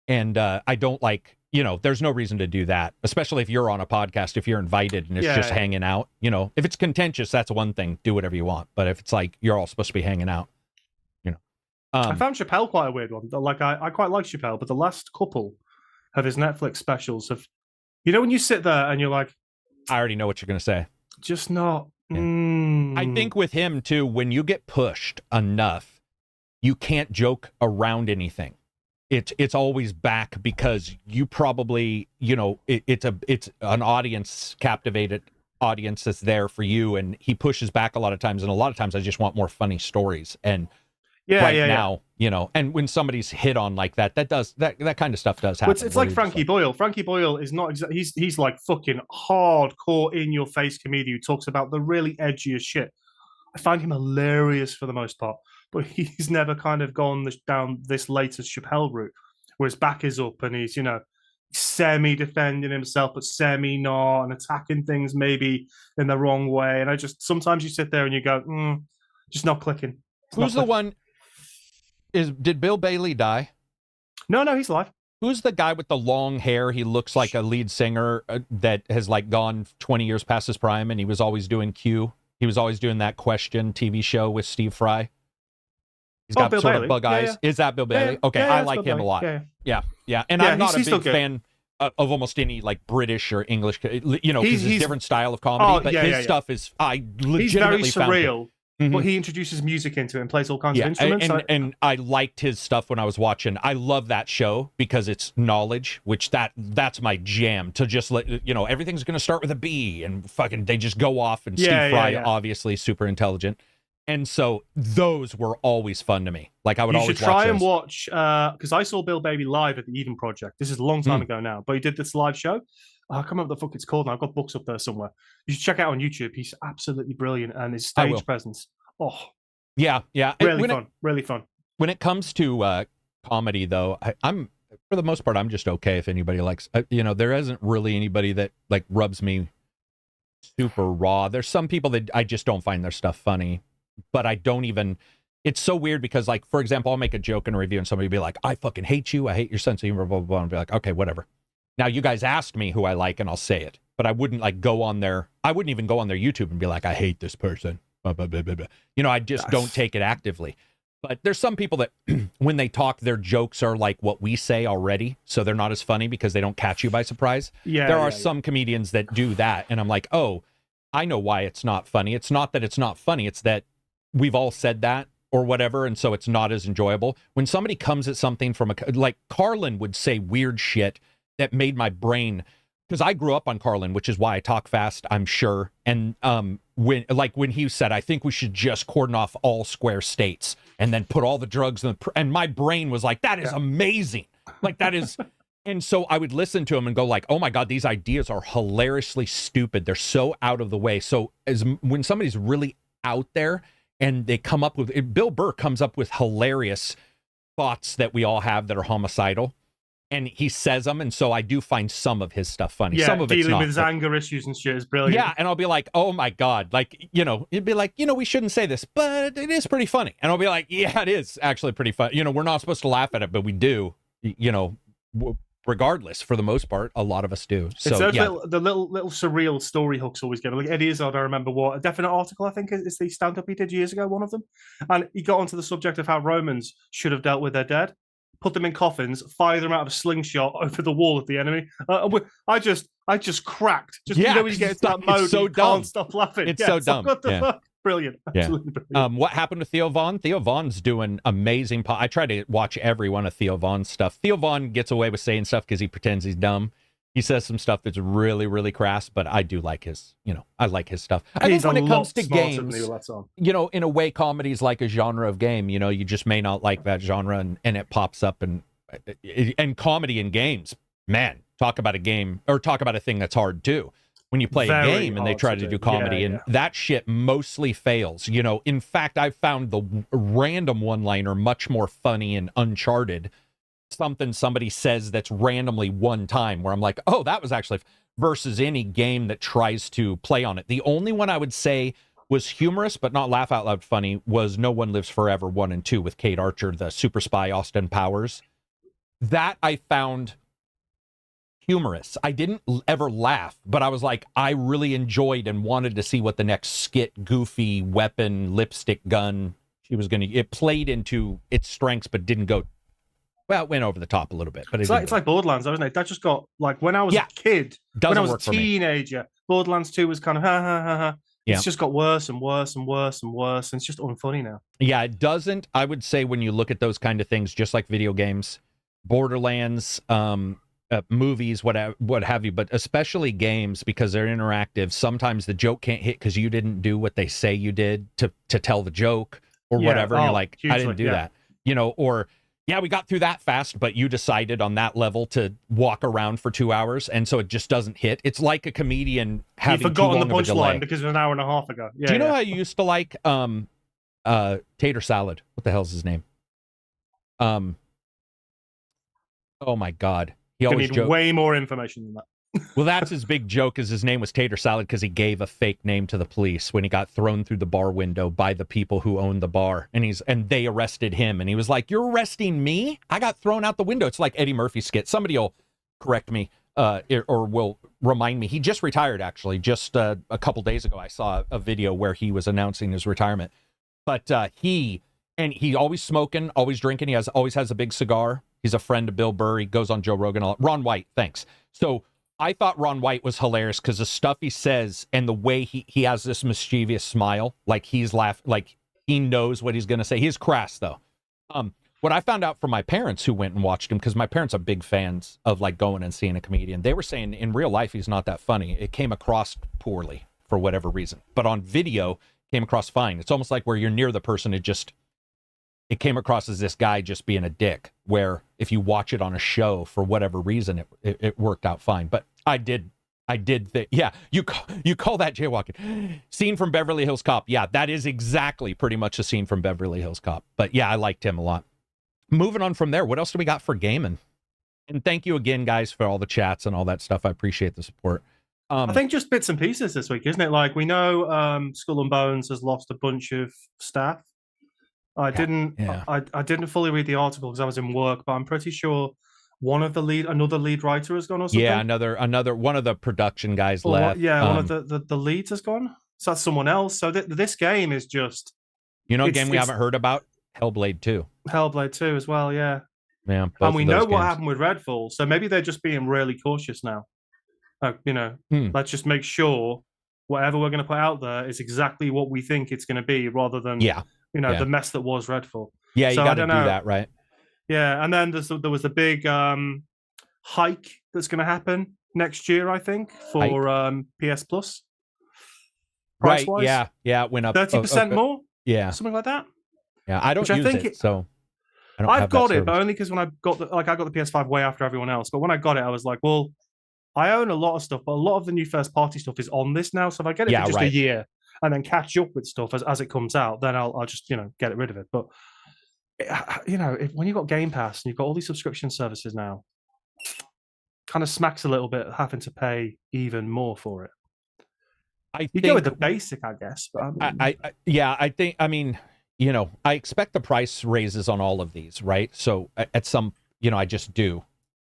And I don't like, there's no reason to do that, especially if you're on a podcast, if you're invited and it's just hanging out. If it's contentious, that's one thing, do whatever you want. But if it's like you're all supposed to be hanging out, I found Chappelle quite a weird one. Like I quite like Chappelle, but the last couple of his Netflix specials have, when you sit there and you're like, I already know what you're going to say. Just not. Yeah. I think with him too, when you get pushed enough, you can't joke around anything. It's always back, because you probably, it's an audience, captivated audience that's there for you, and he pushes back a lot of times, and a lot of times I just want more funny stories. And now, and when somebody's hit on like that kind of stuff does happen. It's like Frankie Boyle. Frankie Boyle is not he's like fucking hardcore in your face comedian who talks about the really edgiest shit. I find him hilarious for the most part, but he's never kind of gone down this latest Chappelle route, where his back is up and he's, semi-defending himself, but semi-not, and attacking things maybe in the wrong way. And sometimes you sit there and you go, just not clicking. Who's the one? Did Bill Bailey die? No, he's alive. Who's the guy with the long hair? He looks like a lead singer that has like gone 20 years past his prime, and he was always doing Q. He was always doing that Question TV show with Steve Fry. He's got Bill sort Bailey. of bug eyes. Yeah. Is that Bill Bailey? Okay, I like him a lot. Yeah. And I'm not a big fan of almost any like British or English, because he's a different style of comedy. But his stuff is, I legitimately he's very surreal. But he introduces music into it and plays all kinds of instruments. And I liked his stuff when I was watching. I love that show because it's knowledge, which that's my jam. To just let everything's going to start with a B, and fucking they just go off. And Steve Fry, obviously super intelligent, and so those were always fun to me. Like I would always try and watch, because I saw Bill Bailey live at the Eden Project. This is a long time ago now, but he did this live show. I can't remember what the fuck it's called now. I've got books up there somewhere. You should check it out on YouTube. He's absolutely brilliant, and his stage presence. Oh, yeah. Really fun. Really fun. When it comes to comedy, though, I'm for the most part, I'm just okay if anybody likes, you know, there isn't really anybody that like rubs me super raw. There's some people that I just don't find their stuff funny, but I don't even, it's so weird because, like, for example, I'll make a joke in a review and somebody will be like, I fucking hate you. I hate your sense of humor, blah, blah, blah. And be like, okay, whatever. Now, you guys asked me who I like and I'll say it, but I wouldn't like go on their, I wouldn't even go on their YouTube and be like, I hate this person. Blah, blah, blah, blah, blah. You know, I just don't take it actively. But there's some people that when they talk, their jokes are like what we say already. So they're not as funny because they don't catch you by surprise. Yeah, there are some comedians that do that. And I'm like, oh, I know why it's not funny. It's not that it's not funny. It's that we've all said that or whatever. And so it's not as enjoyable. When somebody comes at something from like Carlin would say weird shit that made my brain, because I grew up on Carlin, which is why I talk fast, I'm sure. And when he said, I think we should just cordon off all square states and then put all the drugs in and my brain was like, that is amazing. Like that is, and so I would listen to him and go like, oh my God, these ideas are hilariously stupid. They're so out of the way. So when somebody's really out there and they come up with, Bill Burr comes up with hilarious thoughts that we all have that are homicidal. And he says them, and so I do find some of his stuff funny. Yeah, some of it's dealing not, with his anger issues and shit is brilliant. Yeah, and I'll be like, oh my God. Like, you know, it'd be like, you know, we shouldn't say this, but it is pretty funny. And I'll be like, yeah, it is actually pretty funny. You know, we're not supposed to laugh at it, but we do, you know, regardless, for the most part, a lot of us do. So, it's those yeah. the little surreal story hooks always get. Like Eddie Izzard, I remember a definite article, I think, is the stand-up he did years ago, one of them. And he got onto the subject of how Romans should have dealt with their dead. Put them in coffins, fire them out of a slingshot over the wall of the enemy. I just cracked. Just, you know, when you get into that mode, so you can't stop laughing. It's so dumb. What the fuck? Brilliant. Absolutely brilliant. What happened to Theo Vaughn? Theo Vaughn's doing amazing. I try to watch every one of Theo Vaughn's stuff. Theo Vaughn gets away with saying stuff because he pretends he's dumb. He says some stuff that's really, really crass, but I do like his, you know, I like his stuff. I think when it comes to games, you know, in a way, comedy is like a genre of game. You know, you just may not like that genre and it pops up and comedy in games, man, talk about a game or talk about a thing that's hard too. When you play a game and they try to do comedy and that shit mostly fails. You know, in fact, I've found the random one-liner much more funny in Uncharted. Something somebody says that's randomly one time where I'm like, oh, that was actually versus any game that tries to play on it. The only one I would say was humorous but not laugh out loud funny was No One Lives Forever 1 and 2 with Kate Archer, the super spy Austin Powers. That I found humorous. I didn't ever laugh, but I was like, I really enjoyed and wanted to see what the next skit, goofy weapon, lipstick gun she was going to. It played into its strengths but didn't go. Well, it went over the top a little bit, but it's like Borderlands, isn't it? That just got like when I was a kid, when I was a teenager, Borderlands 2 was kind of ha ha ha ha. It's just got worse and worse and worse and worse, and it's just unfunny now. Yeah, it doesn't. I would say when you look at those kind of things, just like video games, Borderlands, movies, what have you, but especially games because they're interactive. Sometimes the joke can't hit because you didn't do what they say you did to tell the joke or whatever. And you're like, hugely, I didn't do that, you know, or. Yeah, we got through that fast, but you decided on that level to walk around for 2 hours, and so it just doesn't hit. It's like a comedian having You've forgotten the punchline because it was an hour and a half ago. Yeah, do you know how you used to like tater salad? What the hell's his name? Oh my God. He always need way more information than that. Well, that's his big joke is his name was Tater Salad because he gave a fake name to the police when he got thrown through the bar window by the people who owned the bar. And they arrested him. And he was like, you're arresting me? I got thrown out the window. It's like Eddie Murphy skit. Somebody will correct me or will remind me. He just retired, actually. Just a couple days ago, I saw a video where he was announcing his retirement. But he always smoking, always drinking. He always has a big cigar. He's a friend of Bill Burr. He goes on Joe Rogan. Ron White, thanks. So I thought Ron White was hilarious because the stuff he says and the way he has this mischievous smile, like he's laughing, like he knows what he's going to say. He's crass, though. What I found out from my parents who went and watched him, because my parents are big fans of like going and seeing a comedian, they were saying in real life he's not that funny. It came across poorly for whatever reason. But on video, came across fine. It's almost like where you're near the person, it came across as this guy just being a dick, where if you watch it on a show for whatever reason, it worked out fine. But I did think, yeah, you call that jaywalking. Scene from Beverly Hills Cop. Yeah, that is exactly pretty much a scene from Beverly Hills Cop. But yeah, I liked him a lot. Moving on from there, what else do we got for gaming? And thank you again, guys, for all the chats and all that stuff. I appreciate the support. I think just bits and pieces this week, isn't it? Like we know Skull and Bones has lost a bunch of staff. I didn't fully read the article because I was in work, but I'm pretty sure another lead writer has gone or something. Yeah, another one of the production guys left. One of the leads has gone. So that's someone else. So this game is just... a game we haven't heard about? Hellblade 2. Hellblade 2 as well, yeah. Yeah, and we know what happened with Redfall, so maybe they're just being really cautious now. Let's just make sure whatever we're going to put out there is exactly what we think it's going to be, rather than the mess that was Redfall. Yeah, you got to do that, right? Yeah, and then there was the big hike that's going to happen next year, I think, for PS Plus. Price-wise. Right? Yeah, it went up 30% more. Yeah, something like that. Yeah, I don't use it, so I've got it, but only because when I got the PS5 way after everyone else. But when I got it, I was like, well, I own a lot of stuff, but a lot of the new first-party stuff is on this now. So if I get it for just a year and then catch up with stuff as it comes out, then I'll just get rid of it. But when you've got Game Pass and you've got all these subscription services now, kind of smacks a little bit having to pay even more for it. You go with the basic, I guess. But I expect the price raises on all of these, right? So at some, I just do.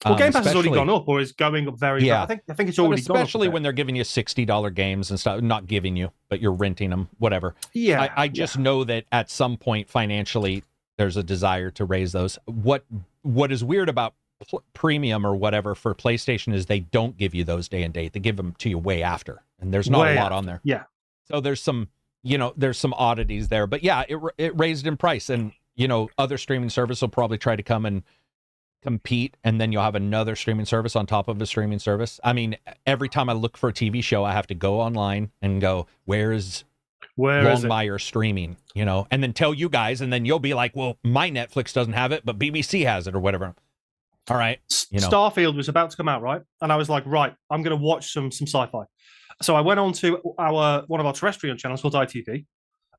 Well, Game Pass has already gone up, or is going up very. Yeah, I think it's already gone up. Especially when they're giving you $60 games and stuff. Not giving you, but you're renting them, whatever. Yeah, I just know that at some point financially, there's a desire to raise those. What is weird about premium or whatever for PlayStation is they don't give you those day and date. They give them to you way after, and there's not a lot on there. Yeah, so there's some. There's some oddities there, but yeah, it raised in price, and other streaming service will probably try to come and compete, and then you'll have another streaming service on top of a streaming service. I mean, every time I look for a TV show, I have to go online and go, where is Longmire streaming? And then tell you guys, and then you'll be like, well, my Netflix doesn't have it, but BBC has it or whatever. All right, Starfield was about to come out, right? And I was like, right, I'm going to watch some sci-fi. So I went on to one of our terrestrial channels called ITV.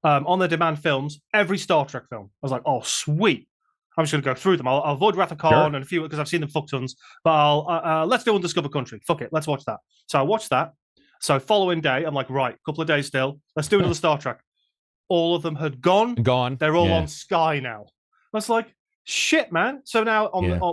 On the demand films, every Star Trek film. I was like, oh, sweet. I'm just going to go through them. I'll avoid Wrath of Khan and a few because I've seen them fuck tons. But let's do Undiscovered Country. Fuck it, let's watch that. So I watched that. So following day, I'm like, right, couple of days still. Let's do another Star Trek. All of them had gone. They're all on Sky now. I was like, shit, man. So now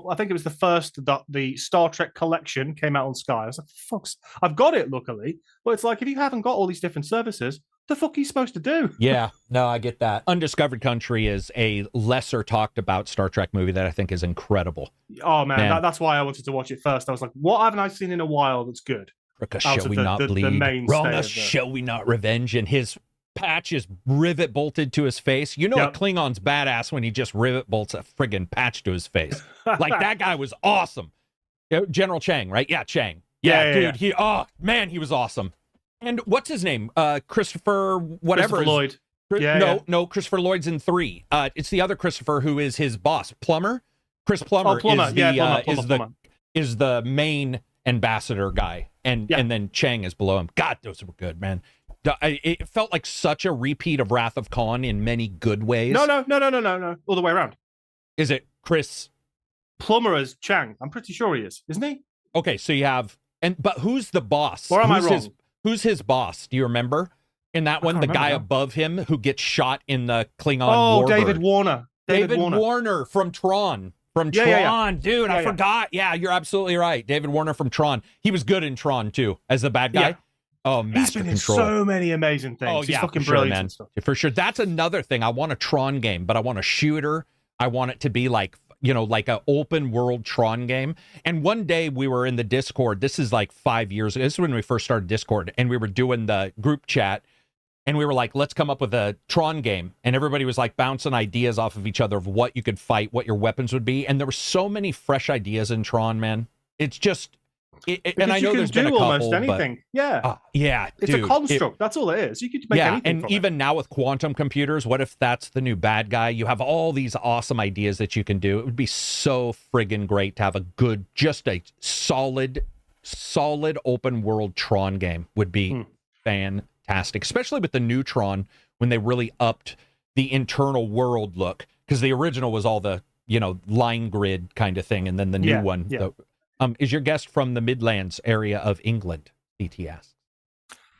I think it was the first that the Star Trek collection came out on Sky. I was like, fuck, I've got it, luckily. But it's like, if you haven't got all these different services, the fuck are you supposed to do? Yeah, no, I get that. Undiscovered Country is a lesser talked about Star Trek movie that I think is incredible. Oh, man. That's why I wanted to watch it first. I was like, what haven't I seen in a while that's good? Shall we not bleed? Rona, shall we not revenge? And his patch is rivet bolted to his face. A Klingon's badass when he just rivet bolts a friggin' patch to his face. Like, that guy was awesome. General Chang, right? Yeah, Chang. Yeah, dude. Yeah. He was awesome. And what's his name? Christopher whatever. Lloyd. No, Christopher Lloyd's in 3. It's the other Christopher who is his boss. Plummer? Chris Plummer, is the main ambassador guy. And then Chang is below him. God, those were good, man. It felt like such a repeat of Wrath of Khan in many good ways. No. All the way around. Is it Chris Plummer as Chang? I'm pretty sure he is, isn't he? Okay, so you have but who's the boss? Or am I wrong? Who's his boss? Do you remember? In that one, the guy above him who gets shot in the Klingon Warbird. David Warner. David Warner from Tron. Dude, I forgot. Yeah, you're absolutely right. David Warner from Tron. He was good in Tron, too, as the bad guy. Yeah. Oh, Master He's been Control. In so many amazing things. He's fucking brilliant, man. And stuff. For sure. That's another thing. I want a Tron game, but I want a shooter. I want it to be like an open world Tron game. And one day we were in the Discord. This is like 5 years ago. This is when we first started Discord, and we were doing the group chat, and we were like, let's come up with a Tron game. And everybody was like bouncing ideas off of each other of what you could fight, what your weapons would be. And there were so many fresh ideas in Tron, man. It's just... and I know there's been a couple, almost anything. It's a construct. That's all it is. You could make anything. And even now with quantum computers, what if that's the new bad guy? You have all these awesome ideas that you can do. It would be so friggin' great to have a good, just a solid open world Tron game would be fantastic, especially with the new Tron when they really upped the internal world look, because the original was all the line grid kind of thing, and then the new one. Yeah. Is your guest from the Midlands area of England? DT asks.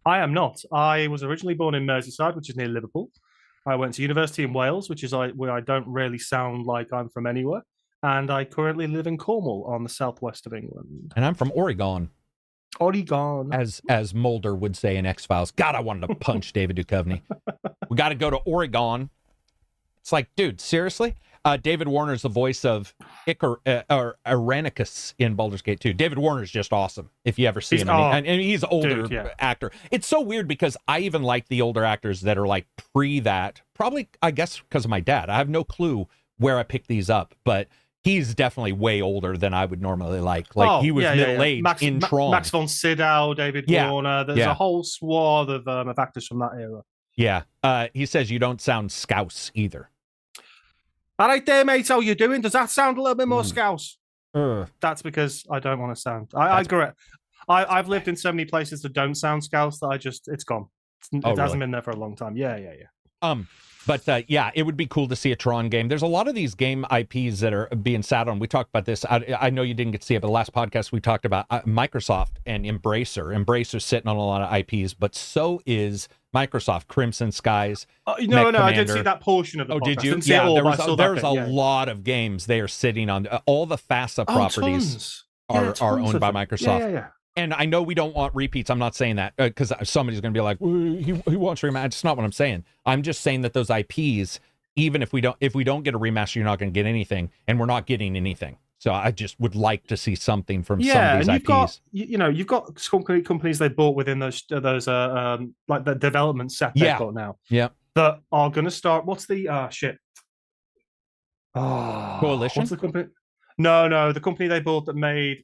I am not. I was originally born in Merseyside, which is near Liverpool. I went to university in Wales, which is where I don't really sound like I'm from anywhere. And I currently live in Cornwall on the southwest of England. And I'm from Oregon. Oregon. As Mulder would say in X-Files. God, I wanted to punch David Duchovny. We got to go to Oregon. It's like, dude, seriously? David Warner's the voice of Irenicus in Baldur's Gate 2. David Warner's just awesome, if you ever see him. And he's an older actor. It's so weird because I even like the older actors that are like pre that. Probably, I guess, because of my dad. I have no clue where I picked these up, but he's definitely way older than I would normally like. Like, he was middle-aged in Tron. Max von Sydow, David Warner. There's a whole swath of actors from that era. Yeah. He says you don't sound Scouse either. All right there, mate, how you doing? Does that sound a little bit more Scouse? That's because I don't want to sound... I agree. I've lived in so many places that don't sound Scouse that it's gone. It hasn't been there for a long time. Yeah. But it would be cool to see a Tron game. There's a lot of these game IPs that are being sat on. We talked about this. I know you didn't get to see it, but the last podcast we talked about Microsoft and Embracer. Embracer's sitting on a lot of IPs, but so is Microsoft. Crimson Skies. No, I did see that portion of the podcast. Did you? There's a lot of games they are sitting on. All the FASA properties are owned by Microsoft. Yeah. And I know we don't want repeats. I'm not saying that because somebody's going to be like, he wants rematch. It's not what I'm saying. I'm just saying that those IPs, even if we don't get a remaster, you're not going to get anything, and we're not getting anything. So I just would like to see something from some of these IPs. You've got companies they bought within those like the development set they've got now. Yeah, that are going to start. What's the shit? Coalition. What's the company? No, the company they bought that made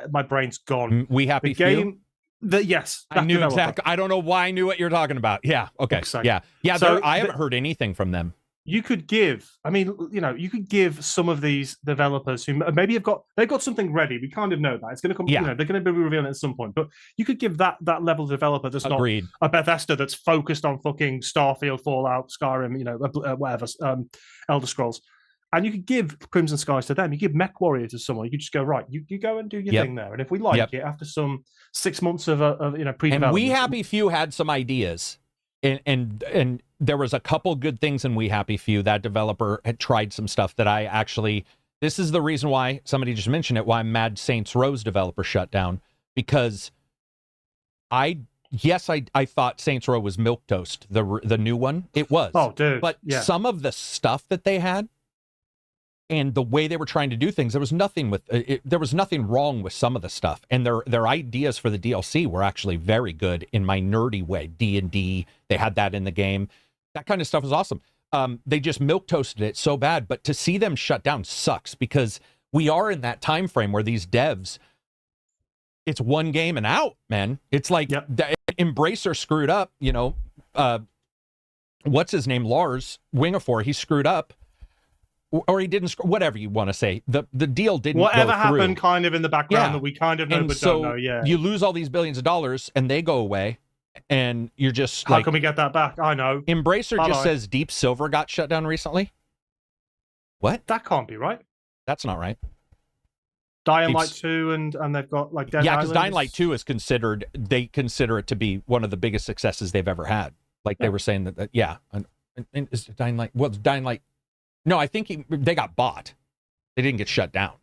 my brain's gone. We Happy the game. Yes, I knew exactly. I don't know why I knew what you're talking about. Yeah, okay, exactly. Yeah. So I haven't heard anything from them. You could give. I mean, you could give some of these developers who maybe they've got something ready. We kind of know that it's going to come. They're going to be revealing it at some point. But you could give that level of developer that's not a Bethesda that's focused on fucking Starfield, Fallout, Skyrim, whatever, Elder Scrolls. And you could give Crimson Skies to them. You give Mech Warrior to someone. You could just go, right, you go and do your thing there. And if we like it after some 6 months of pre-development. And We Happy Few had some ideas. And there was a couple good things in We Happy Few. That developer had tried some stuff that I actually... This is the reason why, somebody just mentioned it, why Mad Saints Row's developer shut down. Because I thought Saints Row was milquetoast, the new one. It was. Oh, dude. But some of the stuff that they had, and the way they were trying to do things, there was nothing wrong with some of the stuff. And their ideas for the DLC were actually very good in my nerdy way. D&D, they had that in the game. That kind of stuff was awesome. They just milquetoasted it so bad. But to see them shut down sucks because we are in that time frame where these devs, it's one game and out, man. It's like Embracer screwed up, what's his name? Lars Wingafor, he screwed up. Or he didn't, whatever you want to say. The deal didn't Whatever go through. happened kind of in the background that we kind of know but don't know. Yeah. You lose all these billions of dollars and they go away. And you're just How can we get that back? I know. Embracer just says Deep Silver got shut down recently. What? That can't be right. That's not right. Dying Light 2 and they've got like Dead Island. Because Dying Light 2 is they consider it to be one of the biggest successes they've ever had. Like they were saying that and is Dying Light, Dying Light. No, I think they got bought. They didn't get shut down.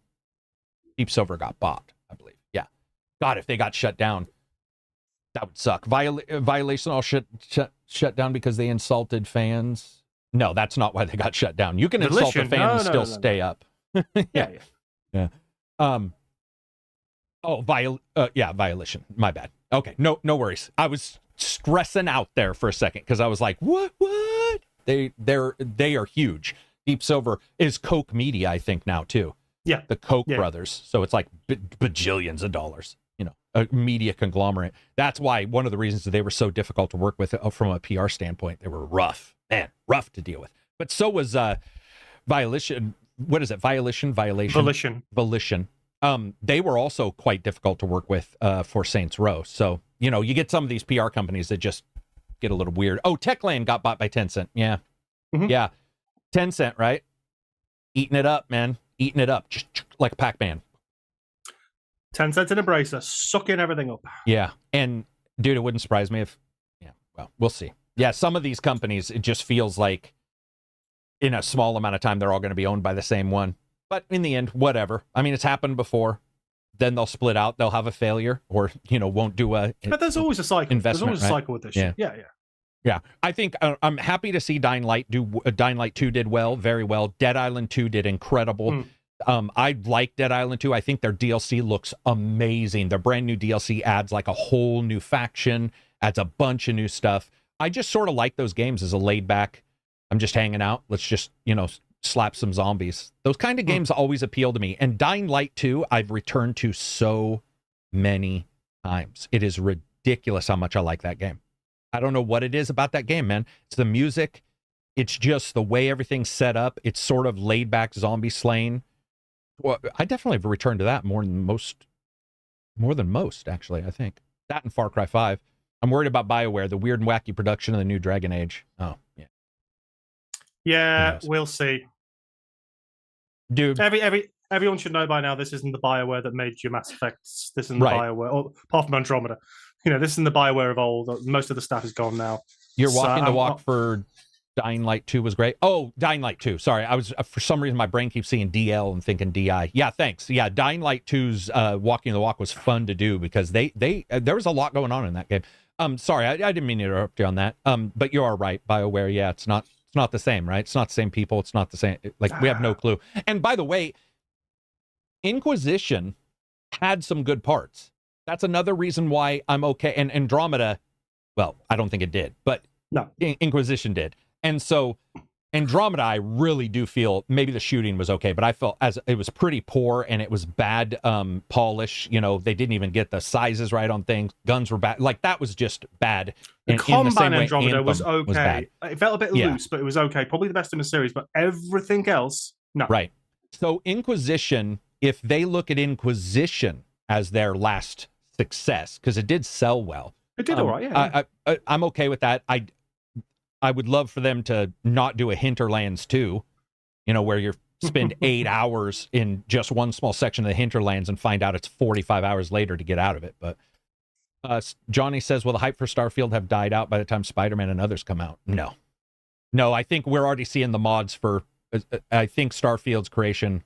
Deep Silver got bought, I believe. Yeah. God, if they got shut down, that would suck. Violation all shut down because they insulted fans. No, that's not why they got shut down. You can insult a fan and still stay up. Yeah. Violation. My bad. Okay, no worries. I was stressing out there for a second because I was like, what? They are huge. Deep Silver is Koch Media, I think, now, too. Yeah. The Koch brothers. So it's like bajillions of dollars, a media conglomerate. That's why one of the reasons that they were so difficult to work with from a PR standpoint. They were rough to deal with. But so was Violation. What is it? Volition. They were also quite difficult to work with for Saints Row. So, you get some of these PR companies that just get a little weird. Oh, Techland got bought by Tencent. Yeah. Mm-hmm. Yeah. Tencent, right? eating it up, man. Eating it up, just like Pac-Man. 10 cents in a bracer, sucking everything up. Yeah, and dude, it wouldn't surprise me if, yeah, well, we'll see. Yeah, some of these companies, it just feels like in a small amount of time, they're all going to be owned by the same one. But in the end, whatever. I mean, it's happened before. Then they'll split out. They'll have a failure, or won't do a. But there's always a cycle. Investment, there's always a cycle with this shit. Yeah. I think I'm happy to see Dying Light do. Dying Light 2 did well, very well. Dead Island 2 did incredible. I like Dead Island 2. I think their DLC looks amazing. Their brand new DLC adds like a whole new faction, adds a bunch of new stuff. I just sort of like those games as a laid back, I'm just hanging out. Let's just, slap some zombies. Those kind of games always appeal to me. And Dying Light 2, I've returned to so many times. It is ridiculous how much I like that game. I don't know what it is about that game, man. It's the music. It's just the way everything's set up. It's sort of laid back zombie slaying. Well, I definitely have returned to that more than most, actually, I think. That and Far Cry 5. I'm worried about BioWare, the weird and wacky production of the new Dragon Age. Oh, yeah. Yeah, we'll see. Dude. Everyone should know by now this isn't the BioWare that made your Mass Effects. This isn't the BioWare, apart from Andromeda. This isn't the BioWare of old. Most of the staff is gone now. You're walking the walk for Dying Light 2 was great. Oh, Dying Light 2. Sorry, I was for some reason my brain keeps seeing DL and thinking DI. Yeah, thanks. Yeah, Dying Light 2's walking the walk was fun to do because they there was a lot going on in that game. Sorry, I didn't mean to interrupt you on that. But you are right. BioWare, yeah, it's not the same, right? It's not the same people. It's not the same. Like, we have no clue. And by the way, Inquisition had some good parts. That's another reason why I'm okay. And Andromeda, well, I don't think it did, but no, Inquisition did. And so Andromeda, I really do feel maybe the shooting was okay, but I felt as it was pretty poor and it was bad polish. They didn't even get the sizes right on things. Guns were bad. Like, that was just bad. The and combat in Andromeda was okay. It felt a bit loose, but it was okay. Probably the best in the series, but everything else, no. Right. So Inquisition, if they look at Inquisition as their last success, because it did sell well. It did all right, yeah. I'm okay with that. I would love for them to not do a Hinterlands 2, where you spend 8 hours in just one small section of the Hinterlands and find out it's 45 hours later to get out of it. But Johnny says, will the hype for Starfield have died out by the time Spider-Man and others come out? No, I think we're already seeing the mods for, I think Starfield's creation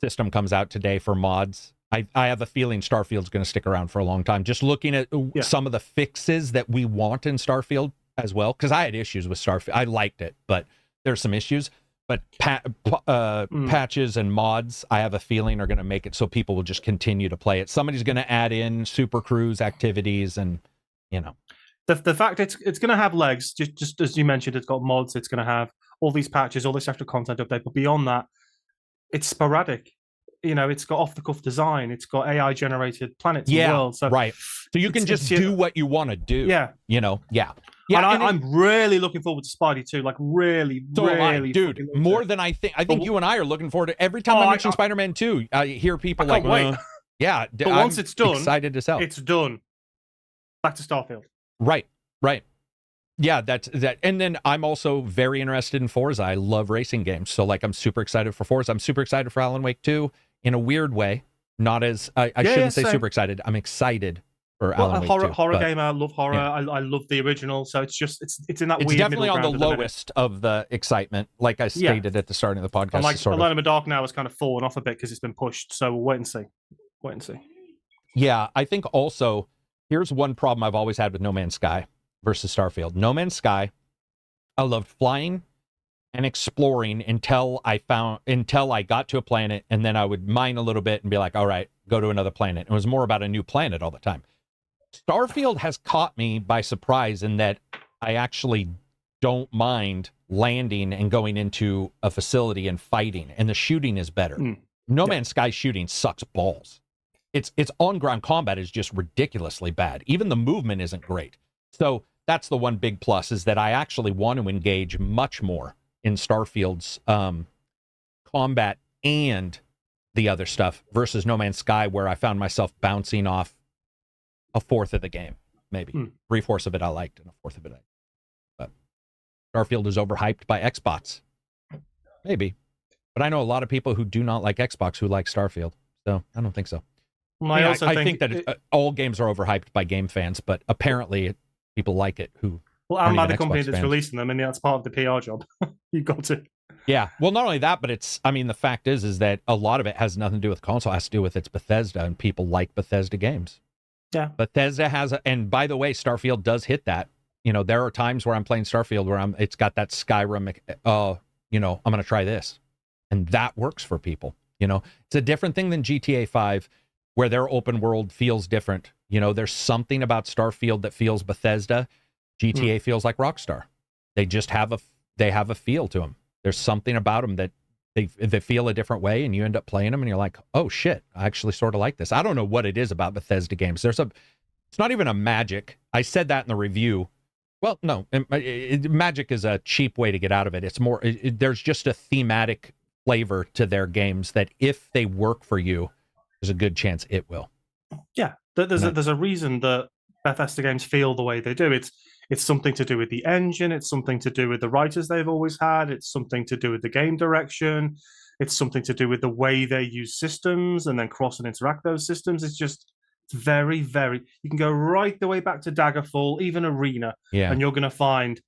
system comes out today for mods. I have a feeling Starfield's going to stick around for a long time. Just looking at some of the fixes that we want in Starfield as well, because I had issues with Starfield. I liked it, but there's some issues. But patches and mods, I have a feeling, are going to make it so people will just continue to play it. Somebody's going to add in Super Cruise activities, and the fact it's going to have legs. Just as you mentioned, it's got mods. It's going to have all these patches, all this extra content update. But beyond that, it's sporadic. It's got off-the-cuff design. It's got AI-generated planets and worlds. So right. So you can just do what you want to do. Yeah. Yeah. And I'm really looking forward to Spidey too. Like, really, really. Dude, more than I think. I think you and I are looking forward to every time I mention Spider-Man 2. I hear people like, wait. Yeah. But once it's done, excited to sell. It's done. Back to Starfield. Right. Yeah, that's that. And then I'm also very interested in Forza. I love racing games. So, like, I'm super excited for Forza. I'm super excited for Alan Wake 2 in a weird way. Not as, I shouldn't say super excited. I'm excited for Alan Wake 2. Horror game. I love horror. Yeah. I love the original. So it's just, it's in that weird middle ground. It's definitely on the lowest of the excitement, like I stated at the start of the podcast. And like, Alone in the Dark now has kind of fallen off a bit because it's been pushed. So we'll wait and see. Yeah, I think also, here's one problem I've always had with No Man's Sky versus Starfield. No Man's Sky, I loved flying and exploring until I got to a planet, and then I would mine a little bit and be like, all right, go to another planet. It was more about a new planet all the time. Starfield has caught me by surprise in that I actually don't mind landing and going into a facility and fighting, and the shooting is better. No Man's Sky shooting sucks balls. Its on-ground combat is just ridiculously bad. Even the movement isn't great. So that's the one big plus, is that I actually want to engage much more in Starfield's combat and the other stuff versus No Man's Sky, where I found myself bouncing off a fourth of the game, maybe. 3/4 of it I liked, and a fourth of it But Starfield is overhyped by Xbox. Maybe. But I know a lot of people who do not like Xbox who like Starfield. So I don't think so. I think that all games are overhyped by game fans, but apparently people like it who I'm not the Xbox company that's fans. releasing them, and that's part of the PR job. You got to. Yeah. Well, not only that, but the fact is that a lot of it has nothing to do with console. It has to do with its Bethesda, and people like Bethesda games. Yeah. Bethesda has and by the way, Starfield does hit that. There are times where I'm playing Starfield where it's got that Skyrim, I'm going to try this. And that works for people. It's a different thing than GTA 5, where their open world feels different. There's something about Starfield that feels Bethesda. GTA feels like Rockstar. They just have a feel to them. There's something about them that they feel a different way, and you end up playing them, and you're like, oh shit, I actually sort of like this. I don't know what it is about Bethesda games. It's not even a magic. I said that in the review. Well, no, magic is a cheap way to get out of it. It's more, there's just a thematic flavor to their games that if they work for you, there's a good chance it will. Yeah, there's a reason that Bethesda games feel the way they do. It's something to do with the engine. It's something to do with the writers they've always had. It's something to do with the game direction. It's something to do with the way they use systems and then cross and interact those systems. It's very, very. You can go right the way back to Daggerfall, even Arena, and you're going to find,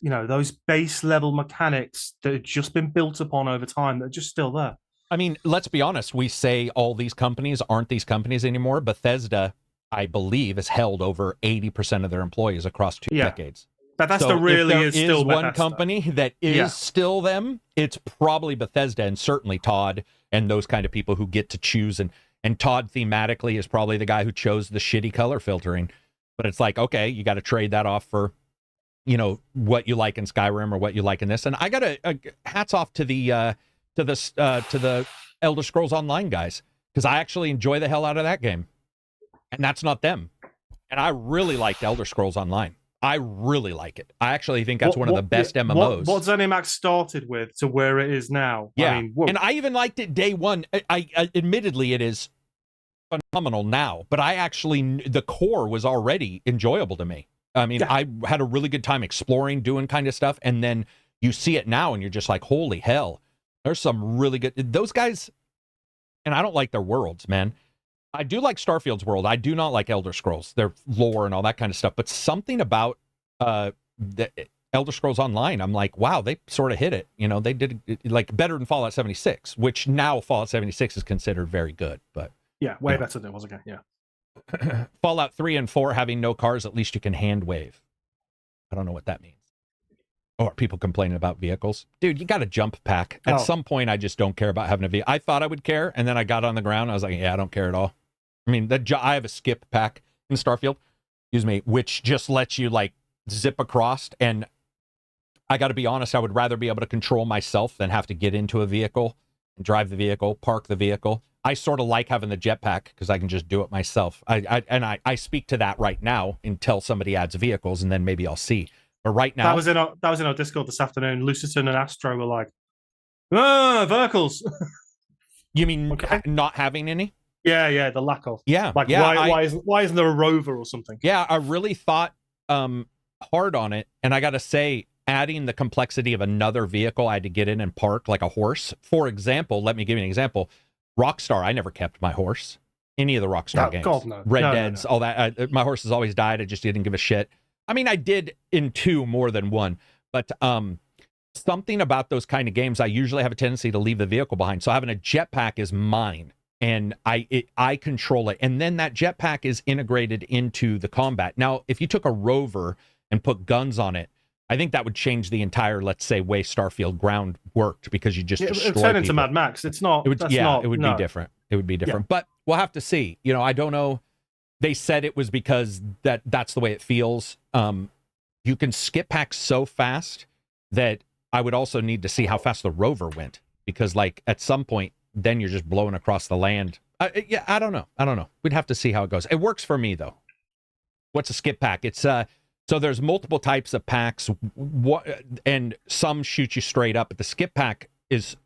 those base level mechanics that have just been built upon over time that are just still there. I mean, let's be honest. We say all these companies aren't these companies anymore. Bethesda, I believe, has held over 80% of their employees across 2 decades. Bethesda is still one company that is still them. It's probably Bethesda, and certainly Todd and those kind of people who get to choose. And Todd thematically is probably the guy who chose the shitty color filtering. But it's like, okay, you got to trade that off for, what you like in Skyrim or what you like in this. And I got a hats off to the Elder Scrolls Online guys, because I actually enjoy the hell out of that game. And that's not them. And I really liked Elder Scrolls Online. I really like it. I actually think that's one of the best MMOs. What ZeniMax started with to where it is now. Yeah. And I even liked it day one. I admittedly, it is phenomenal now, but the core was already enjoyable to me. I mean, I had a really good time exploring, doing kind of stuff. And then you see it now and you're just like, holy hell, there's some really good, those guys. And I don't like their worlds, man. I do like Starfield's world. I do not like Elder Scrolls, their lore and all that kind of stuff. But something about the Elder Scrolls Online, I'm like, wow, they sort of hit it. They did like better than Fallout 76, which now Fallout 76 is considered very good. But yeah, way better than it was again. Yeah. Fallout 3 and 4 having no cars, at least you can hand wave. I don't know what that means. Or people complaining about vehicles. Dude, you got a jump pack. At some point, I just don't care about having a vehicle. I thought I would care, and then I got on the ground. I was like, yeah, I don't care at all. I mean, I have a skip pack in Starfield, which just lets you like zip across. And I got to be honest, I would rather be able to control myself than have to get into a vehicle and drive the vehicle, park the vehicle. I sort of like having the jetpack because I can just do it myself. I speak to that right now until somebody adds vehicles, and then maybe I'll see. But right now, that was in our Discord this afternoon. Luciton and Astro were like, vehicles. You mean not having any? Yeah, the lack of. Yeah, like why isn't there a rover or something? Yeah, I really thought hard on it, and I got to say, adding the complexity of another vehicle I had to get in and park like a horse. For example, let me give you an example. Rockstar, I never kept my horse. Any of the Rockstar games. God, no. Red Dead's, all that. My horse has always died. I just didn't give a shit. I mean, I did in 2 more than 1, but something about those kind of games, I usually have a tendency to leave the vehicle behind. So having a jetpack is mine, and I control it. And then that jetpack is integrated into the combat. Now, if you took a rover and put guns on it, I think that would change the entire, let's say, way Starfield ground worked, because you just destroy it would turn into people. Mad Max. It's not. It would be different. It would be different. But we'll have to see. I don't know. They said it was because that's the way it feels. You can skip packs so fast that I would also need to see how fast the rover went, because like at some point, then you're just blowing across the land. I don't know. We'd have to see how it goes. It works for me though. What's a skip pack? It's so there's multiple types of packs, and some shoot you straight up, but the skip pack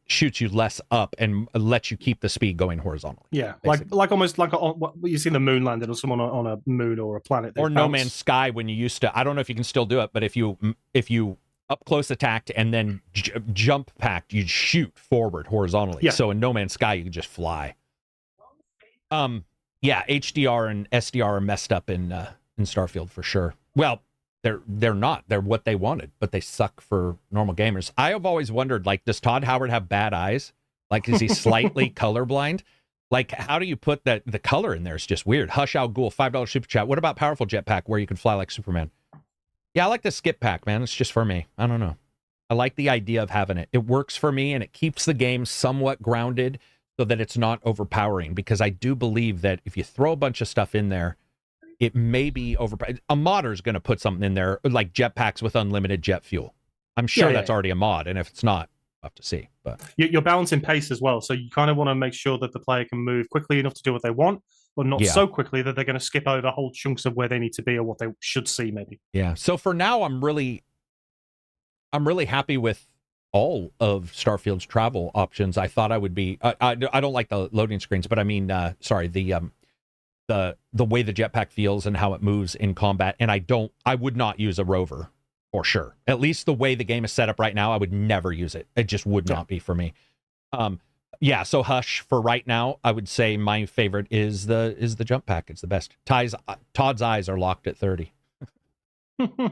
shoots you less up and lets you keep the speed going horizontally. Yeah, basically. like almost like what you see the moon landing or someone on a moon or a planet, or No Man's Sky when you used to. I don't know if you can still do it, but if you up close attacked, and then jump packed. You'd shoot forward horizontally. Yeah. So in No Man's Sky, you could just fly. Yeah, HDR and SDR are messed up in Starfield for sure. Well, they're not. They're what they wanted, but they suck for normal gamers. I have always wondered, like, does Todd Howard have bad eyes? Like, is he slightly colorblind? Like, how do you put the color in there? It's just weird. Hush Al Ghul, $5 super chat. What about powerful jetpack where you can fly like Superman? Yeah, I like the skip pack, man. It's just for me. I don't know. I like the idea of having it. It works for me, and it keeps the game somewhat grounded so that it's not overpowering, because I do believe that if you throw a bunch of stuff in there, it may be overpowered. A modder's going to put something in there, like jetpacks with unlimited jet fuel. I'm sure that's already a mod, and if it's not, we'll have to see. But you're balancing pace as well, so you kind of want to make sure that the player can move quickly enough to do what they want, but not so quickly that they're going to skip over whole chunks of where they need to be or what they should see, maybe. Yeah. So for now, I'm really happy with all of Starfield's travel options. I thought I would be. I don't like the loading screens, but I mean, sorry, the way the jetpack feels and how it moves in combat. And I would not use a rover for sure. At least the way the game is set up right now, I would never use it. It just would not be for me. Yeah. So Hush for right now, I would say my favorite is the jump pack. It's the best. Todd's eyes are locked at 30.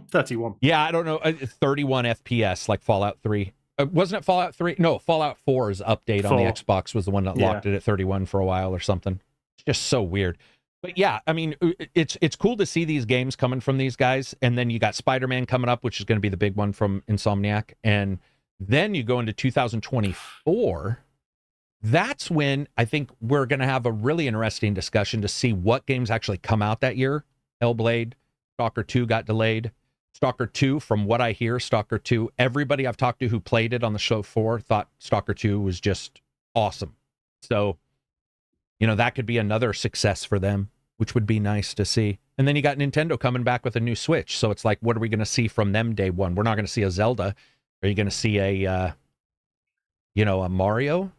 31. Yeah, I don't know. 31 FPS like Fallout 3. Wasn't it Fallout 3? No, Fallout 4's update on the Xbox was the one that locked it at 31 for a while or something. It's just so weird. But yeah, I mean, it's cool to see these games coming from these guys. And then you got Spider-Man coming up, which is going to be the big one from Insomniac. And then you go into 2024. That's when I think we're going to have a really interesting discussion to see what games actually come out that year. Hellblade, Stalker 2 got delayed. Stalker 2, from what I hear, Stalker 2, everybody I've talked to who played it on the show 4 thought Stalker 2 was just awesome. So, that could be another success for them, which would be nice to see. And then you got Nintendo coming back with a new Switch. So it's like, what are we going to see from them day one? We're not going to see a Zelda. Are you going to see a Mario?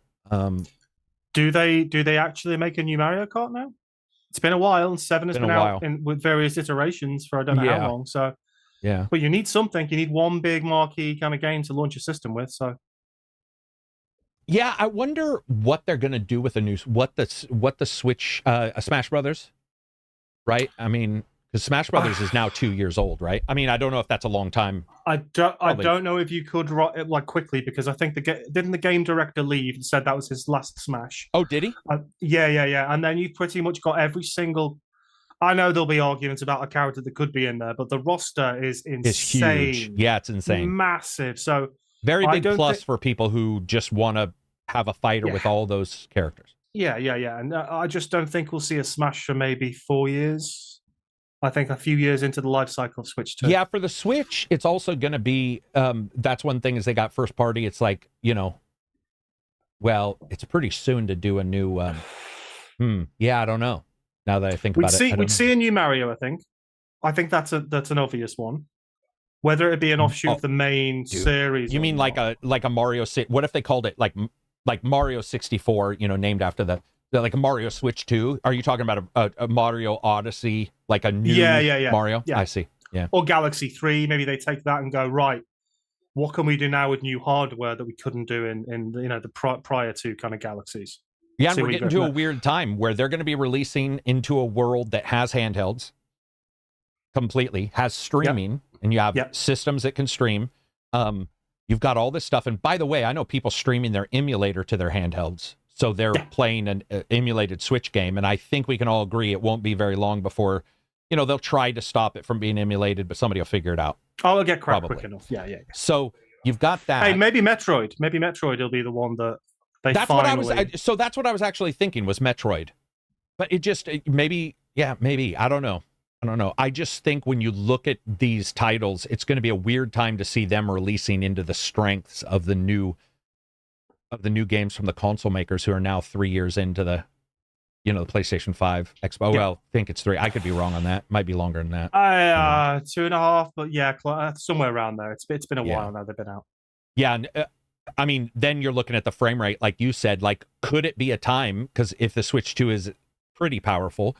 Do they actually make a new Mario Kart now? It's been a while, and 7 has been out with various iterations for I don't know how long. So, but you need something. You need one big marquee kind of game to launch a system with. So, yeah, I wonder what they're going to do with what the Switch, Smash Brothers, right? I mean, because Smash Brothers is now 2 years old, right? I mean, I don't know if that's a long time. I don't know if you could like quickly, because I think didn't the game director leave and said that was his last Smash? Oh, did he? Yeah. And then you've pretty much got every single. I know there'll be arguments about a character that could be in there, but the roster is insane. It's huge. Yeah, it's insane. Massive. So very big plus for people who just want to have a fighter with all those characters. Yeah. And I just don't think we'll see a Smash for maybe 4 years. I think a few years into the life cycle of Switch 2. Yeah, for the Switch, it's also going to be, that's one thing is they got first party. It's like, well, it's pretty soon to do a new, I don't know. Now that I think about it. We'd see a new Mario, I think. I think that's an obvious one. Whether it be an offshoot of the main series. You mean like a Mario, what if they called it like Mario 64, named after like a Mario Switch 2? Are you talking about a Mario Odyssey, like a new Mario? Yeah. I see. Yeah. Or Galaxy 3, maybe they take that and go, right, what can we do now with new hardware that we couldn't do in the prior to kind of Galaxies? Yeah, and we're getting to a weird time where they're going to be releasing into a world that has handhelds completely, has streaming, and you have systems that can stream. You've got all this stuff. And by the way, I know people streaming their emulator to their handhelds. So they're playing an emulated Switch game. And I think we can all agree it won't be very long before, they'll try to stop it from being emulated, but somebody will figure it out. Oh, it'll get cracked quick enough. Yeah. So you've got that. Hey, maybe Metroid. Maybe Metroid will be the one that that's what I was actually thinking was Metroid. But maybe, I don't know. I just think when you look at these titles, it's going to be a weird time to see them releasing into the strengths of the new games from the console makers who are now 3 years into the the PlayStation 5 Xbox. Well, I think it's 3. I could be wrong on that. Might be longer than that. 2.5, but somewhere around there. It's been a while now they've been out. Yeah, and I mean, then you're looking at the frame rate, like you said. Like, could it be a time? Because if the Switch 2 is pretty powerful,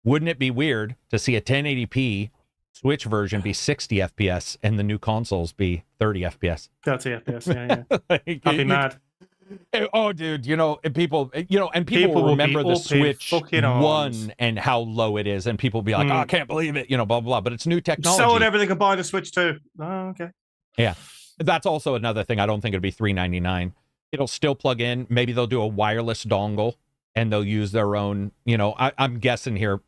wouldn't it be weird to see a 1080p Switch version be 60 FPS and the new consoles be 30 FPS. 30 FPS, yeah. Like, I'd be mad. Oh, dude, and people People will remember be the up in Switch fucking arms. 1 and how low it is, and people be like, "Oh, I can't believe it," blah blah blah. But it's new technology. Selling everything can buy the Switch 2. Oh, okay. Yeah, that's also another thing. I don't think it'll be $399. It'll still plug in. Maybe they'll do a wireless dongle and they'll use their own. I'm guessing here.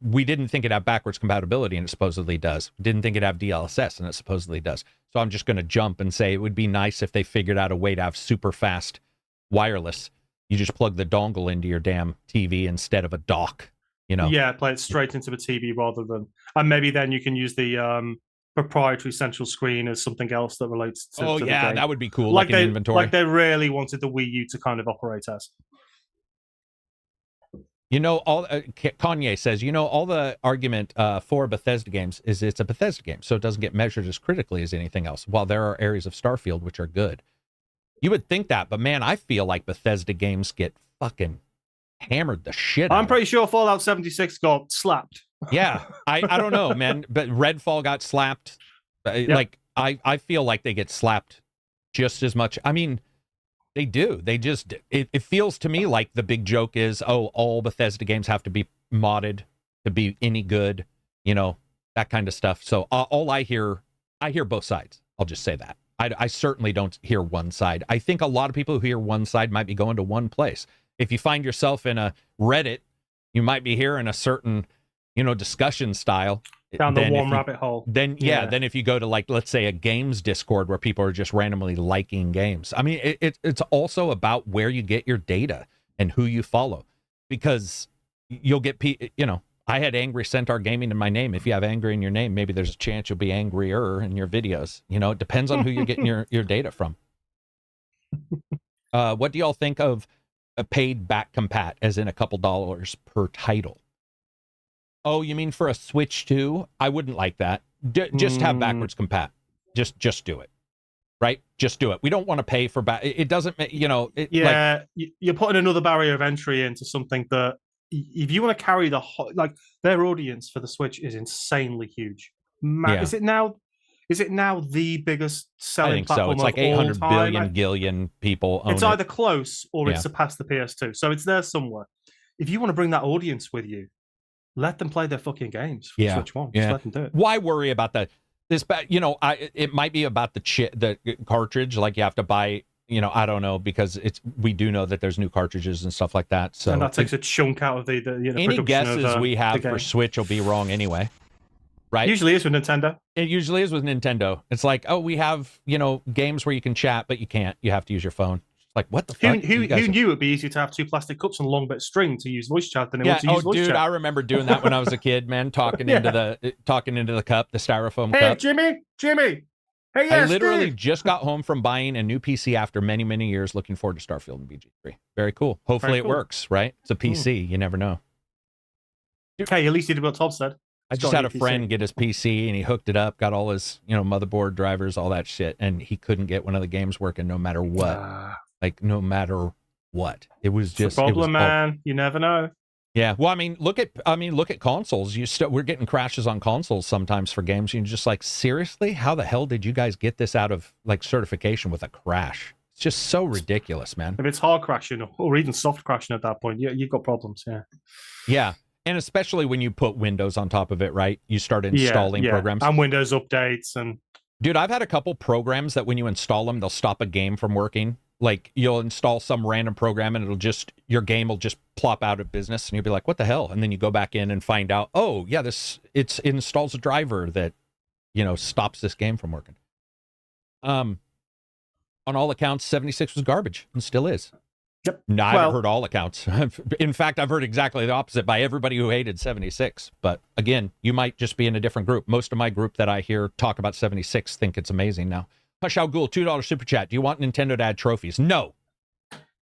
We didn't think it'd have backwards compatibility, and it supposedly does. Didn't think it'd have DLSS, and it supposedly does. So I'm just going to jump and say it would be nice if they figured out a way to have super fast wireless. You just plug the dongle into your damn TV instead of a dock. Yeah, play it straight into the TV rather than, and maybe then you can use the proprietary central screen as something else that relates to. Oh to yeah, the game. that would be cool. Like an inventory. Like they really wanted the Wii U to kind of operate as. Kanye says, all the argument for Bethesda games is it's a Bethesda game, so it doesn't get measured as critically as anything else, while there are areas of Starfield which are good. You would think that, but man, I feel like Bethesda games get fucking hammered the shit out. I'm pretty sure Fallout 76 got slapped. Yeah, I don't know, man, but Redfall got slapped. Yep. Like, I feel like they get slapped just as much. I mean, they do. They just, it feels to me like the big joke is, all Bethesda games have to be modded to be any good, that kind of stuff. So all I hear both sides. I'll just say that. I certainly don't hear one side. I think a lot of people who hear one side might be going to one place. If you find yourself in a Reddit, you might be hearing a certain, discussion style. Down the warm rabbit hole. Then if you go to, like, let's say a games Discord where people are just randomly liking games. I mean, it's also about where you get your data and who you follow, because you'll get I had Angry Centaur Gaming in my name. If you have angry in your name, maybe there's a chance you'll be angrier in your videos. It depends on who you're getting your data from. What do y'all think of a paid back compat, as in a couple dollars per title? Oh, you mean for a Switch 2? I wouldn't like that. Just have backwards compat. Just do it. Right? Just do it. We don't want to pay for back. It doesn't, you're putting another barrier of entry into something that, if you want to carry their audience for the Switch is insanely huge. Yeah. Is it now the biggest selling I think platform? So. It's like 800 billion people own it's it. either close or it's surpassed the PS2. So it's there somewhere. If you want to bring that audience with you, let them play their fucking games for Switch 1. Just let them do it. Why worry about this? It might be about the cartridge. Like, you have to buy, I don't know, because we do know that there's new cartridges and stuff like that. So and that takes a chunk out of the any guesses we have for Switch will be wrong anyway. Right? Usually is with Nintendo. It usually is with Nintendo. It's like, we have, games where you can chat, but you can't. You have to use your phone. Like, what the fuck? Who knew it'd be easier to have 2 plastic cups and a long bit of string to use voice chat than it was to use voice chat? I remember doing that when I was a kid, man, talking into the cup, the styrofoam cup. Hey, Jimmy. Hey, I literally just got home from buying a new PC after many, many years, looking forward to Starfield and BG3. Very cool. Hopefully it works, right? It's a PC. You never know. Hey, at least you did what Todd said. I just had a friend get his PC and he hooked it up, got all his, motherboard drivers, all that shit, and he couldn't get one of the games working no matter what. Like, no matter what. It was just a problem, man. You never know. Yeah. Well, look at consoles. We're getting crashes on consoles sometimes for games. You're just like, seriously? How the hell did you guys get this out of, like, certification with a crash? It's just so ridiculous, man. If it's hard crashing or even soft crashing at that point, you've got problems. Yeah. Yeah. And especially when you put Windows on top of it, right? You start installing programs. And Windows updates. And dude, I've had a couple programs that when you install them, they'll stop a game from working. Like, you'll install some random program and your game will just plop out of business, and you'll be like, what the hell? And then you go back in and find out, it installs a driver that, stops this game from working. On all accounts, 76 was garbage and still is. Yep. No, I haven't heard all accounts. In fact, I've heard exactly the opposite by everybody who hated 76. But again, you might just be in a different group. Most of my group that I hear talk about 76 think it's amazing now. Hush Al Ghul, $2 super chat. Do you want Nintendo to add trophies? No.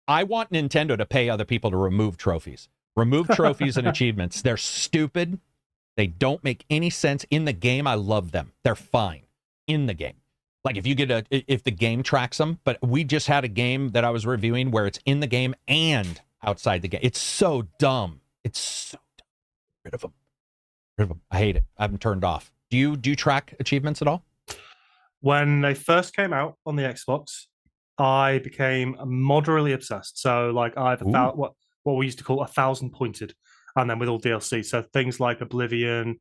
I want Nintendo to pay other people to remove trophies. Remove trophies and achievements. They're stupid. They don't make any sense. In the game, I love them. They're fine. In the game. Like, if the game tracks them, but we just had a game that I was reviewing where it's in the game and outside the game. It's so dumb. It's so dumb. Get rid of them. rid of them. I hate it. I haven't turned off. Do you track achievements at all? When they first came out on the Xbox, I became moderately obsessed. So like I've what we used to call 1,000 pointed, and then with all DLC. So things like Oblivion,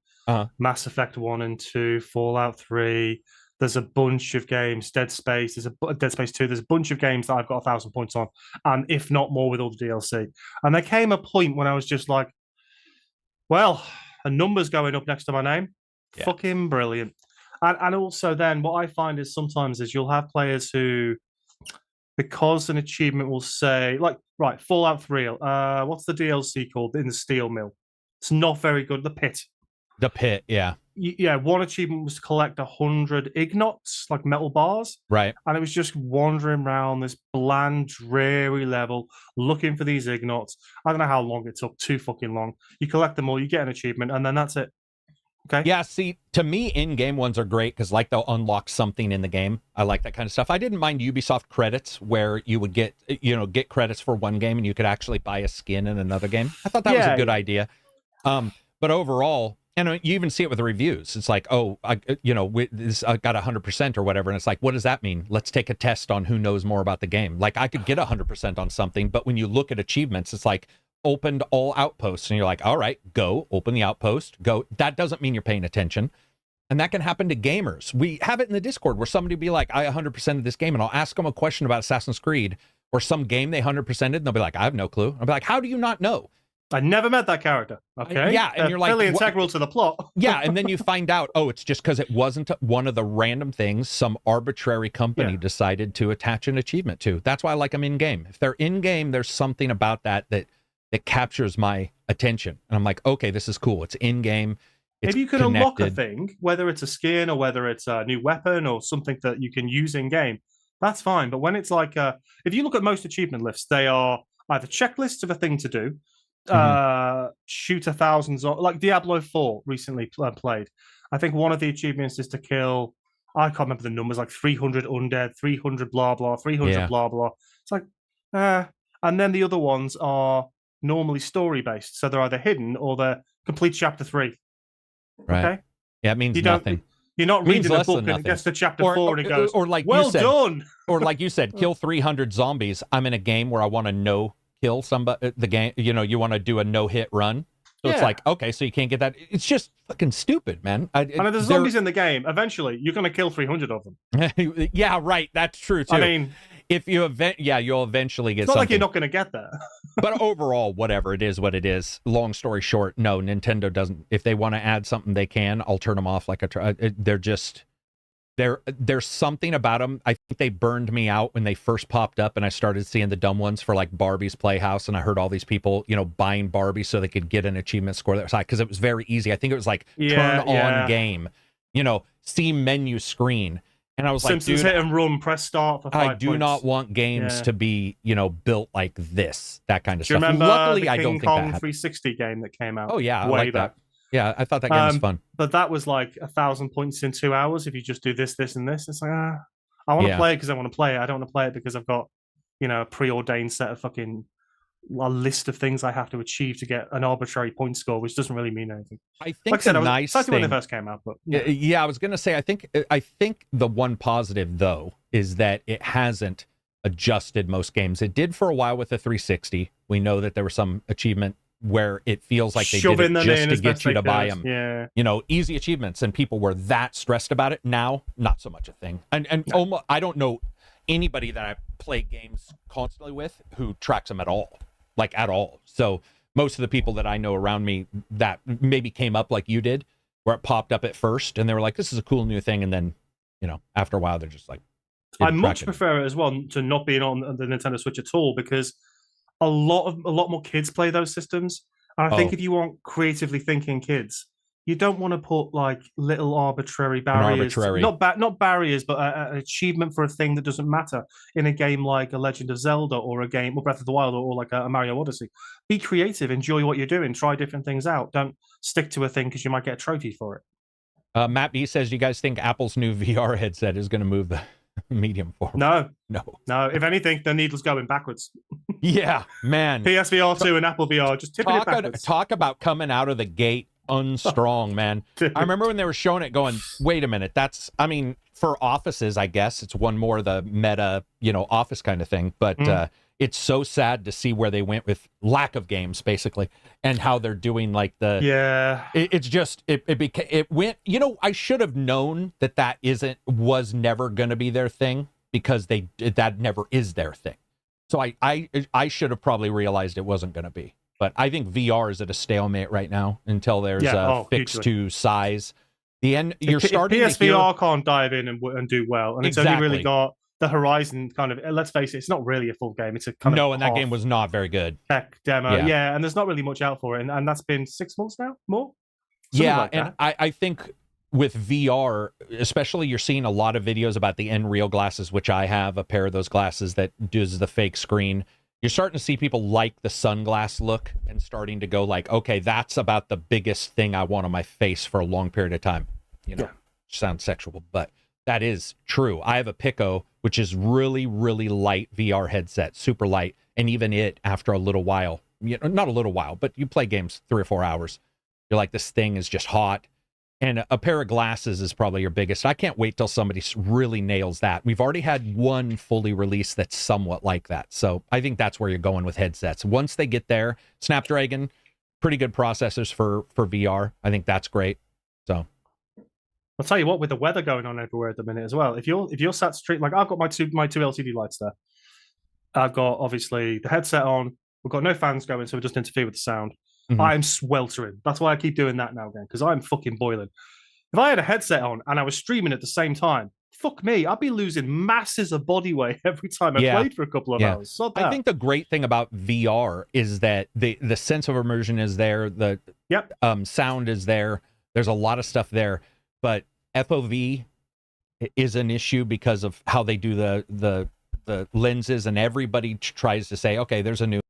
Mass Effect 1 and 2, Fallout 3. There's a bunch of games, Dead Space. There's a Dead Space 2. There's a bunch of games that I've got 1,000 points on, and if not more, with all the DLC. And there came a point when I was just like, well, a number's going up next to my name. Yeah. Fucking brilliant. And also then what I find is sometimes is you'll have players who, because an achievement will say, like, right, Fallout 3, what's the DLC called in the steel mill? It's not very good. The Pit. The Pit, yeah. Yeah, one achievement was to collect 100 ignots, like metal bars. Right. And it was just wandering around this bland, dreary level, looking for these ignots. I don't know how long it took, too fucking long. You collect them all, you get an achievement, and then that's it. Okay. Yeah, see, to me, in-game ones are great because, like, they'll unlock something in the game. I like that kind of stuff. I didn't mind Ubisoft credits where you would get credits for one game and you could actually buy a skin in another game. I thought that was a good idea. But overall, and you even see it with the reviews. It's like, oh, I got 100% or whatever, and it's like, what does that mean? Let's take a test on who knows more about the game. Like, I could get 100% on something, but when you look at achievements, it's like, opened all outposts, and you're like, all right, go open the outpost, go. That doesn't mean you're paying attention, and that can happen to gamers. We have it in the Discord where somebody will be like, I 100% of this game, and I'll ask them a question about Assassin's Creed or some game they 100%ed, and they'll be like, I have no clue. I'll be like, how do you not know? I never met that character. Okay, yeah, and you're like, really integral to the plot. Yeah, and then you find out, oh, it's just because it wasn't one of the random things some arbitrary company decided to attach an achievement to. That's why I like them in game. If they're in game, there's something about that captures my attention. And I'm like, okay, this is cool. It's in-game. Maybe you can unlock a thing, whether it's a skin or whether it's a new weapon or something that you can use in-game. That's fine. But when it's like, if you look at most achievement lists, they are either checklists of a thing to do, shoot 1,000, like Diablo 4 recently played. I think one of the achievements is to kill, I can't remember the numbers, like 300 undead, 300 blah, blah, 300 blah, blah. It's like, and then the other ones are normally story based, so they're either hidden or they're complete chapter 3. Right. Okay. Yeah, it means nothing. You're not reading a book and it gets to chapter 4 and it goes, or like well you said, done. Or like you said, kill 300 zombies. I'm in a game where I want to kill somebody. The game, you want to do a no-hit run. So it's like, okay, so you can't get that. It's just fucking stupid, man. And if there's zombies in the game, eventually you're going to kill 300 of them. Yeah, right. That's true too. I mean, if you you'll eventually get. It's not something. Like you're not going to get there. But overall, whatever it is, what it is. Long story short, no, Nintendo doesn't. If they want to add something, they can. I'll turn them off. They're just. There's something about them. I think they burned me out when they first popped up, and I started seeing the dumb ones for like Barbie's Playhouse, and I heard all these people, buying Barbie so they could get an achievement score that was high because it was very easy. I think it was like turn on game, see menu screen, and I was Simpsons like, hit and run, press start for 5 I do points. not want games to be, built like this, that kind of do you stuff. Remember Luckily, the I King don't Kong think that 360 game that came out? Oh yeah, I way like back. That. Yeah, I thought that game was fun. But that was like 1,000 points in 2 hours if you just do this, this, and this. It's like, I want to play it because I want to play it. I don't want to play it because I've got, a preordained set of a list of things I have to achieve to get an arbitrary point score, which doesn't really mean anything. I think the nice thing when they first came out, but yeah, I was gonna say, I think the one positive though is that it hasn't adjusted most games. It did for a while with the 360. We know that there was some achievement where it feels like they did it just to get you to buy them. Yeah. Easy achievements, and people were that stressed about it. Now, not so much a thing. And almost, I don't know anybody that I play games constantly with who tracks them at all. Like, at all. So most of the people that I know around me that maybe came up like you did, where it popped up at first, and they were like, this is a cool new thing, and then, after a while, they're just like... I much prefer it as well to not being on the Nintendo Switch at all, because a lot more kids play those systems, and I think if you want creatively thinking kids, you don't want to put like little arbitrary barriers, not barriers, but an achievement for a thing that doesn't matter in a game like a Legend of Zelda or a game or Breath of the Wild or like a Mario Odyssey. Be creative, enjoy what you're doing, try different things out. Don't stick to a thing because you might get a trophy for it. Matt B says, do you guys think Apple's new VR headset is going to move the medium forward? No. If anything, the needle's going backwards. Yeah, man. PSVR 2 and Apple VR just tipping it backwards. Talk about coming out of the gate unstrong, man. Dude. I remember when they were showing it going, wait a minute, that's, I mean, for offices, I guess it's one more the meta, office kind of thing. But it's so sad to see where they went with lack of games, basically, and how they're doing like the, Yeah. it's just, it went, I should have known that was never going to be their thing, because that never is their thing. So I should have probably realized it wasn't going to be. But I think VR is at a stalemate right now until there's a fix to size. You're starting if PSVR to can't dive in and do well, and it's exactly. only really got the Horizon kind of. Let's face it, it's not really a full game. It's a kind of and that game was not very good. Tech demo, yeah, and there's not really much out for it, and that's been 6 months now, more. Something like and I think with VR, especially, you're seeing a lot of videos about the Nreal glasses, which I have a pair of those glasses that does the fake screen. You're starting to see people like the sunglass look and starting to go like, okay, that's about the biggest thing I want on my face for a long period of time. Sounds sexual, but that is true. I have a Pico, which is really, really light VR headset, super light. And even it, after a little while, not a little while, but you play games 3 or 4 hours, you're like, this thing is just hot. And a pair of glasses is probably your biggest. I can't wait till somebody really nails that. We've already had one fully released that's somewhat like that. So I think that's where you're going with headsets. Once they get there, Snapdragon, pretty good processors for VR. I think that's great. So I'll tell you what, with the weather going on everywhere at the minute as well, if you're sat straight, like I've got my two LCD lights there. I've got obviously the headset on. We've got no fans going, so it doesn't interfere with the sound. Mm-hmm. I'm sweltering. That's why I keep doing that now again, because I'm fucking boiling. If I had a headset on and I was streaming at the same time, fuck me, I'd be losing masses of body weight every time I played for a couple of hours. So I think the great thing about VR is that the sense of immersion is there. The sound is there. There's a lot of stuff there, but FOV is an issue because of how they do the lenses, and everybody tries to say, okay, there's a new,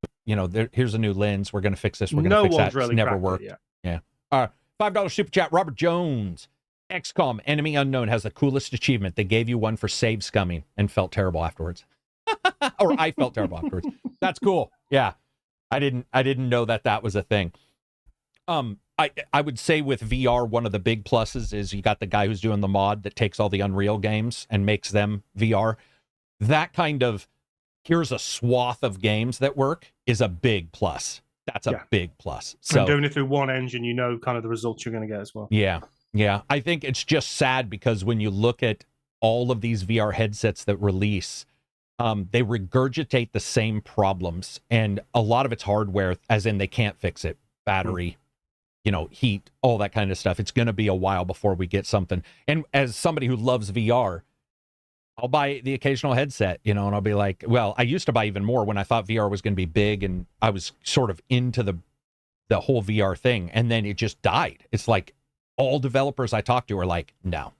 here's a new lens. We're going to fix this. We're going to fix that. Really it's never worked. Yeah. $5 super chat. Robert Jones. XCOM Enemy Unknown has the coolest achievement. They gave you one for save scumming and felt terrible afterwards. Or I felt terrible afterwards. That's cool. Yeah. I didn't know that was a thing. I would say with VR, one of the big pluses is you got the guy who's doing the mod that takes all the Unreal games and makes them VR. That kind of, here's a swath of games that work, is a big plus. That's a big plus. So and doing it through one engine, kind of the results you're going to get as well. Yeah. I think it's just sad because when you look at all of these VR headsets that release, they regurgitate the same problems, and a lot of it's hardware, as in they can't fix it. Battery, heat, all that kind of stuff. It's going to be a while before we get something. And as somebody who loves VR, I'll buy the occasional headset, and I'll be like, well, I used to buy even more when I thought VR was going to be big, and I was sort of into the whole VR thing, and then it just died. It's like all developers I talked to are like, no.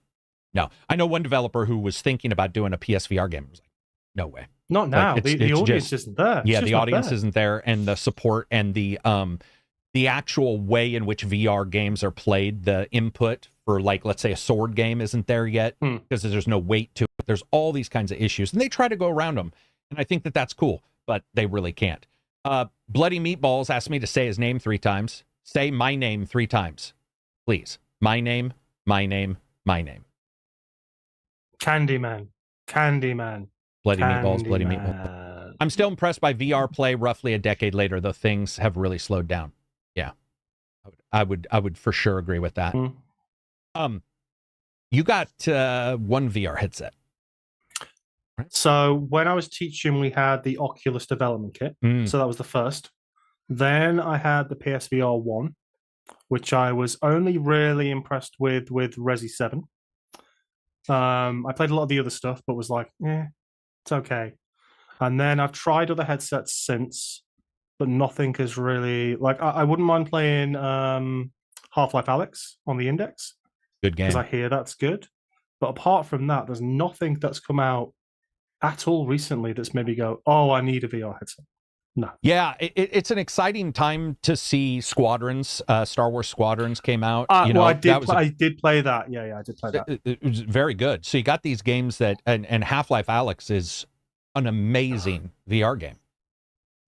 I know one developer who was thinking about doing a PSVR game. I was like, no way. Not now. The audience isn't there. Yeah, the audience isn't there, and the support and the actual way in which VR games are played, the input for, like, let's say a sword game isn't there yet because there's no weight to it. There's all these kinds of issues, and they try to go around them, and I think that's cool, but they really can't. Bloody Meatballs asked me to say his name 3 times. Say my name 3 times, please. My name, my name, my name. Candyman. Bloody Meatballs, Bloody Meatballs. I'm still impressed by VR play roughly a decade later, though things have really slowed down. Yeah, I would for sure agree with that. You got one VR headset, right? So when I was teaching, we had the Oculus development kit. So that was the first. Then I had the PSVR 1, which I was only really impressed with Resi 7. I played a lot of the other stuff, but was like, it's okay. And then I've tried other headsets since, but nothing has really, like, I wouldn't mind playing Half-Life Alyx on the Index. Good game. Because I hear that's good. But apart from that, there's nothing that's come out at all recently that's maybe go, oh, I need a VR headset. No. Yeah, it's an exciting time to see Squadrons. Star Wars Squadrons came out. I did play that. Yeah, I did play that. It was very good. So you got these games that, and Half-Life Alyx is an amazing VR game.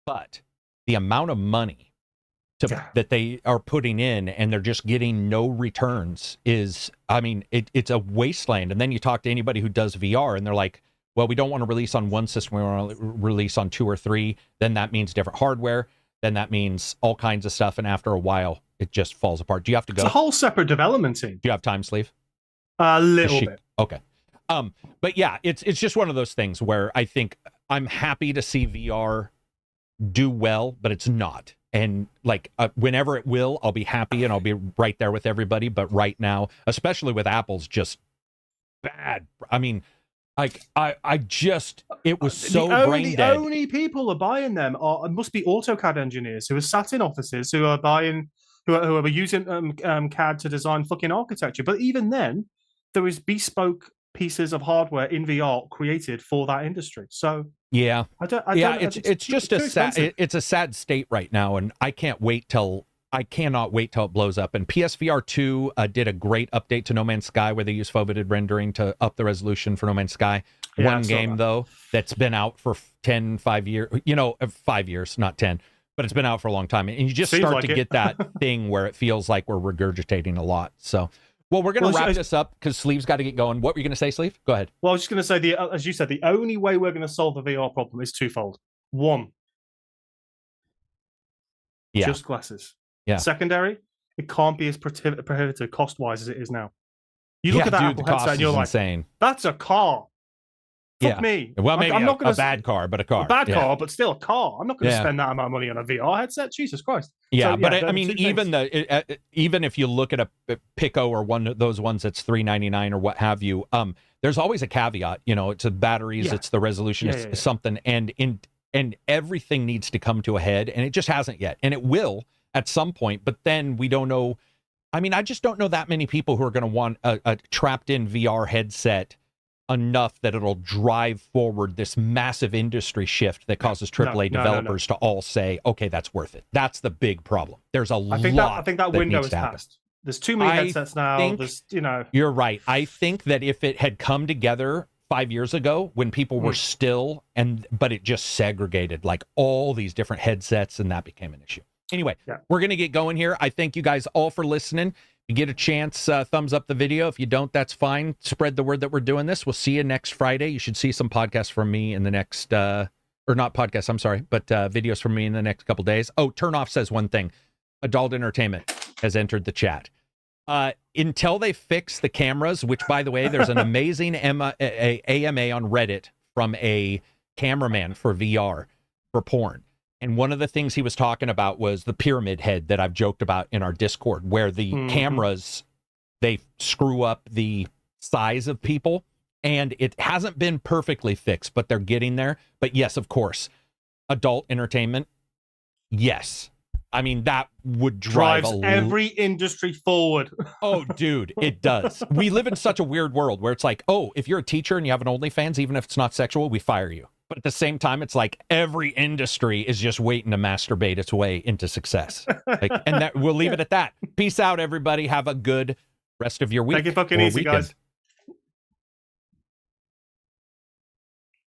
But the amount of money that they are putting in, and they're just getting no returns is, I mean, it's a wasteland. And then you talk to anybody who does VR and they're like, well, we don't want to release on one system, we want to release on 2 or 3. Then that means different hardware. Then that means all kinds of stuff. And after a while, it just falls apart. Do you have to go? It's a whole separate development team. Do you have time, Sleeve? A little bit. Okay. But yeah, it's just one of those things where I think I'm happy to see VR do well, but it's not. And like whenever it will, I'll be happy and I'll be right there with everybody. But right now, especially with Apple's just bad. I mean, like I just, it was so brain dead. The only people who are buying them must be AutoCAD engineers who are sat in offices who are buying, who are using CAD to design fucking architecture. But even then, there is bespoke pieces of hardware in VR created for that industry. So yeah, it's just it's a sad state right now, and I cannot wait till it blows up. And PSVR 2 did a great update to No Man's Sky where they use foveated rendering to up the resolution for No Man's Sky. One game though that's been out for 5 years, 5 years, not 10, but it's been out for a long time, and you just start to get that thing where it feels like we're regurgitating a lot. So. Well, we're going to wrap this up because Sleeve's got to get going. What were you going to say, Sleeve? Go ahead. Well, I was just going to say, as you said, the only way we're going to solve the VR problem is twofold. One, just glasses. Yeah. Secondary, it can't be as prohibitive cost-wise as it is now. You look at that Apple headset and you're like, insane. That's a car. Fuck me. Well, maybe I'm not gonna, a bad car, but a car. A bad car, but still a car. I'm not going to spend that amount of money on a VR headset. Jesus Christ. Yeah, so, but I mean, even if you look at a Pico or one of those ones that's $399 or what have you, there's always a caveat. It's the batteries, it's the resolution, it's something, and everything needs to come to a head, and it just hasn't yet, and it will at some point. But then we don't know. I mean, I just don't know that many people who are going to want a trapped-in VR headset enough that it'll drive forward this massive industry shift that causes AAA developers to all say, okay, that's worth it. That's the big problem. There's I think that window is passed. There's too many headsets now. You're right. I think that if it had come together 5 years ago when people were still, but it just segregated like all these different headsets, and that became an issue. Anyway, we're going to get going here. I thank you guys all for listening. You get a chance, thumbs up the video. If you don't, that's fine. Spread the word that we're doing this. We'll see you next Friday. You should see some podcasts from me in the next, or not podcasts, I'm sorry, but videos from me in the next couple days. Oh, Turnoff says one thing. Adult Entertainment has entered the chat. Until they fix the cameras, which, by the way, there's an amazing AMA on Reddit from a cameraman for VR, for porn. And one of the things he was talking about was the pyramid head that I've joked about in our Discord, where the cameras, they screw up the size of people, and it hasn't been perfectly fixed, but they're getting there. But yes, of course, adult entertainment, yes. I mean, that would drives every industry forward. Oh, dude, it does. We live in such a weird world where it's like, oh, if you're a teacher and you have an OnlyFans, even if it's not sexual, we fire you. But at the same time, it's like every industry is just waiting to masturbate its way into success. And that we'll leave it at that. Peace out, everybody. Have a good rest of your week. Take it fucking easy, guys.